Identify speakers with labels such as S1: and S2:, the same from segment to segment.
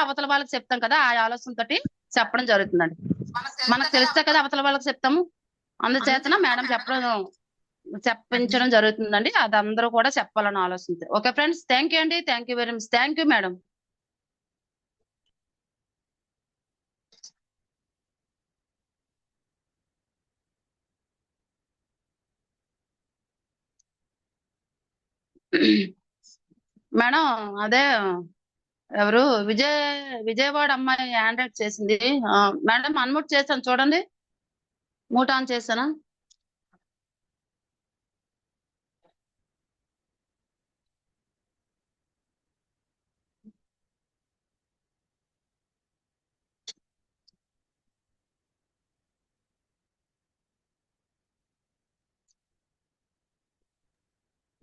S1: అవతల వాళ్ళకి చెప్తాం కదా, ఆ ఆలోచనతోటి చెప్పడం జరుగుతుందండి. మనకు తెలిస్తే కదా అవతల వాళ్ళకి చెప్తాము. అందుచేతన మేడం చెప్పించడం జరుగుతుందండి. అది అందరూ కూడా చెప్పాలని ఆలోచన. ఓకే ఫ్రెండ్స్, థ్యాంక్ యూ అండి. Thank you very much. Thank you madam. Madam అదే ఎవరు విజయవాడ అమ్మాయి హ్యాండ్ రైట్ చేసింది. మేడం అన్మ్యూట్ చేశాను చూడండి, మూట్ ఆన్ చేశాను.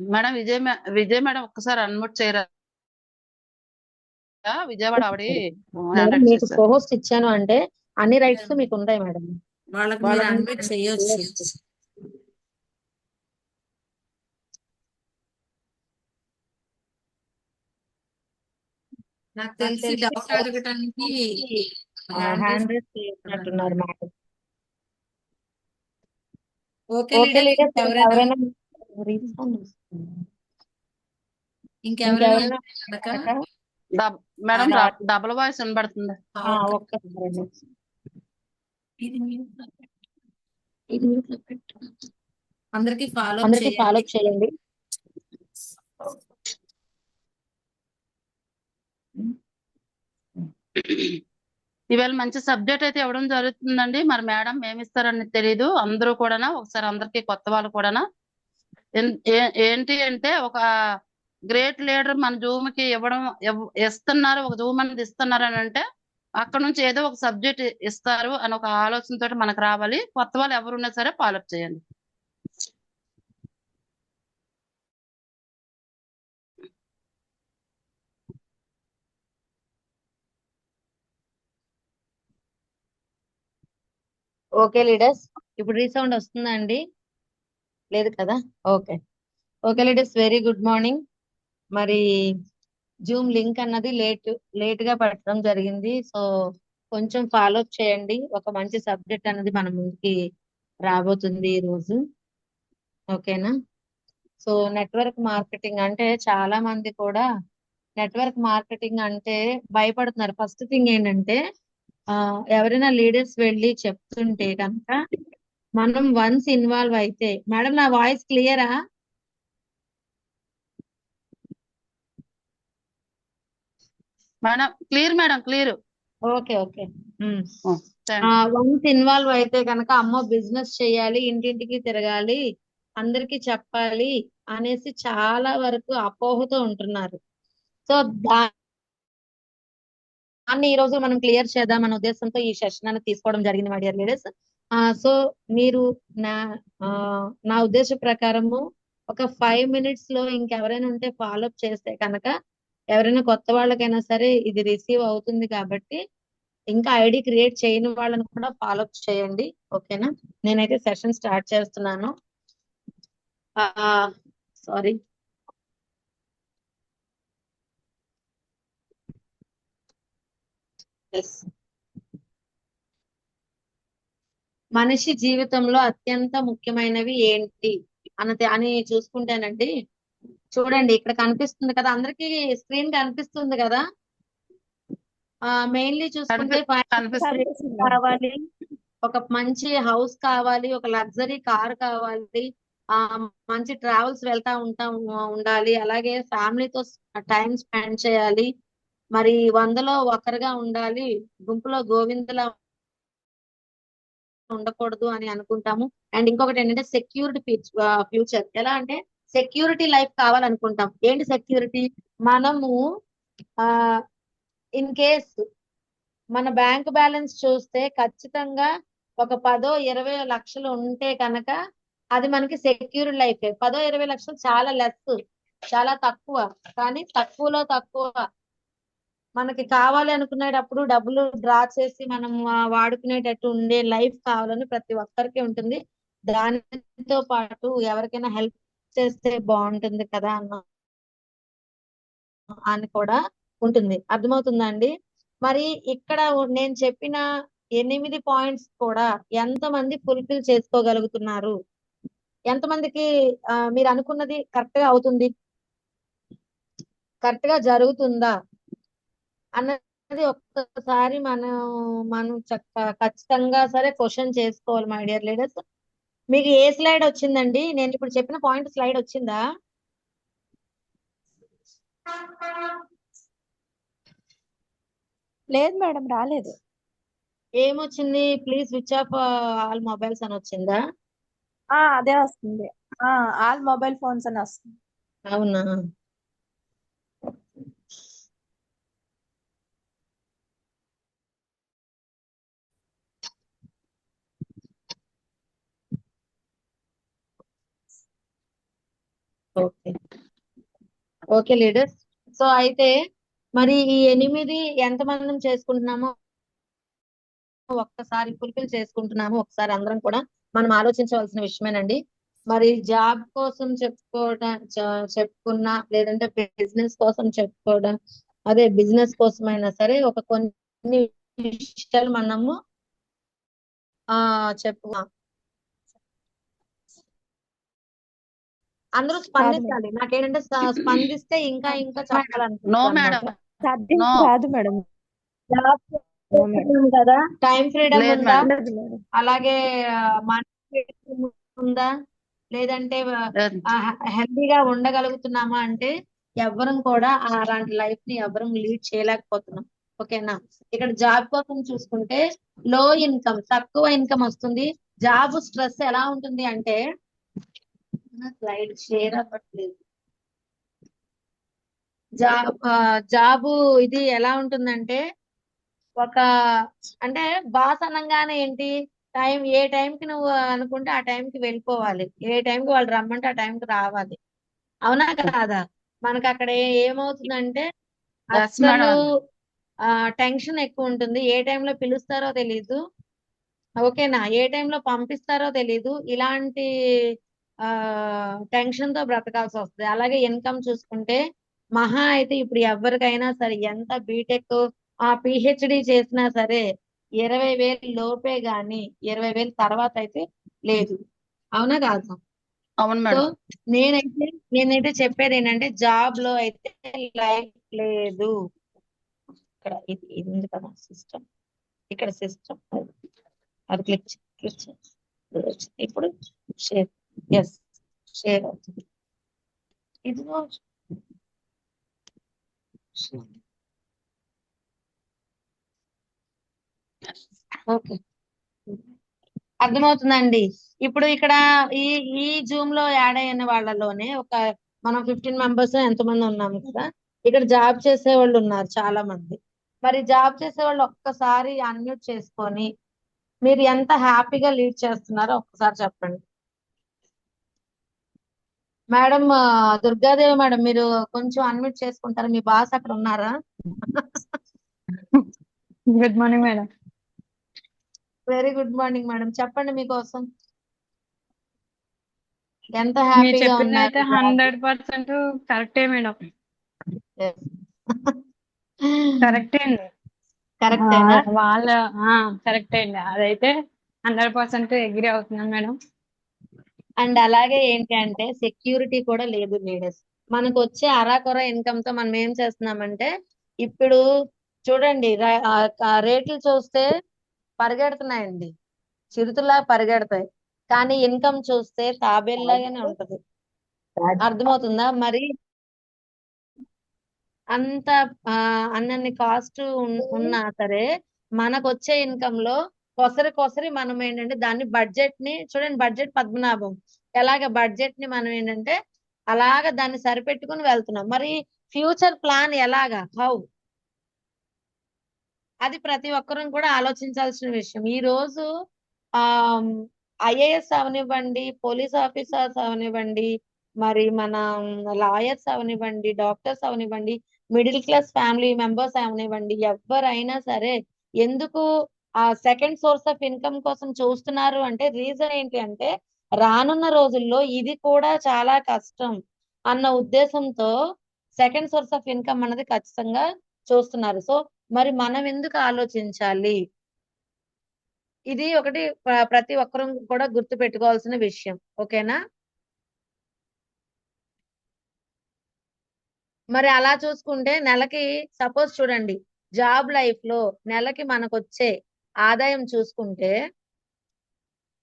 S1: మేడం విజయ్ మేడం ఒక్కసారి అన్మ్యూట్ చేయరా? విజయవాడ ఆవిడ హ్యాండ్
S2: మేడం
S1: రైట్
S2: మీకు
S1: చేశారు.
S2: కోహోస్ట్ ఇచ్చాను అంటే అన్ని రైట్స్ మీకు ఉంటాయి మేడం.
S3: వాళ్ళకి మీరు అన్మ్యూట్ చేయొచ్చు. నాకు తెలిసి డౌట్ అడగటానికి
S2: హ్యాండ్ రైస్ చేసినట్టున్నారు మేడం.
S3: ఓకే
S2: ఓకే లీడర్స్, ఎవరైనా
S3: ఇంకెవరైనా
S1: మేడం డబుల్ వాయిస్ వినబడుతుంది.
S2: ఒక్కసారి
S3: అందరికి ఫాలో
S2: చేయండి.
S1: ఇవాళ మంచి సబ్జెక్ట్ అయితే ఇవ్వడం జరుగుతుందండి. మరి మేడం ఏమిస్తారని తెలియదు. అందరూ కూడా ఒకసారి అందరికి కొత్త వాళ్ళు కూడా ఏంటి అంటే ఒక గ్రేట్ లీడర్ మన జూమ్ కి ఇస్తున్నారు, ఒక జూమ్ అనేది ఇస్తున్నారు అని అంటే అక్కడ నుంచి ఏదో ఒక సబ్జెక్ట్ ఇస్తారు అని ఒక ఆలోచనతో మనకు రావాలి. కొత్త వాళ్ళు ఎవరున్నా సరే ఫాలోఅప్ చేయండి.
S2: ఓకే లీడర్స్, ఇప్పుడు రీసౌండ్ వస్తుందా అండి? లేదు కదా? Okay okay leaders, very good morning. మరి జూమ్ లింక్ అన్నది లేట్ గా పెట్టడం జరిగింది. సో కొంచెం ఫాలో అప్ చేయండి. ఒక మంచి సబ్జెక్ట్ అన్నది మన ముందుకి రాబోతుంది ఈ రోజు. ఓకేనా? సో నెట్వర్క్ మార్కెటింగ్ అంటే చాలా మంది కూడా నెట్వర్క్ మార్కెటింగ్ అంటే భయపడుతున్నారు. ఫస్ట్ థింగ్ ఏంటంటే ఎవరైనా లీడర్స్ వెళ్ళి చెప్తుంటే కనుక మనం వన్స్ ఇన్వాల్వ్ అయితే, మేడం నా వాయిస్ క్లియరా?
S1: Madam clear, madam clear.
S2: Okay okay. Once involve అయితే కనుక అమ్మో బిజినెస్ చేయాలి, ఇంటింటికి తిరగాలి, అందరికి చెప్పాలి అనేసి చాలా వరకు అపోహతో ఉంటున్నారు. సో దాన్ని ఈ రోజు మనం క్లియర్ చేద్దాం అనే ఉద్దేశంతో ఈ సెషన్ అనేది తీసుకోవడం జరిగింది మై డియర్ లీడర్స్. సో మీరు నా ఉద్దేశ ప్రకారము ఒక 5 minutes లో ఇంకెవరైనా ఉంటే ఫాలోఅప్ చేస్తే కనుక ఎవరైనా కొత్త వాళ్ళకైనా సరే ఇది రిసీవ్ అవుతుంది. కాబట్టి ఇంకా ఐడి క్రియేట్ చేయని వాళ్ళని కూడా ఫాలోఅప్ చేయండి. ఓకేనా? నేనైతే సెషన్ స్టార్ట్ చేస్తున్నాను. సారీ, మనిషి జీవితంలో అత్యంత ముఖ్యమైనవి ఏంటి అని చూసుకుంటేనండి, చూడండి ఇక్కడ కనిపిస్తుంది కదా, అందరికి స్క్రీన్ కనిపిస్తుంది కదా. మెయిన్లీ చూసుకుంటే కావాలి, ఒక మంచి హౌస్ కావాలి, ఒక లగ్జరీ కార్ కావాలి, మంచి ట్రావెల్స్ వెళ్తా ఉండాలి, అలాగే ఫ్యామిలీతో టైం స్పెండ్ చేయాలి, మరి 100లో ఒకరుగా ఉండాలి, గుంపులో గోవిందలా ఉండకూడదు అని అనుకుంటాము. అండ్ ఇంకొకటి ఏంటంటే సెక్యూరిటీ ఫ్యూచర్. ఎలా అంటే సెక్యూరిటీ లైఫ్ కావాలనుకుంటాం. ఏంటి సెక్యూరిటీ? మనము ఇన్ కేస్ మన బ్యాంక్ బ్యాలెన్స్ చూస్తే ఖచ్చితంగా ఒక 10-20 లక్షలు ఉంటే కనుక అది మనకి సెక్యూర్ లైఫ్. 10-20 లక్షలు చాలా లెస్, చాలా తక్కువ. కానీ తక్కువలో తక్కువ మనకి కావాలి అనుకునేటప్పుడు డబ్బులు డ్రా చేసి మనం వాడుకునేటట్టు ఉండే లైఫ్ కావాలని ప్రతి ఒక్కరికి ఉంటుంది. దానితో పాటు ఎవరికైనా హెల్ప్ చేస్తే బాగుంటుంది కదా అని కూడా ఉంటుంది. అర్థమవుతుందా అండి? మరి ఇక్కడ నేను చెప్పిన 8 పాయింట్స్ కూడా ఎంతమంది ఫుల్ఫిల్ చేసుకోగలుగుతున్నారు? ఎంతమందికి మీరు అనుకున్నది కరెక్ట్ గా అవుతుంది, కరెక్ట్ గా జరుగుతుందా అన్నది ఒక్కసారి మనం ఖచ్చితంగా సరే క్వశ్చన్ చేసుకోవాలి మై డియర్ లీడర్స్. మీకు ఏ స్లైడ్ వచ్చిందండి? నేను ఇప్పుడు చెప్పిన పాయింట్ స్లైడ్ వచ్చిందా?
S4: లేదు మేడం, రాలేదు.
S2: ఏమొచ్చింది? Please switch off all mobiles అని వచ్చిందా?
S4: అదే వస్తుంది. ఆల్ మొబైల్ ఫోన్స్ అని వస్తుంది.
S2: అవునా? Okay okay leaders. సో అయితే మరి ఈ 8 ఎంతమంది చేసుకుంటున్నామో ఒక్కసారి ఫుల్ఫిల్ చేసుకుంటున్నాము ఒకసారి అందరం కూడా మనం ఆలోచించవలసిన విషయమేనండి. మరి జాబ్ కోసం చెప్పుకున్నా, లేదంటే బిజినెస్ కోసం చెప్పుకోవడం, అదే బిజినెస్ కోసం అయినా సరే ఒక కొన్ని విషయాలు మనము చెప్పుకున్నాం. అందరూ స్పందించాలి. నాకేంటంటే స్పందిస్తే ఇంకా ఇంకా
S1: నో
S2: చెప్పాలనిపిస్తుంది
S1: మేడం,
S2: అన్నమాట.
S4: సబ్జెక్ట్
S1: నో
S4: రాదు మేడం.
S2: జాబ్ చేస్తున్నాం కదా, టైం ఫ్రీడమ్
S1: లేదు
S2: ఉందా?
S1: మేడం,
S4: ఉండదు మేడం.
S2: అలాగే మనీ ఫ్రీడమ్ ఉందా? లేదంటే
S1: లేదు.
S2: హెల్తీగా ఉండగలుగుతున్నామా అంటే ఎవ్వరం కూడా అలాంటి లైఫ్ ని ఎవ్వరం లీడ్ చేయలేకపోతున్నాం. ఓకేనా? ఇక్కడ జాబ్ కోసం చూసుకుంటే లో ఇన్కమ్, తక్కువ ఇన్కమ్ వస్తుంది. జాబ్ స్ట్రెస్ ఎలా ఉంటుంది అంటే, స్లైడ్ షేర్ అవ్వట్లేదు. జాబు ఇది ఎలా ఉంటుందంటే, ఒక అంటే బాస్ అనగానే ఏంటి, ఏ టైంకి నువ్వు అనుకుంటే ఆ టైంకి వెళ్ళిపోవాలి, ఏ టైంకి వాళ్ళు రమ్మంటే ఆ టైంకి రావాలి. అవునా కాదా? మనకి అక్కడ ఏమవుతుందంటే
S1: Yes,
S2: అస్సలు
S1: madam.
S2: టెన్షన్ ఎక్కువ ఉంటుంది. ఏ టైంలో పిలుస్తారో తెలీదు. ఓకేనా? ఏ టైంలో పంపిస్తారో తెలీదు. ఇలాంటి టెన్షన్ తో బ్రతకాల్సి వస్తుంది. అలాగే ఇన్కమ్ చూసుకుంటే మహా అయితే ఇప్పుడు ఎవరికైనా సరే ఎంత బీటెక్ పిహెచ్డి చేసినా సరే 20,000 లోపే గాని 20,000 తర్వాత అయితే లేదు. అవునా కాదా?
S1: అవును
S2: సో
S1: మేడం.
S2: నేనైతే చెప్పేది ఏంటంటే, జాబ్ లో అయితే లైఫ్ లేదు. ఇక్కడ ఇది ఉంది కదా సిస్టమ్, ఇక్కడ సిస్టమ్ అది క్లిక్ ఇప్పుడు షేర్, ఎస్ షేర్ అవుతుంది. ఇదిగో ఓకే, అర్థమవుతుందండి. ఇప్పుడు ఇక్కడ ఈ ఈ జూమ్ లో యాడ్ అయిన వాళ్ళలోనే మనం 15 మెంబర్స్ ఎంతమంది ఉన్నాము కదా, ఇక్కడ జాబ్ చేసే వాళ్ళు ఉన్నారు చాలా మంది. మరి జాబ్ చేసే వాళ్ళు ఒక్కసారి అన్మ్యూట్ చేసుకొని మీరు ఎంత హ్యాపీగా లీడ్ చేస్తున్నారో ఒక్కసారి చెప్పండి. మేడం దుర్గాదేవి మేడం, మీరు కొంచెం అన్మ్యూట్ చేసుకుంటారా? మీ బాస్ అక్కడ ఉన్నారా?
S5: Good morning madam.
S2: Very good morning madam. చెప్పండి మీకోసం ఎంత
S5: మీరు
S2: హ్యాపీగా
S5: చెప్పింది
S2: ఉన్నారు
S5: అయితే 100% కరెక్టే మేడం. కరెక్టే అండి.
S2: కరెక్టేనా?
S5: వాళ్ళ కరెక్టే అండి. అదైతే 100% అగ్రీ అవుతున్నాను మేడం.
S2: అండ్ అలాగే ఏంటి అంటే సెక్యూరిటీ కూడా లేదు లీడర్స్. మనకు వచ్చే అరాకొర ఇన్కమ్ తో మనం ఏం చేస్తున్నామంటే, ఇప్పుడు చూడండి రేట్లు చూస్తే పరిగెడుతున్నాయండి, చిరుతులా పరిగెడతాయి. కానీ ఇన్కమ్ చూస్తే తాబేల్లాగానే ఉంటది. అర్థమవుతుందా? మరి అంత అన్నన్ని కాస్ట్ ఉన్నా సరే మనకు వచ్చే ఇన్కమ్ లో కొసరి మనం ఏంటంటే దాన్ని బడ్జెట్ ని చూడండి, బడ్జెట్ పద్మనాభం ఎలాగ బడ్జెట్ ని మనం ఏంటంటే అలాగ దాన్ని సరిపెట్టుకుని వెళ్తున్నాం. మరి ఫ్యూచర్ ప్లాన్ ఎలాగా, హౌ, అది ప్రతి ఒక్కరూ కూడా ఆలోచించాల్సిన విషయం. ఈ రోజు ఆ ఐఏఎస్ అవనివ్వండి, పోలీస్ ఆఫీసర్స్ అవనివ్వండి, మరి మన లాయర్స్ అవనివ్వండి, డాక్టర్స్ అవనివ్వండి, మిడిల్ క్లాస్ ఫ్యామిలీ మెంబర్స్ అవనివ్వండి, ఎవరైనా సరే ఎందుకు సెకండ్ సోర్స్ ఆఫ్ ఇన్కమ్ కోసం చూస్తున్నారు అంటే రీజన్ ఏంటి అంటే, రానున్న రోజుల్లో ఇది కూడా చాలా కష్టం అన్న ఉద్దేశంతో సెకండ్ సోర్స్ ఆఫ్ ఇన్కమ్ అన్నది ఖచ్చితంగా చూస్తున్నారు. సో మరి మనం ఎందుకు ఆలోచించాలి? ఇది ఒకటి ప్రతి ఒక్కరూ కూడా గుర్తు పెట్టుకోవాల్సిన విషయం. ఓకేనా? మరి అలా చూసుకుంటే నెలకి సపోజ్ చూడండి, జాబ్ లైఫ్ లో నెలకి మనకొచ్చే ఆదాయం చూసుకుంటే,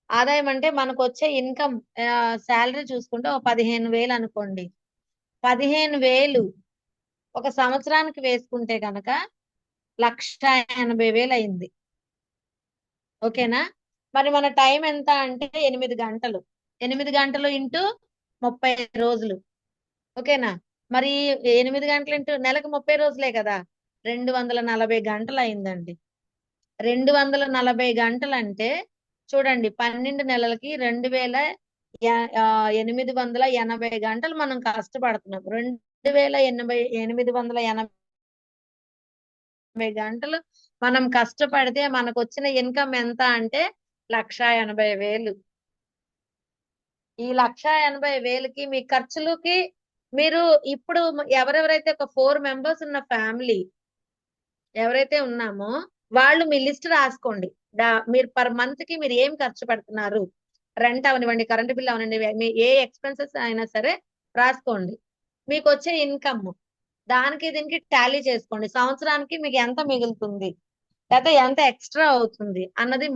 S2: ఆదాయం అంటే మనకు వచ్చే ఇన్కమ్ శాలరీ చూసుకుంటే ఒక 15,000 అనుకోండి. 15,000 ఒక సంవత్సరానికి వేసుకుంటే కనుక 1,80,000 అయింది. ఓకేనా? మరి మన టైం ఎంత అంటే 8 గంటలు. 8 గంటలు ఇంటూ 30 రోజులు. ఓకేనా? మరి 8 గంటలు ఇంటూ నెలకు 30 రోజులే కదా, 240 గంటలు అయిందండి. 240 గంటలు అంటే చూడండి, 12 నెలలకి 2,880 గంటలు మనం కష్టపడుతున్నాం. 2,880 గంటలు మనం కష్టపడితే మనకు వచ్చిన ఇన్కమ్ ఎంత అంటే 1,80,000. ఈ 1,80,000కి మీ ఖర్చులకి మీరు ఇప్పుడు ఎవరెవరైతే ఒక 4 మెంబర్స్ ఉన్న ఫ్యామిలీ ఎవరైతే ఉన్నామో వాళ్ళు మీ లిస్ట్ రాసుకోండి. మీరు పర్ మంత్ కి మీరు ఏం ఖర్చు పెడుతున్నారు, రెంట్ అవనివ్వండి, కరెంట్ బిల్ అవనండి, మీ ఏ ఎక్స్పెన్సెస్ అయినా సరే రాసుకోండి. మీకు వచ్చే ఇన్కమ్ దానికి దీనికి టాలీ చేసుకోండి. సంవత్సరానికి మీకు ఎంత మిగులుతుంది, లేకపోతే ఎంత ఎక్స్ట్రా అవుతుంది అన్నది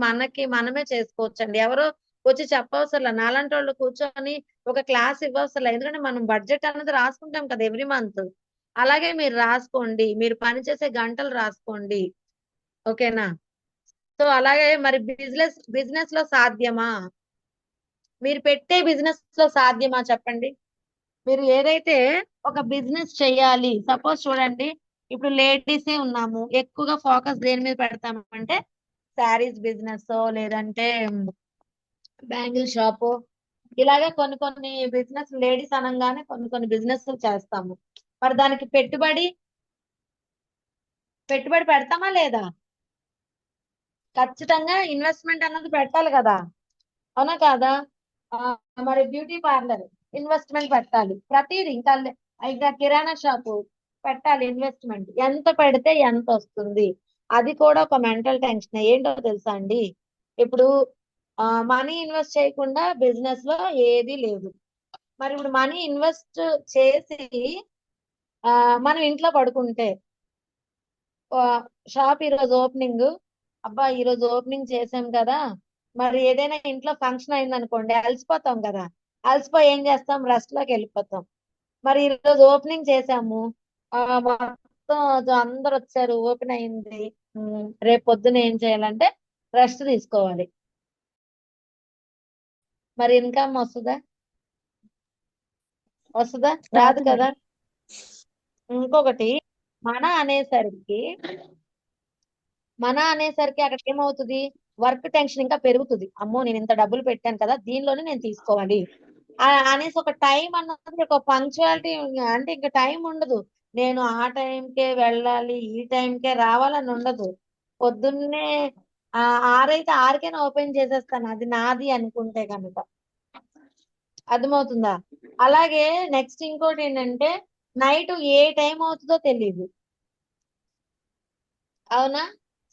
S2: మనమే చేసుకోవచ్చండి. ఎవరో వచ్చి చెప్పవసరలా. నాలాంటి వాళ్ళు కూర్చొని ఒక క్లాస్ ఇవ్వవసరలా. ఎందుకంటే మనం బడ్జెట్ అన్నది రాసుకుంటాం కదా ఎవ్రీ మంత్. అలాగే మీరు రాసుకోండి, మీరు పనిచేసే గంటలు రాసుకోండి. ఓకేనా? సో అలాగే మరి బిజినెస్ లో సాధ్యమా? మీరు పెట్టే బిజినెస్ లో సాధ్యమా చెప్పండి. మీరు ఏదైతే ఒక బిజినెస్ చెయ్యాలి, సపోజ్ చూడండి, ఇప్పుడు లేడీసే ఉన్నాము, ఎక్కువగా ఫోకస్ దేని మీద పెడతాము అంటే శారీస్ బిజినెస్ లేదంటే బ్యాంగిల్ షాపు, ఇలాగే కొన్ని కొన్ని బిజినెస్ లేడీస్ అనగానే కొన్ని బిజినెస్ చేస్తాము. మరి దానికి పెట్టుబడి పెడతామా లేదా? ఖచ్చితంగా ఇన్వెస్ట్మెంట్ అన్నది పెట్టాలి కదా, అవునా కాదా? మరి బ్యూటీ పార్లర్ ఇన్వెస్ట్మెంట్ పెట్టాలి. ప్రతిదీ ఇంకా కిరాణా షాపు పెట్టాలి ఇన్వెస్ట్మెంట్. ఎంత పెడితే ఎంత వస్తుంది, అది కూడా ఒక మెంటల్ టెన్షన్. ఏంటో తెలుసా అండి, ఇప్పుడు మనీ ఇన్వెస్ట్ చేయకుండా బిజినెస్ లో ఏది లేదు. మరి ఇప్పుడు మనీ ఇన్వెస్ట్ చేసి మనం ఇంట్లో పడుకుంటే, షాప్ ఈరోజు ఓపెనింగ్, అబ్బా ఈరోజు ఓపెనింగ్ చేసాం కదా, మరి ఏదైనా ఇంట్లో ఫంక్షన్ అయింది అనుకోండి, అలసిపోతాం కదా, అలసిపోయి ఏం చేస్తాం, రెస్ట్ లోకి వెళ్ళిపోతాం. మరి ఈరోజు ఓపెనింగ్ చేసాము, మొత్తం అందరు వచ్చారు, ఓపెన్ అయింది, రేపు పొద్దున ఏం చేయాలంటే రెస్ట్ తీసుకోవాలి. మరి ఇన్కమ్ వస్తుందా? రాదు కదా. ఇంకొకటి, మన అనేసరికి అక్కడ ఏమవుతుంది, వర్క్ టెన్షన్ ఇంకా పెరుగుతుంది. అమ్మో నేను ఇంత డబ్బులు పెట్టాను కదా, దీనిలోనే నేను తీసుకోవాలి అనేసి ఒక టైం అన్నది, ఒక పంక్చువాలిటీ అంటే ఇంకా టైం ఉండదు. నేను ఆ టైంకే వెళ్ళాలి, ఈ టైంకే రావాలని ఉండదు. పొద్దున్నే 6 అయితే 6కైనా ఓపెన్ చేసేస్తాను, అది నాది అనుకుంటే కనుక. అర్థమవుతుందా? అలాగే నెక్స్ట్ ఇంకోటి ఏంటంటే, నైట్ ఏ టైం అవుతుందో తెలియదు, అవునా?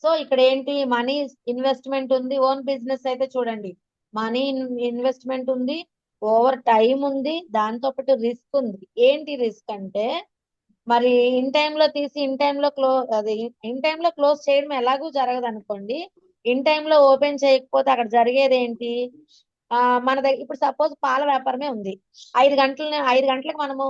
S2: సో ఇక్కడ ఏంటి, మనీ ఇన్వెస్ట్మెంట్ ఉంది. ఓన్ బిజినెస్ అయితే చూడండి, మనీ ఇన్వెస్ట్మెంట్ ఉంది, ఓవర్ టైం ఉంది, దాంతో పాటు రిస్క్ ఉంది. ఏంటి రిస్క్ అంటే, మరి ఇన్ టైంలో తీసి ఇన్ టైంలో క్లోజ్ చేయడం ఎలాగూ జరగదు అనుకోండి. ఇన్ టైంలో ఓపెన్ చేయకపోతే అక్కడ జరిగేది ఏంటి, మన దగ్గర ఇప్పుడు సపోజ్ పాల వ్యాపారమే ఉంది. 5 గంటలకు మనము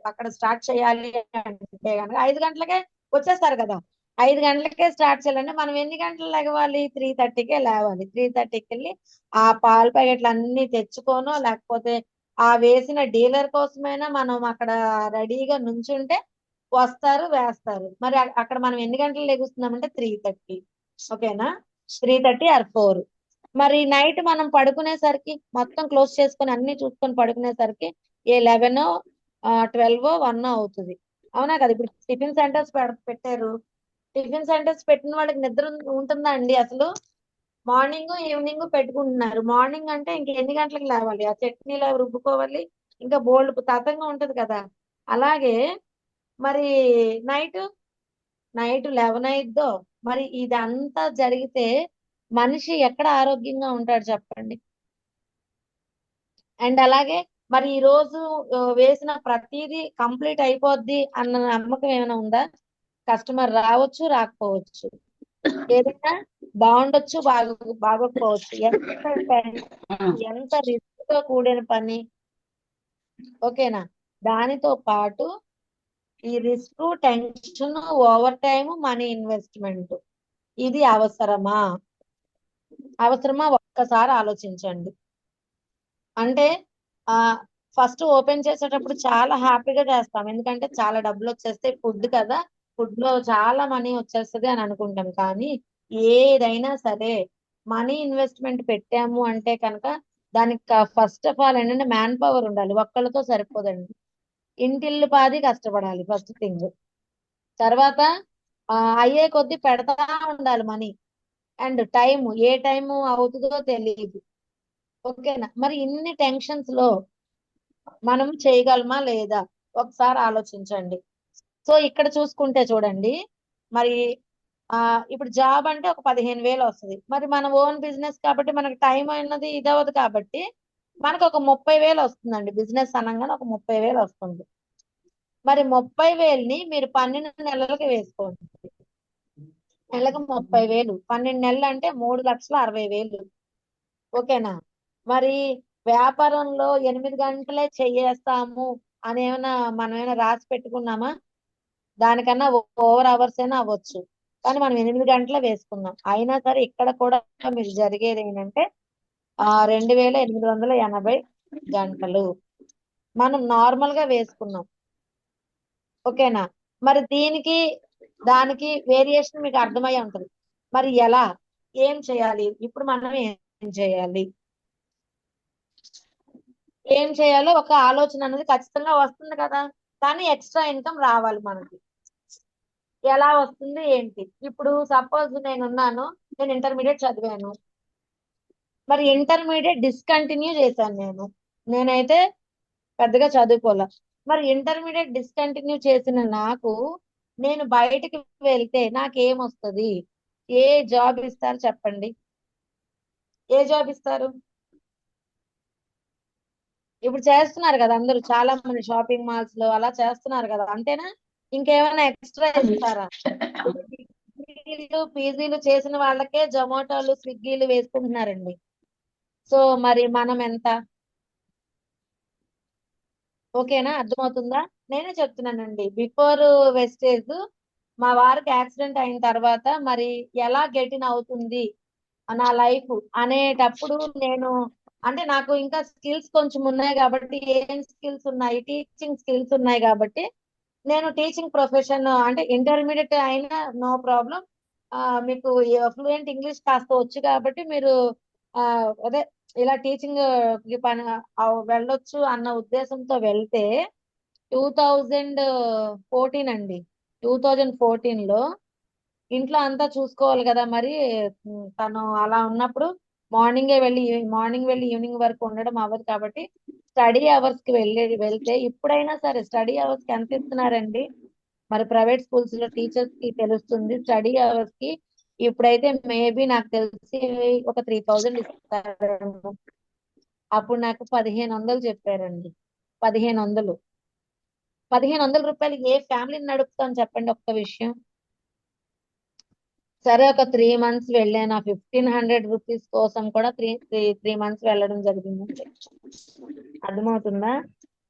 S2: అక్కడ స్టార్ట్ చేయాలి అంటే కనుక 5 గంటలకే వచ్చేస్తారు కదా. 5 గంటలకే స్టార్ట్ చేయాలంటే మనం ఎన్ని గంటలు లెగవాలి, 3:30కే లేవాలి. 3:30కి వెళ్ళి ఆ పాల ప్యాకెట్లు అన్ని తెచ్చుకోనో, లేకపోతే ఆ వేసిన డీలర్ కోసమైనా మనం అక్కడ రెడీగా నుంచుంటే వస్తారు, వేస్తారు. మరి అక్కడ మనం ఎన్ని గంటలు లెగుస్తున్నామంటే 3:30. ఓకేనా? 3:30 ఆర్ 4. మరి నైట్ మనం పడుకునేసరికి మొత్తం క్లోజ్ చేసుకొని అన్ని చూసుకొని పడుకునేసరికి 11, 12, 1 అవుతుంది, అవునా కదా? ఇప్పుడు టిఫిన్ సెంటర్స్ పెట్టారు. టిఫిన్ సెంటర్స్ పెట్టిన వాళ్ళకి నిద్ర ఉంటుందా అండి అసలు? మార్నింగ్ ఈవినింగ్ పెట్టుకుంటున్నారు. మార్నింగ్ అంటే ఇంక ఎన్ని గంటలకు లేవాలి, ఆ చట్నీలో రుబ్బుకోవాలి, ఇంకా బోల్డ్ తతంగా ఉంటది కదా. అలాగే మరి నైట్ నైట్ 11 అయిద్దో. మరి ఇదంతా జరిగితే మనిషి ఎక్కడ ఆరోగ్యంగా ఉంటాడు చెప్పండి. అండ్ అలాగే మరి ఈ రోజు వేసిన ప్రతిదీ కంప్లీట్ అయిపోద్ది అన్న నమ్మకం ఏమైనా ఉందా? కస్టమర్ రావచ్చు, రాకపోవచ్చు, ఏదైనా బాగుండొచ్చు, బాగోకపోవచ్చు. ఎంత రిస్క్ తో కూడిన పని. ఓకేనా? దానితో పాటు ఈ risk, tension, over time, money investment, ఇది అవసరమా? ఒక్కసారి ఆలోచించండి. అంటే ఫస్ట్ ఓపెన్ చేసేటప్పుడు చాలా హ్యాపీగా చేస్తాం, ఎందుకంటే చాలా డబ్బులు వచ్చేస్తాయి, ఫుడ్ కదా, ఫుడ్ లో చాలా మనీ వచ్చేస్తుంది అని అనుకుంటాం. కానీ ఏదైనా సరే మనీ ఇన్వెస్ట్మెంట్ పెట్టాము అంటే కనుక దానికి ఫస్ట్ ఆఫ్ ఆల్ ఏంటంటే మ్యాన్ పవర్ ఉండాలి. ఒక్కళ్ళతో సరిపోదండి. ఇంటిల్లు పాది కష్టపడాలి ఫస్ట్ థింగ్. తర్వాత అయ్యే కొద్ది పెడతా ఉండాలి money. And time, A time అవుతుందో తెలియదు. ఓకేనా? మరి ఇన్ని టెన్షన్స్ లో మనం చేయగలమా లేదా ఒకసారి ఆలోచించండి. సో ఇక్కడ చూసుకుంటే చూడండి, మరి ఇప్పుడు జాబ్ అంటే ఒక 15,000 వస్తుంది. మరి మన ఓన్ బిజినెస్ కాబట్టి మనకు టైం అన్నది ఇదవదు కాబట్టి మనకు ఒక 30,000 వస్తుందండి. బిజినెస్ అనగానే ఒక 30,000 వస్తుంది. మరి 30,000ని మీరు 12 నెలలకి వేసుకోండి. నెలకు 30,000, 12 నెలలు అంటే 3,60,000. ఓకేనా? మరి వ్యాపారంలో 8 గంటలే చెయ్యేస్తాము అని మనం ఏమైనా రాసి పెట్టుకున్నామా? దానికన్నా ఓవర్ అవర్స్ అయినా అవ్వచ్చు, కానీ మనం 8 గంటలే వేసుకున్నాం. అయినా సరే ఇక్కడ కూడా మీకు జరిగేది ఏంటంటే 2,880 గంటలు మనం నార్మల్ గా వేసుకున్నాం. ఓకేనా? మరి దానికి వేరియేషన్ మీకు అర్థమై ఉంటుంది. మరి ఎలా, ఏం చేయాలి? ఇప్పుడు మనం ఏం చేయాలి, ఒక ఆలోచన అనేది ఖచ్చితంగా వస్తుంది కదా, కానీ ఎక్స్ట్రా ఇన్కమ్ రావాలి మనకి. ఎలా వస్తుంది ఏంటి? ఇప్పుడు సపోజ్ నేను ఇంటర్మీడియట్ చదివాను. మరి ఇంటర్మీడియట్ డిస్కంటిన్యూ చేశాను. నేనైతే పెద్దగా చదువుకోలే. మరి ఇంటర్మీడియట్ డిస్కంటిన్యూ చేసిన నాకు నేను బయటికి వెళ్తే నాకేమొస్తుంది? ఏ జాబ్ ఇస్తారు చెప్పండి? ఏ జాబ్ ఇస్తారు? ఇప్పుడు చేస్తున్నారు కదా అందరూ, చాలా మంది షాపింగ్ మాల్స్ లో అలా చేస్తున్నారు కదా, అంతేనా? ఇంకేమైనా ఎక్స్ట్రా ఇస్తారా? పీజీలు చేసిన వాళ్ళకే జొమాటోలు, స్విగ్గీలు వేసుకుంటున్నారండి. సో మరి మనం ఎంత? ఓకేనా? అర్థమవుతుందా? నేనే చెప్తున్నానండి. బిఫోర్ వెస్టేజ్ మా వారికి యాక్సిడెంట్ అయిన తర్వాత మరి ఎలా గెటిన్ అవుతుంది నా లైఫ్ అనేటప్పుడు అంటే నాకు ఇంకా స్కిల్స్ కొంచెం ఉన్నాయి కాబట్టి, ఏం స్కిల్స్ ఉన్నాయి? టీచింగ్ స్కిల్స్ ఉన్నాయి కాబట్టి నేను టీచింగ్ ప్రొఫెషన్, అంటే ఇంటర్మీడియట్ అయినా నో ప్రాబ్లం, మీకు ఫ్లూయెంట్ ఇంగ్లీష్ కాస్త వచ్చు కాబట్టి మీరు అదే ఇలా టీచింగ్ పని వెళ్ళొచ్చు అన్న ఉద్దేశంతో వెళ్తే 2014 అండి. 2014 లో ఇంట్లో అంతా చూసుకోవాలి కదా, మరి తను అలా ఉన్నప్పుడు మార్నింగ్ వెళ్ళి ఈవినింగ్ వరకు ఉండడం అవ్వదు కాబట్టి స్టడీ అవర్స్ కి వెళ్తే ఇప్పుడైనా సరే స్టడీ అవర్స్ కి ఎంత ఇస్తున్నారండి? మరి ప్రైవేట్ స్కూల్స్ లో టీచర్స్ కి తెలుస్తుంది. స్టడీ అవర్స్ కి ఇప్పుడైతే మేబీ నాకు తెలిసి ఒక 3,000 ఇస్తారేమో. అప్పుడు నాకు 1,500 చెప్పారండి. 1,500 రూపాయలు ఏ ఫ్యామిలీని నడుపుతాను చెప్పండి ఒక్క విషయం. సరే ఒక 3 months వెళ్ళాను. 1,500 రూపీస్ కోసం కూడా 3 months వెళ్ళడం జరిగిందండి. అర్థమవుతుందా?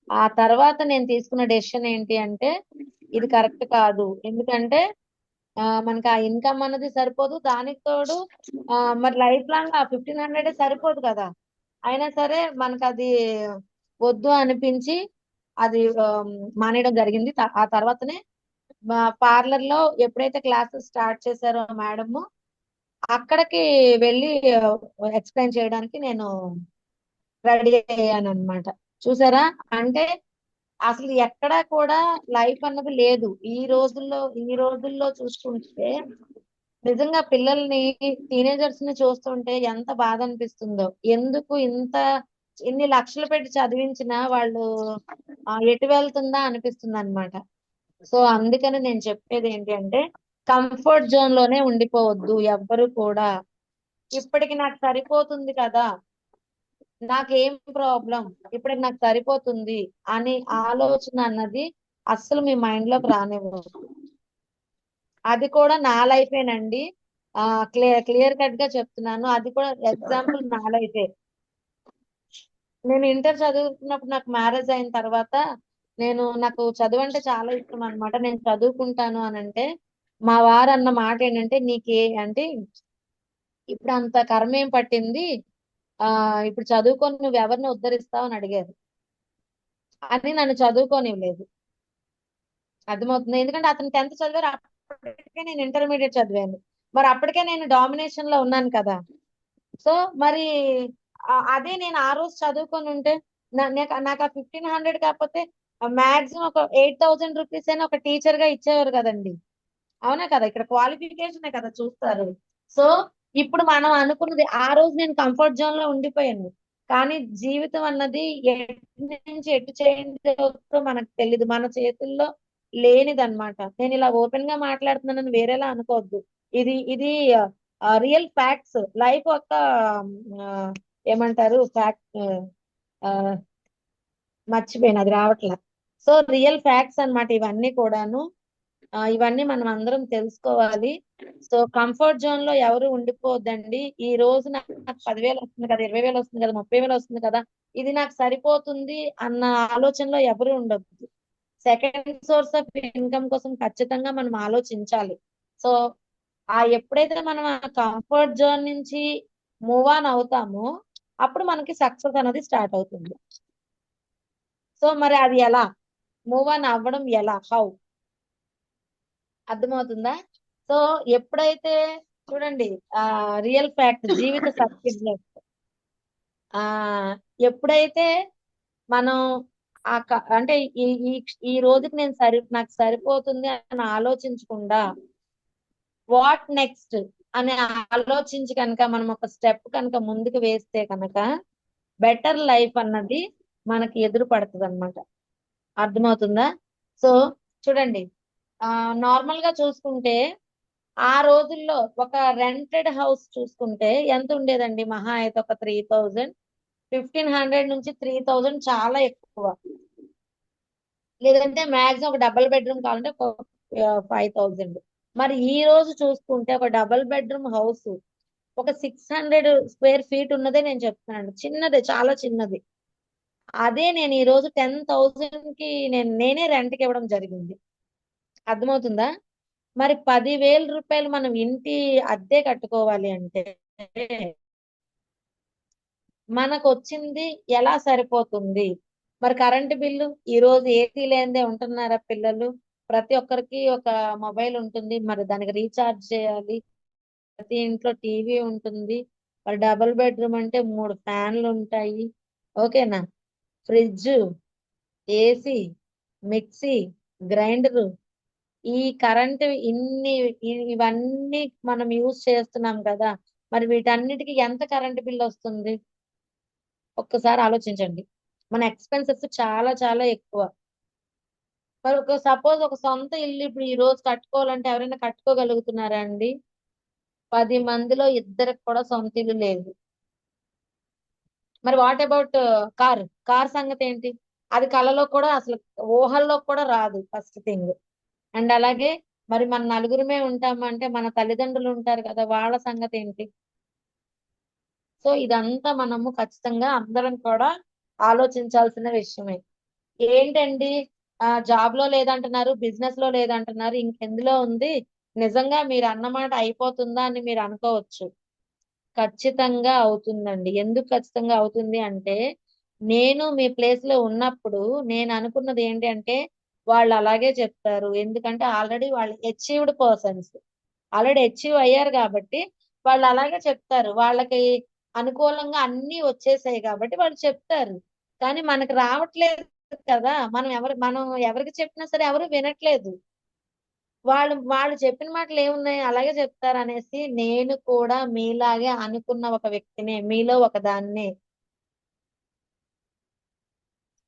S2: ఆ తర్వాత నేను తీసుకున్న డెసిషన్ ఏంటి అంటే ఇది కరెక్ట్ కాదు. ఎందుకంటే మనకి ఆ ఇన్కమ్ అన్నది సరిపోదు, దానికి తోడు మరి లైఫ్ లాంగ్ ఆ 1,500 సరిపోదు కదా. అయినా సరే మనకు అది వద్దు అనిపించి అది మానేయడం జరిగింది. ఆ తర్వాతనే పార్లర్ లో ఎప్పుడైతే క్లాసెస్ స్టార్ట్ చేశారో మేడము, అక్కడికి వెళ్ళి ఎక్స్ప్లెయిన్ చేయడానికి నేను రెడీ అయ్యాను అనమాట. చూసారా? అంటే అసలు ఎక్కడా కూడా లైఫ్ అన్నది లేదు. ఈ రోజుల్లో చూసుకుంటే నిజంగా పిల్లల్ని, టీనేజర్స్ ని చూస్తుంటే ఎంత బాధ అనిపిస్తుందో. ఎందుకు ఇన్ని లక్షలు పెట్టి చదివించినా వాళ్ళు ఎటు వెళ్తుందా అనిపిస్తుంది అనమాట. సో అందుకని నేను చెప్పేది ఏంటి అంటే కంఫర్ట్ జోన్ లోనే ఉండిపోవద్దు ఎవ్వరు కూడా. ఇప్పటికి నాకు సరిపోతుంది కదా, నాకేం ప్రాబ్లం, ఇప్పటికి నాకు సరిపోతుంది అని ఆలోచన అన్నది అస్సలు మీ మైండ్ లోకి రానివ్వదు. అది కూడా నా లైఫేనండి. క్లియర్ కట్ గా చెప్తున్నాను, అది కూడా ఎగ్జాంపుల్ నా లైఫే. నేను ఇంటర్ చదువుతున్నప్పుడు నాకు మ్యారేజ్ అయిన తర్వాత నాకు చదువు అంటే చాలా ఇష్టం అన్నమాట. నేను చదువుకుంటాను అని అంటే మా వారు అన్న మాట ఏంటంటే, నీకే అంటే ఇప్పుడు అంత కర్మ ఏం పట్టింది, ఇప్పుడు చదువుకొని నువ్వు ఎవరిని ఉద్ధరిస్తావు అని అడిగారు. అని నన్ను చదువుకోనివ్వలేదు. అర్థమవుతుంది, ఎందుకంటే అతను 10th చదివారు, అప్పటికే నేను ఇంటర్మీడియట్ చదివాను. మరి అప్పటికే నేను డామినేషన్ లో ఉన్నాను కదా. సో మరి అదే నేను ఆ రోజు చదువుకొని ఉంటే నాకు ఆ 1500 కాకపోతే మాక్సిమం ఒక 8000 రూపీస్ అయినా ఒక టీచర్ గా ఇచ్చేవారు కదండి. అవునా కదా, ఇక్కడ క్వాలిఫికేషన్ కదా చూస్తారు. సో ఇప్పుడు మనం అనుకున్నది, ఆ రోజు నేను కంఫర్ట్ జోన్ లో ఉండిపోయాను, కానీ జీవితం అన్నది ఎటు నుంచి ఎటు చేంజ్ అవుతుందో మనకు తెలియదు, మన చేతుల్లో లేనిదన్నమాట. నేను ఇలా ఓపెన్ గా మాట్లాడుతున్నానని వేరేలా అనుకోవద్దు. ఇది ఇది రియల్ ఫ్యాక్ట్స్, లైఫ్ ఒక ఆ, ఏమంటారు ఫ్యాక్ట్, మర్చిపోయిన అది రావట్లా. సో రియల్ ఫ్యాక్ట్స్ అన్నమాట ఇవన్నీ కూడాను. ఇవన్నీ మనం అందరం తెలుసుకోవాలి. సో కంఫర్ట్ జోన్ లో ఎవరు ఉండిపోద్దండి. ఈ రోజు నాకు 10,000 వస్తుంది కదా, 20,000 వస్తుంది కదా, 30,000 వస్తుంది కదా, ఇది నాకు సరిపోతుంది అన్న ఆలోచనలో ఎవరు ఉండొద్దు. సెకండ్ సోర్స్ ఆఫ్ ఇన్కమ్ కోసం ఖచ్చితంగా మనం ఆలోచించాలి. సో ఎప్పుడైతే మనం ఆ కంఫర్ట్ జోన్ నుంచి మూవ్ ఆన్ అవుతామో అప్పుడు మనకి సక్సెస్ అనేది స్టార్ట్ అవుతుంది. సో మరి అది ఎలా మూవ్ ఆన్ అవ్వడం, ఎలా, హౌ, అర్థమవుతుందా? సో ఎప్పుడైతే చూడండి, రియల్ ఫ్యాక్ట్, జీవిత సత్యం, ఆ ఎప్పుడైతే మనం అంటే ఈ ఈ ఈ రోజుకి నాకు సరిపోతుంది అని ఆలోచించకుండా వాట్ నెక్స్ట్ అని ఆలోచించి కనుక మనం ఒక స్టెప్ కనుక ముందుకు వేస్తే కనుక బెటర్ లైఫ్ అన్నది మనకి ఎదురు పడుతుంది అనమాట. అర్థమవుతుందా? సో చూడండి, నార్మల్ గా చూసుకుంటే ఆ రోజుల్లో ఒక రెంటెడ్ హౌస్ చూసుకుంటే ఎంత ఉండేదండి, మహా అయితే ఒక 3000, 1500 నుంచి 3000 చాలా ఎక్కువ. లేదంటే మాక్సిమం ఒక డబుల్ బెడ్రూమ్ కావాలంటే ఒక 5000. మరి ఈ రోజు చూసుకుంటే ఒక డబుల్ బెడ్రూమ్ హౌస్ ఒక 600 స్క్వేర్ ఫీట్ ఉన్నదే నేను చెప్తున్నాను, చిన్నదే, చాలా చిన్నది. అదే నేను ఈ రోజు 10,000 కి నేనే రెంట్కి ఇవ్వడం జరిగింది. అర్థమవుతుందా? మరి 10,000 రూపాయలు మనం ఇంటి అద్దె కట్టుకోవాలి అంటే మనకు వచ్చింది ఎలా సరిపోతుంది? మరి కరెంటు బిల్లు, ఈ రోజు ఏసీ లేనిదే ఉంటున్నారా పిల్లలు? ప్రతి ఒక్కరికి ఒక మొబైల్ ఉంటుంది, మరి దానికి రీఛార్జ్ చేయాలి. ప్రతి ఇంట్లో టీవీ ఉంటుంది. మరి డబుల్ బెడ్రూమ్ అంటే 3 ఫ్యాన్లు ఉంటాయి. ఓకేనా? ఫ్రిడ్జ్, ఏసీ, మిక్సీ, గ్రైండరు, ఈ కరెంట్ ఇవన్నీ మనం యూజ్ చేస్తున్నాం కదా. మరి వీటన్నిటికీ ఎంత కరెంటు బిల్ వస్తుంది ఒక్కసారి ఆలోచించండి. మన ఎక్స్పెన్సెస్ చాలా చాలా ఎక్కువ. మరి సపోజ్ ఒక సొంత ఇల్లు ఇప్పుడు ఈ రోజు కట్టుకోవాలంటే ఎవరైనా కట్టుకోగలుగుతున్నారా అండి? 10 మందిలో 2కి కూడా సొంత ఇల్లు లేదు. మరి వాట్ అబౌట్ కార్ సంగతి ఏంటి? అది కలలో కూడా, అసలు ఊహల్లో కూడా రాదు, ఫస్ట్ థింగ్. అండ్ అలాగే మరి మన నలుగురమే ఉంటామంటే మన తల్లిదండ్రులు ఉంటారు కదా, వాళ్ళ సంగతి ఏంటి? సో ఇదంతా మనము ఖచ్చితంగా అందరం కూడా ఆలోచించాల్సిన విషయమే. ఏంటండి, జాబ్ లో లేదంటున్నారు, బిజినెస్ లో లేదంటున్నారు, ఇంకెందులో ఉంది? నిజంగా మీరు అన్నమాట అయిపోతుందా అని మీరు అనుకోవచ్చు. ఖచ్చితంగా అవుతుందండి. ఎందుకు ఖచ్చితంగా అవుతుంది అంటే, నేను మీ ప్లేస్ లో ఉన్నప్పుడు నేను అనుకున్నది ఏంటి అంటే, వాళ్ళు అలాగే చెప్తారు. ఎందుకంటే ఆల్రెడీ వాళ్ళు అచీవ్డ్ పర్సన్స్, ఆల్రెడీ అచీవ్ అయ్యారు కాబట్టి వాళ్ళు అలాగే చెప్తారు. వాళ్ళకి అనుకూలంగా అన్ని వచ్చేసాయి కాబట్టి వాళ్ళు చెప్తారు. కానీ మనకు రావట్లేదు కదా, మనం ఎవరికి చెప్పినా సరే ఎవరు వినట్లేదు. వాళ్ళు చెప్పిన మాటలు ఏమున్నాయి, అలాగే చెప్తారు అనేసి నేను కూడా మీలాగే అనుకున్న ఒక వ్యక్తినే, మీలో ఒకదాన్నే.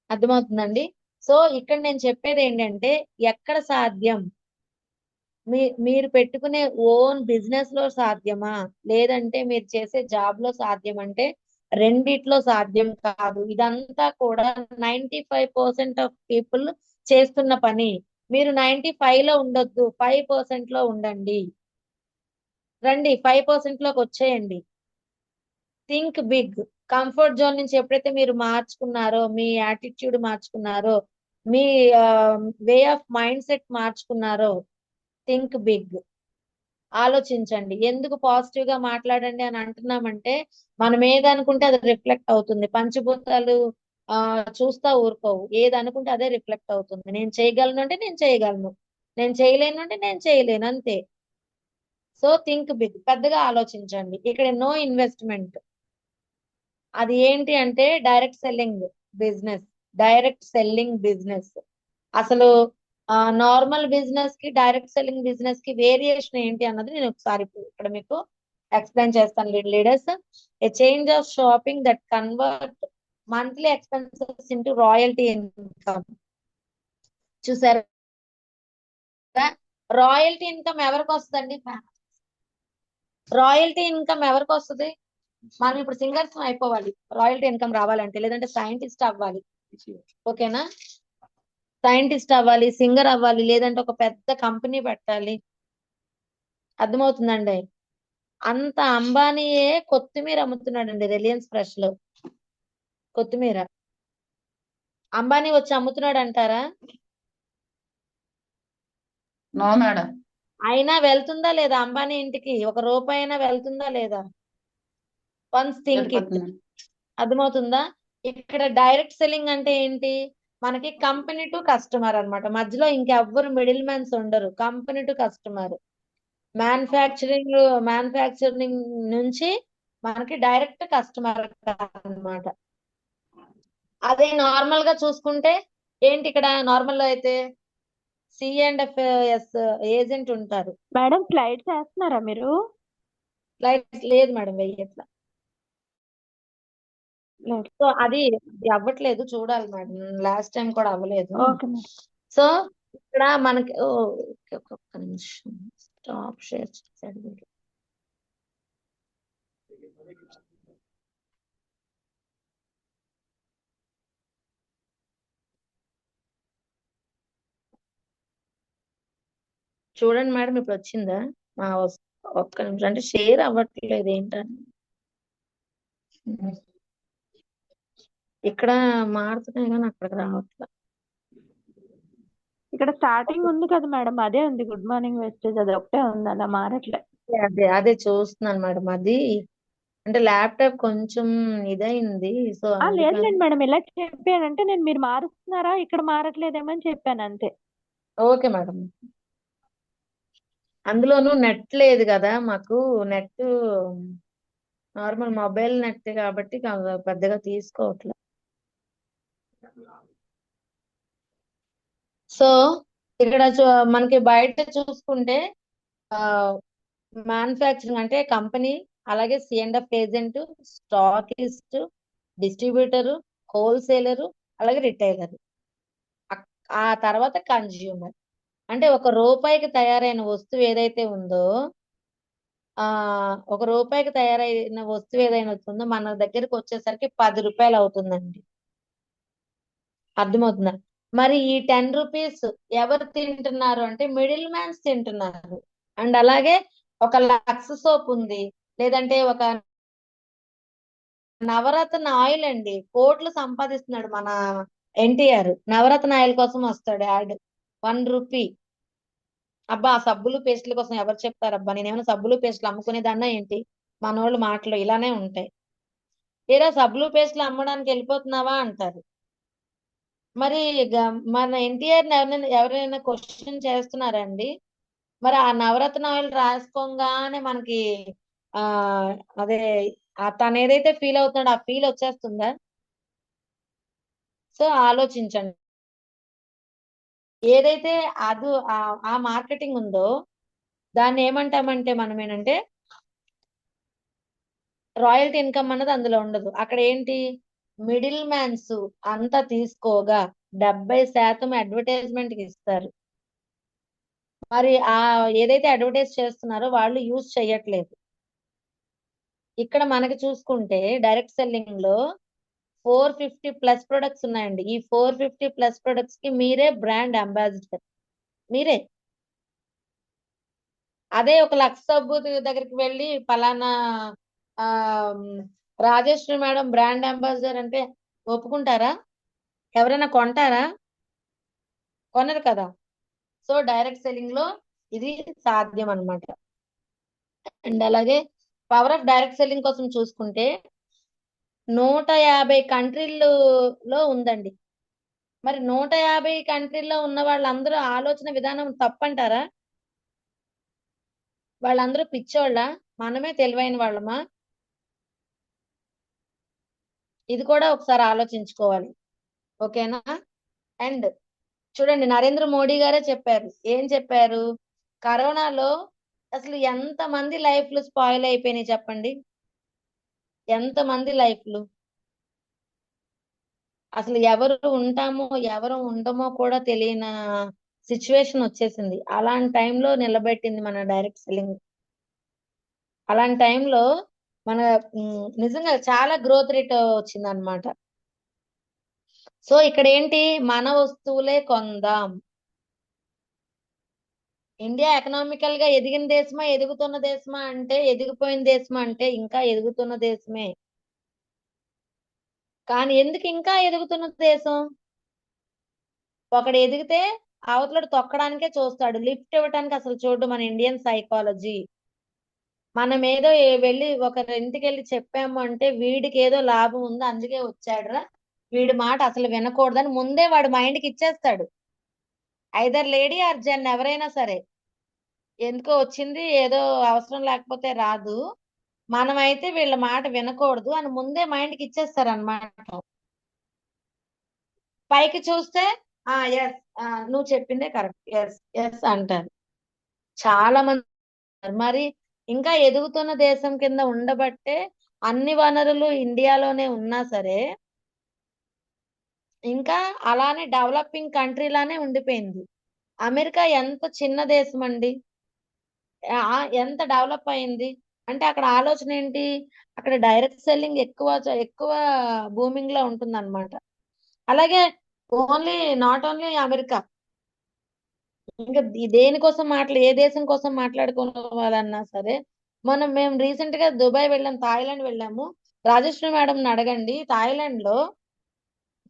S2: అర్థమవుతుందండి? సో ఇక్కడ నేను చెప్పేది ఏంటంటే, ఎక్కడ సాధ్యం మీరు పెట్టుకునే ఓన్ బిజినెస్ లో సాధ్యమా, లేదంటే మీరు చేసే జాబ్ లో సాధ్యం అంటే రెండిట్లో సాధ్యం కాదు. ఇదంతా కూడా 95% ఆఫ్ పీపుల్ చేస్తున్న పని. మీరు 95 లో ఉండొద్దు, 5% లో ఉండండి. రండి 5% లోకి వచ్చేయండి. Think big. కంఫర్ట్ జోన్ నుంచి ఎప్పుడైతే మీరు మార్చుకున్నారో, మీ యాటిట్యూడ్ మార్చుకున్నారో, మీ వే ఆఫ్ మైండ్ సెట్ మార్చుకున్నారో, థింక్ బిగ్. ఆలోచించండి. ఎందుకు పాజిటివ్ గా మాట్లాడండి అని అంటున్నామంటే మనం ఏదనుకుంటే అది రిఫ్లెక్ట్ అవుతుంది. పంచభూతాలు చూస్తా ఊరుకోవు. ఏది అనుకుంటే అదే రిఫ్లెక్ట్ అవుతుంది. నేను చేయగలను అంటే నేను చేయగలను, నేను చేయలేను అంటే నేను చేయలేను, అంతే. So think big. పెద్దగా ఆలోచించండి. ఇక్కడ నో ఇన్వెస్ట్మెంట్. అది ఏంటి అంటే direct selling business. Direct selling business. అసలు నార్మల్ బిజినెస్ కి డైరెక్ట్ సెల్లింగ్ బిజినెస్ కి వేరియేషన్ ఏంటి అన్నది నేను ఒకసారి ఇక్కడ మీకు ఎక్స్ప్లెయిన్ చేస్తాను leaders. A change of shopping that convert monthly expenses into royalty income. చూసారా, రాయల్టీ ఇన్కమ్ ఎవరికి వస్తుందండి? రాయల్టీ ఇన్కమ్ ఎవరికి వస్తుంది? మనం ఇప్పుడు సింగర్స్ అయిపోవాలి రాయల్టీ ఇన్కమ్ రావాలంటే, లేదంటే సైంటిస్ట్ అవ్వాలి. ఓకేనా? సైంటిస్ట్ అవ్వాలి, సింగర్ అవ్వాలి, లేదంటే ఒక పెద్ద కంపెనీ పెట్టాలి. అర్థమవుతుందండి? అంత అంబానీయే కొత్తిమీర అమ్ముతున్నాడండి రిలయన్స్ ఫ్రెష్ లో. కొత్తిమీర అంబానీ వచ్చి అమ్ముతున్నాడు అంటారా?
S1: No madam.
S2: అయినా వెళ్తుందా లేదా అంబానీ ఇంటికి? ఒక రూపాయి అయినా వెళ్తుందా లేదా? Once think it. అర్థమవుతుందా? ఇక్కడ డైరెక్ట్ సెల్లింగ్ అంటే ఏంటి? మనకి కంపెనీ టు కస్టమర్ అన్నమాట. మధ్యలో ఇంకెవ్వరు మిడిల్ మ్యాన్స్ ఉండరు. Company to customer. మ్యానుఫ్యాక్చరింగ్ నుంచి మనకి డైరెక్ట్ కస్టమర్ అన్నమాట. అదే నార్మల్ గా చూసుకుంటే ఏంటి, ఇక్కడ నార్మల్ లో అయితే C&F ఏజెంట్ ఉంటారు.
S4: మేడం స్లైడ్స్ వేస్తున్నారా మీరు?
S2: లైట్ లేదు మేడం, వెయ్యట్లా.
S4: లేదు.
S2: సో అది అవ్వట్లేదు, చూడాలి మేడం. లాస్ట్ టైం కూడా అవ్వలేదు.
S4: Okay madam.
S2: సో ఇక్కడ మనకి ఒక్క నిమిషం స్టాప్ షేర్ చేశాడు వీడు. చూడండి మేడం, ఇప్పుడు వచ్చిందా? ఒక్క నిమిషం, అంటే షేర్ అవ్వట్లేదు ఏంటని. ఇక్కడ మారుతున్నాయి కానీ అక్కడికి రావట్లేదు.
S4: ఇక్కడ స్టార్టింగ్ ఉంది కదా మేడం, అదే ఉంది గుడ్ మార్నింగ్ వెస్టేజ్, అది ఒకటే ఉంది, అలా మారట్లే.
S2: అదే చూస్తున్నాను మేడం. అది అంటే ల్యాప్టాప్ కొంచెం ఇదైంది. సో
S4: లేదులేండి మేడం, ఇలా చెప్పానంటే నేను మీరు మారుస్తున్నారా ఇక్కడ మారట్లేదేమో అని చెప్పాను అంతే.
S2: Okay madam. అందులోనూ నెట్ లేదు కదా మాకు. నెట్ నార్మల్ మొబైల్ నెట్ కాబట్టి పెద్దగా తీసుకోవట్లేదు. సో ఇక్కడ మనకి బయట చూసుకుంటే మ్యానుఫ్యాక్చరింగ్ అంటే కంపెనీ, అలాగే C&F agent, stockist, distributor, wholesaler, అలాగే రిటైలర్. ఆ తర్వాత కన్జ్యూమర్. అంటే ఒక రూపాయికి తయారైన వస్తువు ఏదైతే ఉందో, ఒక రూపాయికి తయారైన వస్తువు ఏదైనా వస్తుందో మన దగ్గరికి వచ్చేసరికి 10 రూపాయలు అవుతుందండి. అర్థమవుతుందా? మరి ఈ 10 రూపీస్ ఎవరు తింటున్నారు అంటే మిడిల్ మ్యాన్స్ తింటున్నారు. అండ్ అలాగే ఒక లక్స్ సోప్ ఉంది, లేదంటే ఒక నవరత్న ఆయిల్ అండి, కోట్లు సంపాదిస్తున్నాడు మన ఎన్టీఆర్. నవరత్న ఆయిల్ కోసం వస్తాడు యాడ్, 1 రూపీ. అబ్బా ఆ సబ్బులు పేస్టుల కోసం ఎవరు చెప్తారబ్బా? నేనేమైనా సబ్బులు పేస్టులు అమ్ముకునేదన్నా ఏంటి? మనోళ్ళు మాటలు ఇలానే ఉంటాయి. ఏరా సబ్బులు పేస్టులు అమ్మడానికి వెళ్ళిపోతున్నావా అంటారు. మరి మన ఎన్టీఆర్ ఎవరైనా క్వశ్చన్ చేస్తున్నారండి? మరి ఆ నవరత్న ఆయిల్ రాసుకోగానే మనకి అదే తను ఏదైతే ఫీల్ అవుతున్నాడో ఆ ఫీల్ వచ్చేస్తుందా? సో ఆలోచించండి. ఏదైతే ఆ మార్కెటింగ్ ఉందో దాన్ని ఏమంటామంటే మనం ఏంటంటే రాయల్టీ ఇన్కమ్ అన్నది అందులో ఉండదు. అక్కడ ఏంటి, మిడిల్ మ్యాన్స్ అంతా తీసుకోగా 70% అడ్వర్టైజ్మెంట్ కి ఇస్తారు. మరి ఏదైతే అడ్వర్టైజ్ చేస్తున్నారో వాళ్ళు యూజ్ చేయట్లేదు. ఇక్కడ మనకి చూసుకుంటే డైరెక్ట్ సెల్లింగ్ లో 450+ ప్రొడక్ట్స్ ఉన్నాయండి. ఈ 450+ ప్రొడక్ట్స్ కి మీరే బ్రాండ్ అంబాసిడర్, మీరే. అదే ఒక లక్స్ సబ్బు దగ్గరికి వెళ్ళి పలానా ఆ రాజేశ్వరి మేడం బ్రాండ్ అంబాసిడర్ అంటే ఒప్పుకుంటారా? ఎవరైనా కొంటారా? కొనరు కదా. సో డైరెక్ట్ సెల్లింగ్ లో ఇది సాధ్యం అన్నమాట. అండ్ అలాగే పవర్ ఆఫ్ డైరెక్ట్ సెల్లింగ్ కోసం చూసుకుంటే 150 కంట్రీల్లో ఉందండి. మరి 150 కంట్రీల్లో ఉన్న వాళ్ళందరూ ఆలోచన విధానం తప్పంటారా? వాళ్ళందరూ పిచ్చోళ్ళ, మనమే తెలివైన వాళ్ళమా? ఇది కూడా ఒకసారి ఆలోచించుకోవాలి. ఓకేనా? అండ్ చూడండి, నరేంద్ర మోడీ గారే చెప్పారు. ఏం చెప్పారు? కరోనాలో అసలు ఎంతమంది లైఫ్లు స్పాయిల్ అయిపోయినాయి చెప్పండి. ఎంతమంది లైఫ్లు, అసలు ఎవరు ఉంటామో ఎవరు ఉండమో కూడా తెలియని సిచ్యువేషన్ వచ్చేసింది. అలాంటి టైంలో నిలబెట్టింది మన డైరెక్ట్ సెల్లింగ్. అలాంటి టైంలో మన నిజంగా చాలా గ్రోత్ రేట్ వచ్చింది అనమాట. సో ఇక్కడ ఏంటి, మన వస్తువులే కొందాం. ఇండియా ఎకనామికల్ గా ఎదిగిన దేశమా ఎదుగుతున్న దేశమా అంటే, ఎదిగిపోయిన దేశమా అంటే ఇంకా ఎదుగుతున్న దేశమే. కానీ ఎందుకు ఇంకా ఎదుగుతున్న దేశం? ఒకడు ఎదిగితే అవతలడు తొక్కడానికే చూస్తాడు, లిఫ్ట్ ఇవ్వటానికి అసలు చూడు. మన ఇండియన్ సైకాలజీ. మనం ఏదో వెళ్ళి ఒకరి ఇంటికి వెళ్ళి చెప్పాము అంటే వీడికి ఏదో లాభం ఉంది అందుకే వచ్చాడురా, వీడి మాట అసలు వినకూడదని ముందే వాడు మైండ్కి ఇచ్చేస్తాడు. ఐదర్ లేడీ ఆర్ జెన్, ఎవరైనా సరే. ఎందుకో వచ్చింది, ఏదో అవసరం లేకపోతే రాదు, మనమైతే వీళ్ళ మాట వినకూడదు అని ముందే మైండ్కి ఇచ్చేస్తారు అనమాట. పైకి చూస్తే ఎస్, నువ్వు చెప్పిందే కరెక్ట్, ఎస్ ఎస్ అంటారు చాలా మంది. మరి ఇంకా ఎదుగుతున్న దేశం కింద ఉండబట్టే అన్ని వనరులు ఇండియాలోనే ఉన్నా సరే ఇంకా అలానే డెవలపింగ్ కంట్రీ లానే ఉండిపోయింది. అమెరికా ఎంత చిన్న దేశం అండి, ఎంత డెవలప్ అయింది అంటే అక్కడ ఆలోచన ఏంటి, అక్కడ డైరెక్ట్ సెల్లింగ్ ఎక్కువ ఎక్కువ బూమింగ్ లో ఉంటుంది అనమాట. అలాగే నాట్ ఓన్లీ అమెరికా, ఇంకా దేనికోసం ఏ దేశం కోసం మాట్లాడుకోవాలన్నా సరే. మేము రీసెంట్ గా దుబాయ్ వెళ్ళాం, థాయిలాండ్ వెళ్ళాము. రాజేశ్వరి మేడం అడగండి, థాయిలాండ్ లో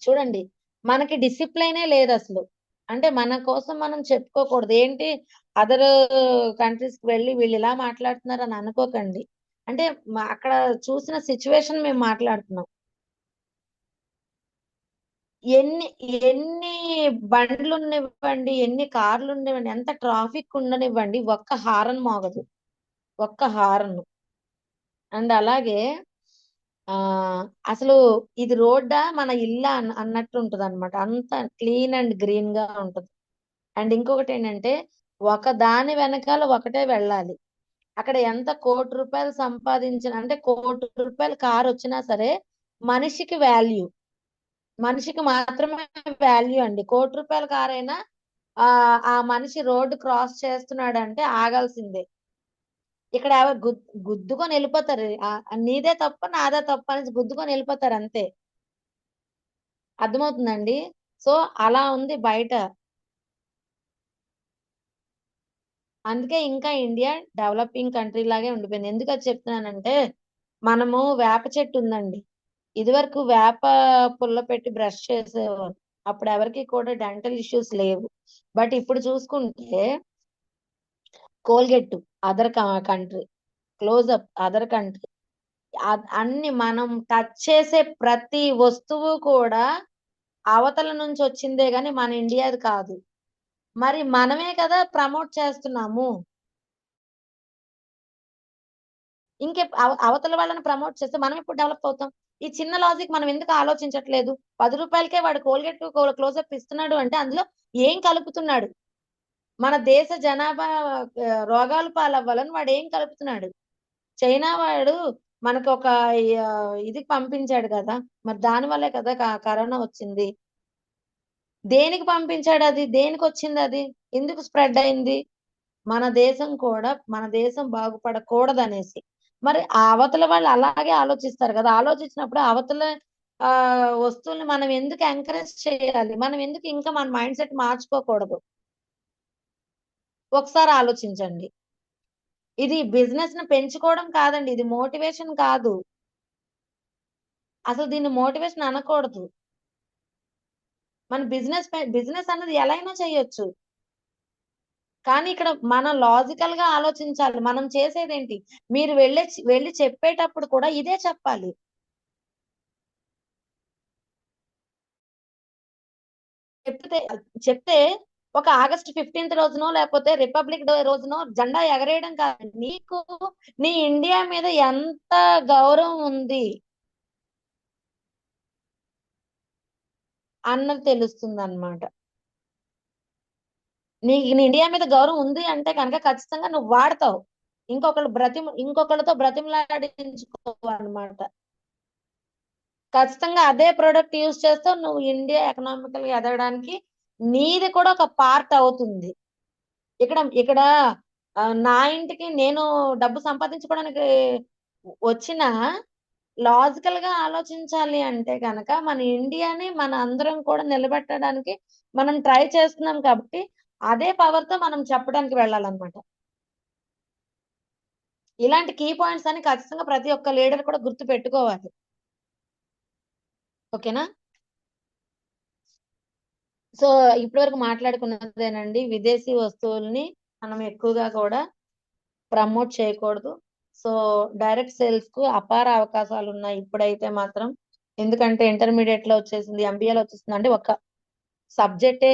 S2: చూడండి మనకి డిసిప్లైనే లేదు అసలు. అంటే మన కోసం మనం చెప్పుకోకూడదు, ఏంటి అదర్ కంట్రీస్ కి వెళ్ళి వీళ్ళు ఇలా మాట్లాడుతున్నారు అని అనుకోకండి. అంటే అక్కడ చూసిన సిచ్యువేషన్ మేము మాట్లాడుతున్నాం. ఎన్ని ఎన్ని బండ్లు ఉండనివ్వండి, ఎన్ని కార్లు ఉండనివ్వండి, ఎంత ట్రాఫిక్ ఉండనివ్వండి, ఒక్క హారన్ మోగదు, ఒక్క హారన్. అండ్ అలాగే అసలు ఇది రోడ్డా మన ఇల్లా అన్నట్టు ఉంటది అనమాట. అంత క్లీన్ అండ్ గ్రీన్ గా ఉంటది. అండ్ ఇంకొకటి ఏంటంటే ఒక దాని వెనకాల ఒకటే వెళ్ళాలి. అక్కడ ఎంత కోటి రూపాయలు సంపాదించిన, అంటే కోటి రూపాయల కారు వచ్చినా సరే మనిషికి వాల్యూ, మనిషికి మాత్రమే వాల్యూ అండి. కోటి రూపాయల కారు అయినా ఆ మనిషి రోడ్డు క్రాస్ చేస్తున్నాడు అంటే ఆగాల్సిందే. ఇక్కడ గుద్దుకొని వెళ్ళిపోతారు, నీదే తప్ప నాదే తప్ప అని గుద్దుకొని వెళ్ళిపోతారు అంతే. అర్థమవుతుందండి? సో అలా ఉంది బయట. అందుకే ఇంకా ఇండియా డెవలపింగ్ కంట్రీ లాగే ఉండిపోయింది. ఎందుకు అది చెప్తున్నానంటే, మనము వేప చెట్టు ఉందండి, ఇదివరకు వేప పుల్ల పెట్టి బ్రష్ చేసేవారు, అప్పుడు ఎవరికి కూడా డెంటల్ ఇష్యూస్ లేవు. బట్ ఇప్పుడు చూసుకుంటే Colgate other country, Closeup other country, అన్ని మనం టచ్ చేసే ప్రతి వస్తువు కూడా అవతల నుంచి వచ్చిందే గాని మన ఇండియాది కాదు. మరి మనమే కదా ప్రమోట్ చేస్తున్నాము. ఇంకే అవతల వాళ్ళని ప్రమోట్ చేస్తే మనం ఎప్పుడు డెవలప్ అవుతాం? ఈ చిన్న లాజిక్ మనం ఎందుకు ఆలోచించట్లేదు? 10 రూపాయలకే వాడు కోల్గేట్ క్లోజప్ ఇస్తున్నాడు అంటే అందులో ఏం కలుపుతున్నాడు? మన దేశ జనాభా రోగాలు పాలవ్వాలని వాడు ఏం కలుపుతున్నాడు? చైనా వాడు మనకు ఒక ఇది పంపించాడు కదా, మరి దాని వల్లే కదా కరోనా వచ్చింది. దేనికి పంపించాడు? అది దేనికి వచ్చింది? అది ఎందుకు స్ప్రెడ్ అయింది? మన దేశం బాగుపడకూడదు అనేసి. మరి ఆ అవతల వాళ్ళు అలాగే ఆలోచిస్తారు కదా. ఆలోచించినప్పుడు అవతల వస్తువుల్ని మనం ఎందుకు ఎంకరేజ్ చేయాలి? మనం ఎందుకు ఇంకా మన మైండ్ సెట్ మార్చుకోకూడదు? ఒకసారి ఆలోచించండి. ఇది బిజినెస్ ని పెంచుకోవడం కాదండి, ఇది మోటివేషన్ కాదు. అసలు దీన్ని మోటివేషన్ అనకూడదు. మన బిజినెస్ అన్నది ఎలా అయినా చేయొచ్చు. కానీ ఇక్కడ మనం లాజికల్ గా ఆలోచించాలి. మనం చేసేదేంటి? మీరు వెళ్ళి చెప్పేటప్పుడు కూడా ఇదే చెప్పాలి. చెప్తే ఒక ఆగస్ట్ 15th రోజునో లేకపోతే రిపబ్లిక్ డే రోజునో జెండా ఎగరేయడం కాదు. నీకు నీ ఇండియా మీద ఎంత గౌరవం ఉంది అన్నది తెలుస్తుంది అన్నమాట. నీ ఇండియా మీద గౌరవం ఉంది అంటే కనుక ఖచ్చితంగా నువ్వు వాడతావు. ఇంకొకళ్ళతో బ్రతిమలాడించుకోవాలన్నమాట. ఖచ్చితంగా అదే ప్రోడక్ట్ యూజ్ చేస్తావు. నువ్వు ఇండియా ఎకనామికల్ గా ఎదగడానికి నీది కూడా ఒక పార్ట్ అవుతుంది. ఇక్కడ నా ఇంటికి నేను డబ్బు సంపాదించుకోవడానికి వచ్చిన లాజికల్ గా ఆలోచించాలి అంటే కనుక మన ఇండియాని మన అందరం కూడా నిలబెట్టడానికి మనం ట్రై చేస్తున్నాం కాబట్టి అదే పవర్ తో మనం చెప్పడానికి వెళ్ళాలన్నమాట. ఇలాంటి కీ పాయింట్స్ అని ఖచ్చితంగా ప్రతి ఒక్క లీడర్ కూడా గుర్తు పెట్టుకోవాలి. ఓకేనా? సో ఇప్పటి వరకు మాట్లాడుకున్నదేనండి, విదేశీ వస్తువుల్ని మనం ఎక్కువగా కూడా ప్రమోట్ చేయకూడదు. సో డైరెక్ట్ సేల్స్ కు అపార అవకాశాలు ఉన్నాయి ఇప్పుడైతే మాత్రం. ఎందుకంటే ఇంటర్మీడియట్ లో వచ్చేసింది, ఎంబీఏలో వచ్చేసింది, అంటే ఒక సబ్జెక్టే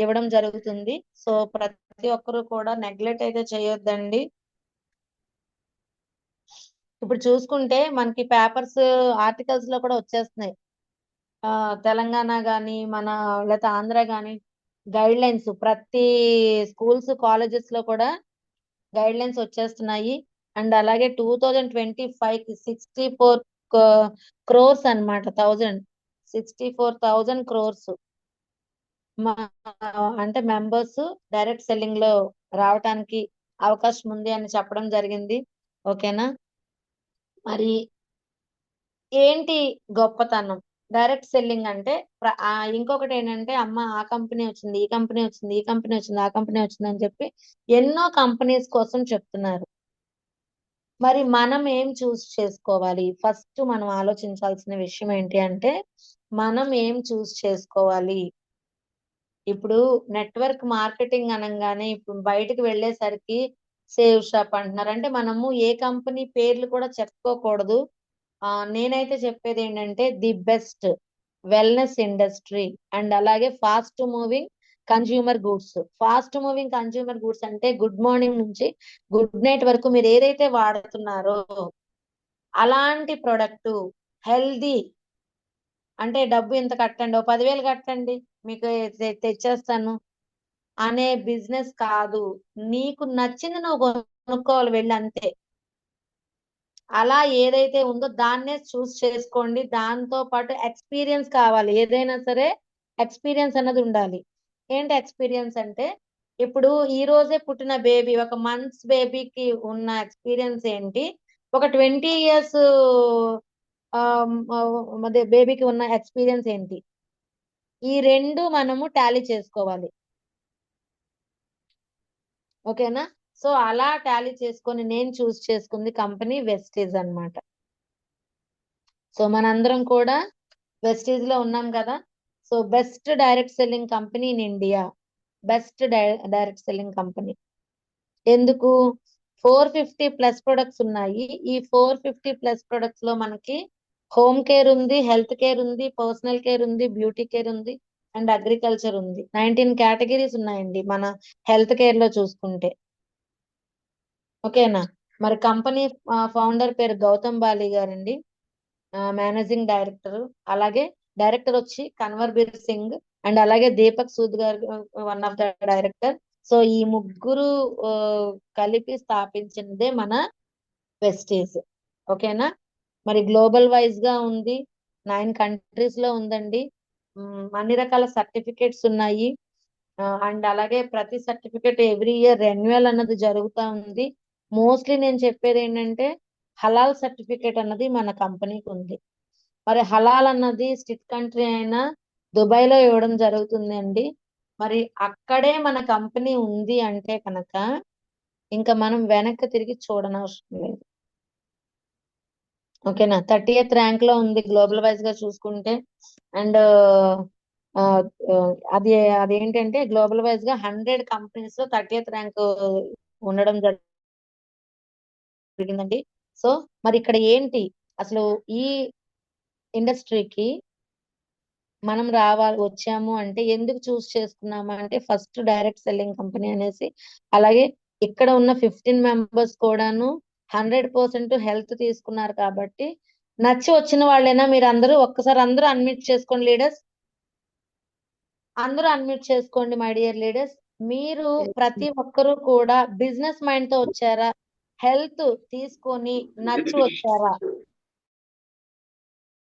S2: ఇవ్వడం జరుగుతుంది. సో ప్రతి ఒక్కరు కూడా నెగ్లెక్ట్ అయితే చేయొద్దండి. ఇప్పుడు చూసుకుంటే మనకి పేపర్స్ ఆర్టికల్స్ లో కూడా వచ్చేస్తున్నాయి. తెలంగాణ గాని మన లేకపోతే ఆంధ్ర గాని గైడ్ లైన్స్ ప్రతి స్కూల్స్ కాలేజెస్ లో కూడా గైడ్ లైన్స్ వచ్చేస్తున్నాయి. అండ్ అలాగే 2025కి 64 crores అనమాట. 64,000 crores అంటే మెంబర్స్ డైరెక్ట్ సెల్లింగ్ లో రావటానికి అవకాశం ఉంది అని చెప్పడం జరిగింది. ఓకేనా? మరి ఏంటి గొప్పతనం డైరెక్ట్ సెల్లింగ్ అంటే? ఇంకొకటి ఏంటంటే, అమ్మ ఆ కంపెనీ వచ్చింది, ఈ కంపెనీ వచ్చింది, ఈ కంపెనీ వచ్చింది, ఆ కంపెనీ వచ్చింది అని చెప్పి ఎన్నో కంపెనీస్ కోసం చెప్తున్నారు. మరి మనం ఏం చూస్ చేసుకోవాలి? ఫస్ట్ మనం ఆలోచించాల్సిన విషయం ఏంటి అంటే, మనం ఏం చూస్ చేసుకోవాలి? ఇప్పుడు నెట్వర్క్ మార్కెటింగ్ అనగానే ఇప్పుడు బయటకు వెళ్ళేసరికి సేవ్ షాప్ అంటున్నారు. అంటే మనము ఏ కంపెనీ పేర్లు కూడా చెప్పుకోకూడదు. నేనైతే చెప్పేది ఏంటంటే the best wellness industry and అలాగే ఫాస్ట్ మూవింగ్ కన్జ్యూమర్ గూడ్స్ అంటే గుడ్ మార్నింగ్ నుంచి గుడ్ నైట్ వరకు మీరు ఏదైతే వాడుతున్నారో అలాంటి ప్రొడక్ట్, హెల్దీ, అంటే డబ్బు ఇంత కట్టండి, 10,000 కట్టండి మీకు తెచ్చేస్తాను అనే బిజినెస్ కాదు. నీకు నచ్చింది నువ్వు కొనుక్కోవాలి వెళ్ళి, అంతే. అలా ఏదైతే ఉందో దాన్నే చూస్ చేసుకోండి. దాంతో పాటు ఎక్స్పీరియన్స్ కావాలి. ఏదైనా సరే ఎక్స్పీరియన్స్ అన్నది ఉండాలి. ఏంటి ఎక్స్పీరియన్స్ అంటే, ఇప్పుడు ఈ రోజే పుట్టిన బేబీ, ఒక మంత్స్ బేబీకి ఉన్న ఎక్స్పీరియన్స్ ఏంటి, ఒక 20 years బేబీకి ఉన్న ఎక్స్పీరియన్స్ ఏంటి, ఈ రెండు మనము టాలీ చేసుకోవాలి. ఓకేనా? సో అలా టాలీ చేసుకొని నేను చూస్ చేసుకుంది కంపెనీ వెస్టీజ్ అన్నమాట. సో మనందరం కూడా వెస్టీజ్ లో ఉన్నాం కదా. So best direct selling company in India, best direct selling company. ఎందుకు? 450+ ప్రొడక్ట్స్ ఉన్నాయి. ఈ 450+ ప్రొడక్ట్స్ లో మనకి హోమ్ కేర్ ఉంది, హెల్త్ కేర్ ఉంది, పర్సనల్ కేర్ ఉంది, బ్యూటీ కేర్ ఉంది, అండ్ అగ్రికల్చర్ ఉంది. 19 కేటగిరీస్ ఉన్నాయండి మన హెల్త్ కేర్ లో చూసుకుంటే. ఓకేనా? మరి కంపెనీ ఫౌండర్ పేరు గౌతమ్ బాలి గారండి, మేనేజింగ్ డైరెక్టర్. అలాగే డైరెక్టర్ వచ్చి కన్వర్బీర్ సింగ్, అండ్ అలాగే దీపక్ సూద్ గారు one of the director. So ఈ ముగ్గురు కలిపి స్థాపించిందే మన వెస్టీజ్. ఓకేనా? మరి గ్లోబల్ వైజ్ గా ఉంది, 9 countries లో ఉందండి. అన్ని రకాల సర్టిఫికేట్స్ ఉన్నాయి. అండ్ అలాగే ప్రతి సర్టిఫికెట్ ఎవ్రీ ఇయర్ రెన్యువల్ అన్నది జరుగుతా ఉంది. మోస్ట్లీ నేను చెప్పేది ఏంటంటే హలాల్ సర్టిఫికేట్ అన్నది మన కంపెనీకి ఉంది. మరి హలాల్ అన్నది స్ట్రిక్ట్ కంట్రీ అయినా దుబాయ్ లో ఇవ్వడం జరుగుతుంది అండి. మరి అక్కడే మన కంపెనీ ఉంది అంటే కనుక ఇంకా మనం వెనక్కి తిరిగి చూడనవసరం లేదు. ఓకేనా? 30th ర్యాంక్ లో ఉంది గ్లోబల్ వైజ్ గా చూసుకుంటే. అండ్ అది అదేంటంటే గ్లోబల్ వైజ్ గా 100 కంపెనీస్ లో 30th ర్యాంక్ ఉండడం జరిగిందండి. సో మరి ఇక్కడ ఏంటి అసలు ఈ ఇండస్ట్రీకి మనం వచ్చాము అంటే ఎందుకు చూస్ చేసుకున్నాము అంటే ఫస్ట్ డైరెక్ట్ సెల్లింగ్ కంపెనీ అనేసి, అలాగే ఇక్కడ ఉన్న 15 మెంబర్స్ కూడాను 100% హెల్త్ తీసుకున్నారు కాబట్టి నచ్చి వచ్చిన వాళ్ళేనా మీరు అందరూ? ఒక్కసారి అందరూ అన్మ్యూట్ చేసుకోండి లీడర్స్, అందరూ అన్మ్యూట్ చేసుకోండి మై డియర్ లీడర్స్. మీరు ప్రతి ఒక్కరూ కూడా బిజినెస్ మైండ్ తో వచ్చారా, హెల్త్ తీసుకొని నచ్చి వచ్చారా?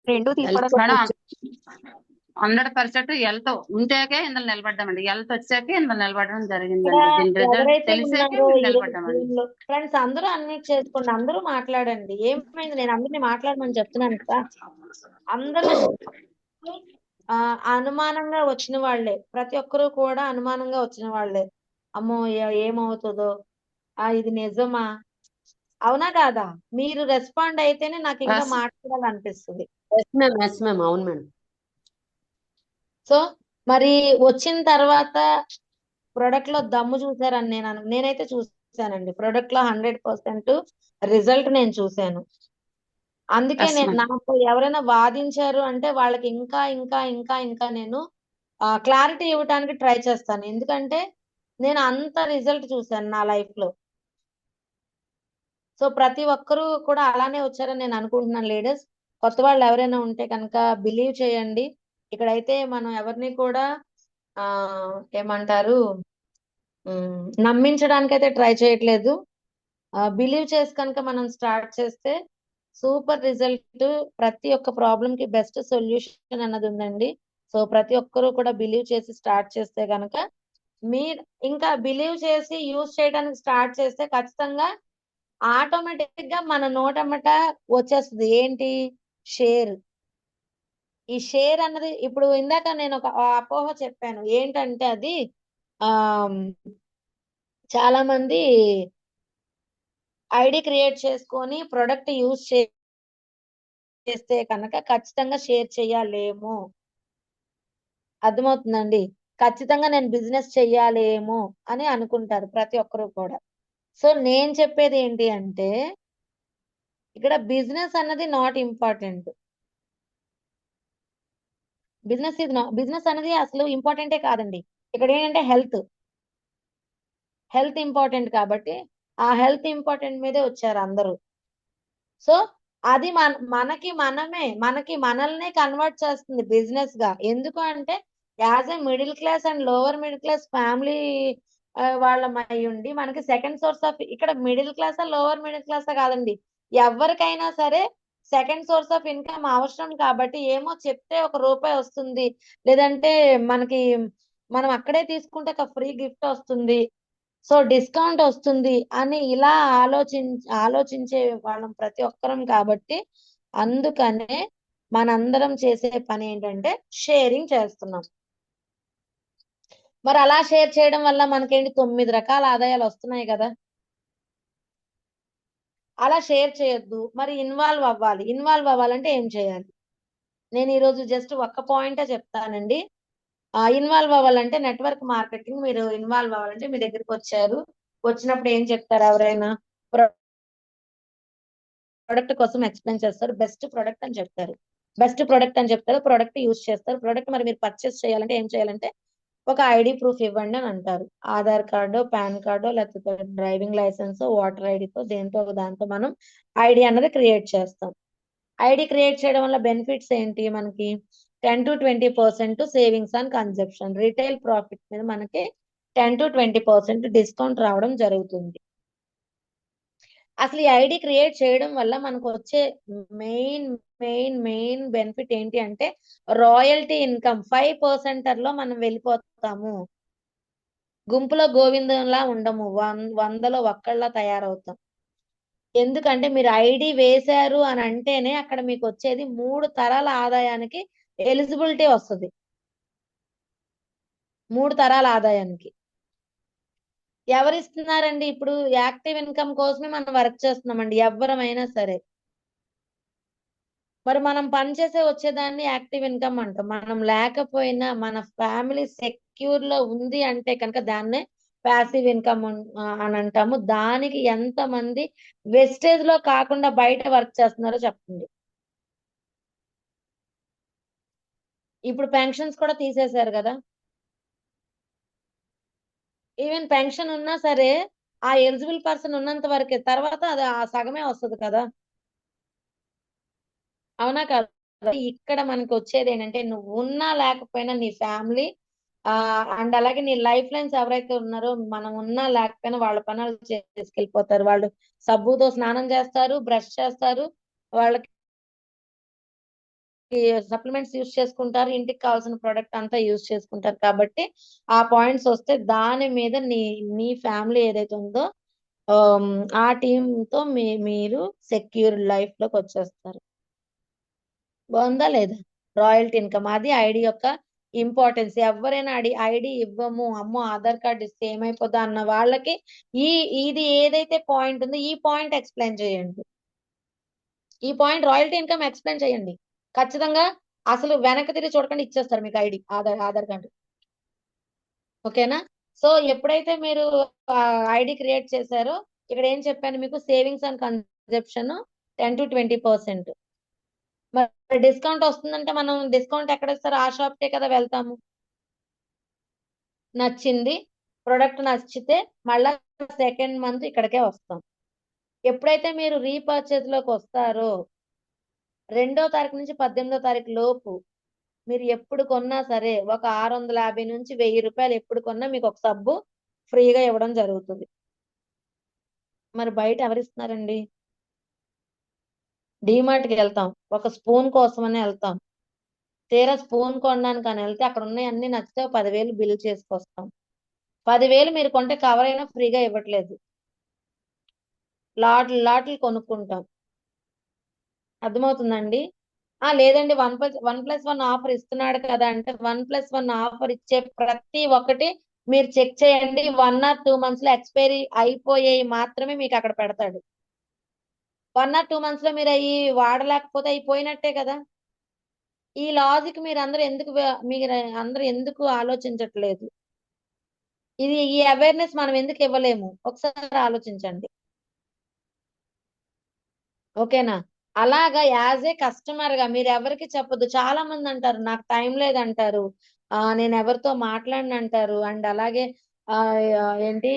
S4: రెండు తీసుకోవడానికి
S1: మేడం
S4: వచ్చాం.
S1: 100% హెల్త్ ఉంటేకే ఇందులో నిలబడ్డామండి. హెల్త్ వచ్చాకే ఇందులో నిలబడడం
S2: ఇక్కడ
S1: జరిగిందండి. దీని రిజల్ట్
S2: ఎవరైతే
S1: తెలిసాకే
S2: ఉన్నారో ఈ రోజు
S1: నిలబడ్డామండి.
S2: జూమ్ లో ఫ్రెండ్స్ అందరూ అన్మ్యూట్ చేసుకోండి, అందరూ మాట్లాడండి. ఏమైంది? నేను అందరినీ మాట్లాడమని చెప్తున్నాను కదా. అందరూ అనుమానంగా వచ్చిన వాళ్ళే, ప్రతి ఒక్కరూ కూడా అనుమానంగా వచ్చిన వాళ్ళే. అమ్మో ఏమవుతుందో, ఇది నిజమా, అవునా కాదా? మీరు రెస్పాండ్ అయితేనే నాకు ఇంకా
S1: Yes.
S2: మాట్లాడాలనిపిస్తుంది.
S6: ఎస్ మ్యామ్ అవును మేడం.
S2: సో మరి వచ్చిన తర్వాత ప్రొడక్ట్ లో దమ్ము చూసారని నేనైతే చూసానండి. ప్రొడక్ట్ లో 100% రిజల్ట్ నేను చూసాను. అందుకే
S1: Yes, ma'am.
S2: నాకు ఎవరైనా వాదించారు అంటే వాళ్ళకి ఇంకా ఇంకా ఇంకా ఇంకా నేను క్లారిటీ ఇవ్వడానికి ట్రై చేస్తాను. ఎందుకంటే నేను అంత రిజల్ట్ చూసాను నా లైఫ్ లో. సో ప్రతి ఒక్కరూ కూడా అలానే వచ్చారని నేను అనుకుంటున్నాను లీడర్స్. కొత్త వాళ్ళు ఎవరైనా ఉంటే కనుక బిలీవ్ చేయండి. ఇక్కడైతే మనం ఎవరిని కూడా ఏమంటారు నమ్మించడానికైతే ట్రై చేయట్లేదు. బిలీవ్ చేసి కనుక మనం స్టార్ట్ చేస్తే సూపర్ రిజల్ట్, ప్రతి ఒక్క ప్రాబ్లం కి బెస్ట్ సొల్యూషన్ అన్నది ఉందండి. సో ప్రతి ఒక్కరూ కూడా బిలీవ్ చేసి స్టార్ట్ చేస్తే కనుక మీరు ఇంకా బిలీవ్ చేసి యూజ్ చేయడానికి స్టార్ట్ చేస్తే ఖచ్చితంగా ఆటోమేటిక్ గా మన నోటమ్మట వచ్చేస్తుంది. ఏంటి? షేర్. ఈ షేర్ అన్నది ఇప్పుడు ఇందాక నేను ఒక అపోహ చెప్పాను. ఏంటంటే అది ఆ చాలా మంది ఐడి క్రియేట్ చేసుకొని ప్రొడక్ట్ యూజ్ చేస్తే కనుక ఖచ్చితంగా షేర్ చెయ్యాలేమో, అర్థమవుతుందండి? ఖచ్చితంగా నేను బిజినెస్ చెయ్యాలేమో అని అనుకుంటారు ప్రతి ఒక్కరు కూడా. సో నేను చెప్పేది ఏంటి అంటే ఇక్కడ బిజినెస్ అన్నది నాట్ ఇంపార్టెంట్. బిజినెస్ అనేది అసలు ఇంపార్టెంటే కాదండి. ఇక్కడ ఏంటంటే హెల్త్ ఇంపార్టెంట్ కాబట్టి ఆ హెల్త్ ఇంపార్టెంట్ మీదే వచ్చారు అందరూ. సో అది మనకి మనల్నే కన్వర్ట్ చేస్తుంది బిజినెస్ గా. ఎందుకు అంటే as a middle class and lower middle class family వాళ్ళమై ఉండి మనకి సెకండ్ సోర్స్ ఆఫ్, ఇక్కడ మిడిల్ క్లాసా లోవర్ మిడిల్ క్లాసా కాదండి, ఎవరికైనా సరే సెకండ్ సోర్స్ ఆఫ్ ఇన్కమ్ అవసరం. కాబట్టి ఏమో చెప్తే ₹1 వస్తుంది, లేదంటే మనం అక్కడే తీసుకుంటే ఒక ఫ్రీ గిఫ్ట్ వస్తుంది, సో డిస్కౌంట్ వస్తుంది అని ఇలా ఆలోచించే వాళ్ళం ప్రతి ఒక్కరం. కాబట్టి అందుకనే మనందరం చేసే పని ఏంటంటే షేరింగ్ చేస్తున్నాం. మరి అలా షేర్ చేయడం వల్ల మనకేంటి 9 రకాల ఆదాయాలు వస్తున్నాయి కదా. అలా షేర్ చేయొద్దు. మరి ఇన్వాల్వ్ అవ్వాలంటే ఏం చేయాలి? నేను ఈరోజు జస్ట్ ఒక్క పాయింటే చెప్తానండి. ఇన్వాల్వ్ అవ్వాలంటే నెట్వర్క్ మార్కెటింగ్. మీరు ఇన్వాల్వ్ అవ్వాలంటే మీ దగ్గరికి వచ్చినప్పుడు ఏం చెప్తారు? ఎవరైనా ప్రొడక్ట్ కోసం ఎక్స్ప్లెయిన్ చేస్తారు. బెస్ట్ ప్రొడక్ట్ అని చెప్తారు. ప్రొడక్ట్ యూజ్ చేస్తారు. ప్రొడక్ట్ మరి మీరు పర్చేస్ చేయాలంటే ఏం చేయాలంటే ఒక ఐడి ప్రూఫ్ ఇవ్వండి అని అంటారు. ఆధార్ కార్డు, పాన్ కార్డు, లేకపోతే డ్రైవింగ్ లైసెన్స్, ఓటర్ ఐడితో దాంతో మనం ఐడి అన్నది క్రియేట్ చేస్తాం. ఐడి క్రియేట్ చేయడం వల్ల బెనిఫిట్స్ ఏంటి? మనకి 10 to 20% savings on consumption. Retail profit మీద మనకి 10 to 20% డిస్కౌంట్ రావడం జరుగుతుంది. అసలు ఈ ఐడి క్రియేట్ చేయడం వల్ల మనకు వచ్చే మెయిన్ బెనిఫిట్ ఏంటి అంటే రాయల్టీ ఇన్కమ్ 5% లో మనం వెళ్ళిపోతాము. గుంపులో గోవిందంలా ఉండము, వందలో ఒక్కళ్ళ తయారవుతాం. ఎందుకంటే మీరు ఐడి వేశారు అని అంటేనే అక్కడ మీకు వచ్చేది 3 తరాల ఆదాయానికి ఎలిజిబిలిటీ వస్తుంది. 3 తరాల ఆదాయానికి ఎవరు ఇస్తున్నారండి? ఇప్పుడు యాక్టివ్ ఇన్కమ్ కోసమే మనం వర్క్ చేస్తున్నామండి, ఎవరమైనా సరే. మరి మనం పనిచేసే వచ్చేదాన్ని యాక్టివ్ ఇన్కమ్ అంటాం. మనం లేకపోయినా మన ఫ్యామిలీ సెక్యూర్ లో ఉంది అంటే కనుక దాన్నే ప్యాసివ్ ఇన్కమ్ అని అంటాము. దానికి ఎంత మంది వెస్టేజ్ లో కాకుండా బయట వర్క్ చేస్తున్నారో చెప్పండి. ఇప్పుడు పెన్షన్స్ కూడా తీసేశారు కదా. ఈవెన్ పెన్షన్ ఉన్నా సరే ఆ ఎలిజిబుల్ పర్సన్ ఉన్నంత వరకే, తర్వాత అది ఆ సగమే వస్తుంది కదా. అవునా కదా. ఇక్కడ మనకి వచ్చేది ఏంటంటే నువ్వు ఉన్నా లేకపోయినా నీ ఫ్యామిలీ అండ్ అలాగే నీ లైఫ్ లైన్స్ ఎవరైతే ఉన్నారో మనం ఉన్నా లేకపోయినా వాళ్ళ పనులు చేసుకెళ్ళిపోతారు. వాళ్ళు సబ్బుతో స్నానం చేస్తారు, బ్రష్ చేస్తారు, వాళ్ళకి సప్లిమెంట్స్ యూజ్ చేసుకుంటారు, ఇంటికి కావాల్సిన ప్రొడక్ట్ అంతా యూజ్ చేసుకుంటారు. కాబట్టి ఆ పాయింట్స్ వస్తే దాని మీద నీ ఫ్యామిలీ ఏదైతే ఉందో ఆ టీమ్ తో మీరు సెక్యూర్ లైఫ్ లోకి వచ్చేస్తారు. బాగుందా లేదా? రాయల్టీ ఇన్కమ్ అది ఐడి యొక్క ఇంపార్టెన్స్. ఎవరైనా ఐడి ఇవ్వము, అమ్మో ఆధార్ కార్డు ఇస్తే ఏమైపోదా అన్న వాళ్ళకి ఇది ఏదైతే పాయింట్ ఉందో ఈ పాయింట్ ఎక్స్ప్లెయిన్ చేయండి. ఈ పాయింట్ రాయల్టీ ఇన్కమ్ ఎక్స్ప్లెయిన్ చేయండి ఖచ్చితంగా. అసలు వెనక్కి తిరిగి చూడకుండా ఇచ్చేస్తారు మీకు ఐడి, ఆధార్ కార్డు. ఓకేనా? సో ఎప్పుడైతే మీరు ఐడి క్రియేట్ చేశారో ఇక్కడ ఏం చెప్పాను మీకు, సేవింగ్స్ అండ్ కన్జప్షన్ 10 to 20%. మరి డిస్కౌంట్ వస్తుందంటే మనం డిస్కౌంట్ ఎక్కడ ఇస్తారో ఆ షాప్కే కదా వెళ్తాము. నచ్చింది ప్రొడక్ట్ నచ్చితే మళ్ళా సెకండ్ మంత్ ఇక్కడికే వస్తాం. ఎప్పుడైతే మీరు రీపర్చేజ్ లోకి వస్తారో 2వ తారీఖు నుంచి 18వ తారీఖు లోపు మీరు ఎప్పుడు కొన్నా సరే ఒక 650 నుంచి 1000 రూపాయలు ఎప్పుడు కొన్నా మీకు ఒక సబ్బు ఫ్రీగా ఇవ్వడం జరుగుతుంది. మరి బయట ఎవరిస్తున్నారండి? డీమార్ట్కి వెళ్తాం, ఒక స్పూన్ కోసమని వెళ్తాం. తీరా స్పూన్ కొనడానికి అని వెళ్తే అక్కడ ఉన్నాయి అన్ని నచ్చితే 10,000 బిల్ చేసుకొస్తాం. 10,000 మీరు కొంటే కవర్ అయినా ఫ్రీగా ఇవ్వట్లేదు, లాట్లు కొనుక్కుంటాం. అర్థమవుతుందండి? లేదండి 1+1 ఆఫర్ ఇస్తున్నాడు కదా అంటే 1+1 ఆఫర్ ఇచ్చే ప్రతి ఒక్కటి మీరు చెక్ చేయండి. 1 or 2 months లో ఎక్స్పైరీ అయిపోయాయి మాత్రమే మీకు అక్కడ పెడతాడు. 1 or 2 months లో మీరు అవి వాడలేకపోతే అయిపోయినట్టే కదా. ఈ లాజిక్ మీరు అందరూ ఎందుకు ఆలోచించట్లేదు? ఈ అవేర్నెస్ మనం ఎందుకు ఇవ్వలేము? ఒకసారి ఆలోచించండి. ఓకేనా? అలాగా యాజ్ ఏ కస్టమర్ గా మీరు ఎవరికి చెప్పొద్దు. చాలా మంది అంటారు నాకు టైం లేదంటారు, నేను ఎవరితో మాట్లాడనంటారు, అండ్ అలాగే ఏంటి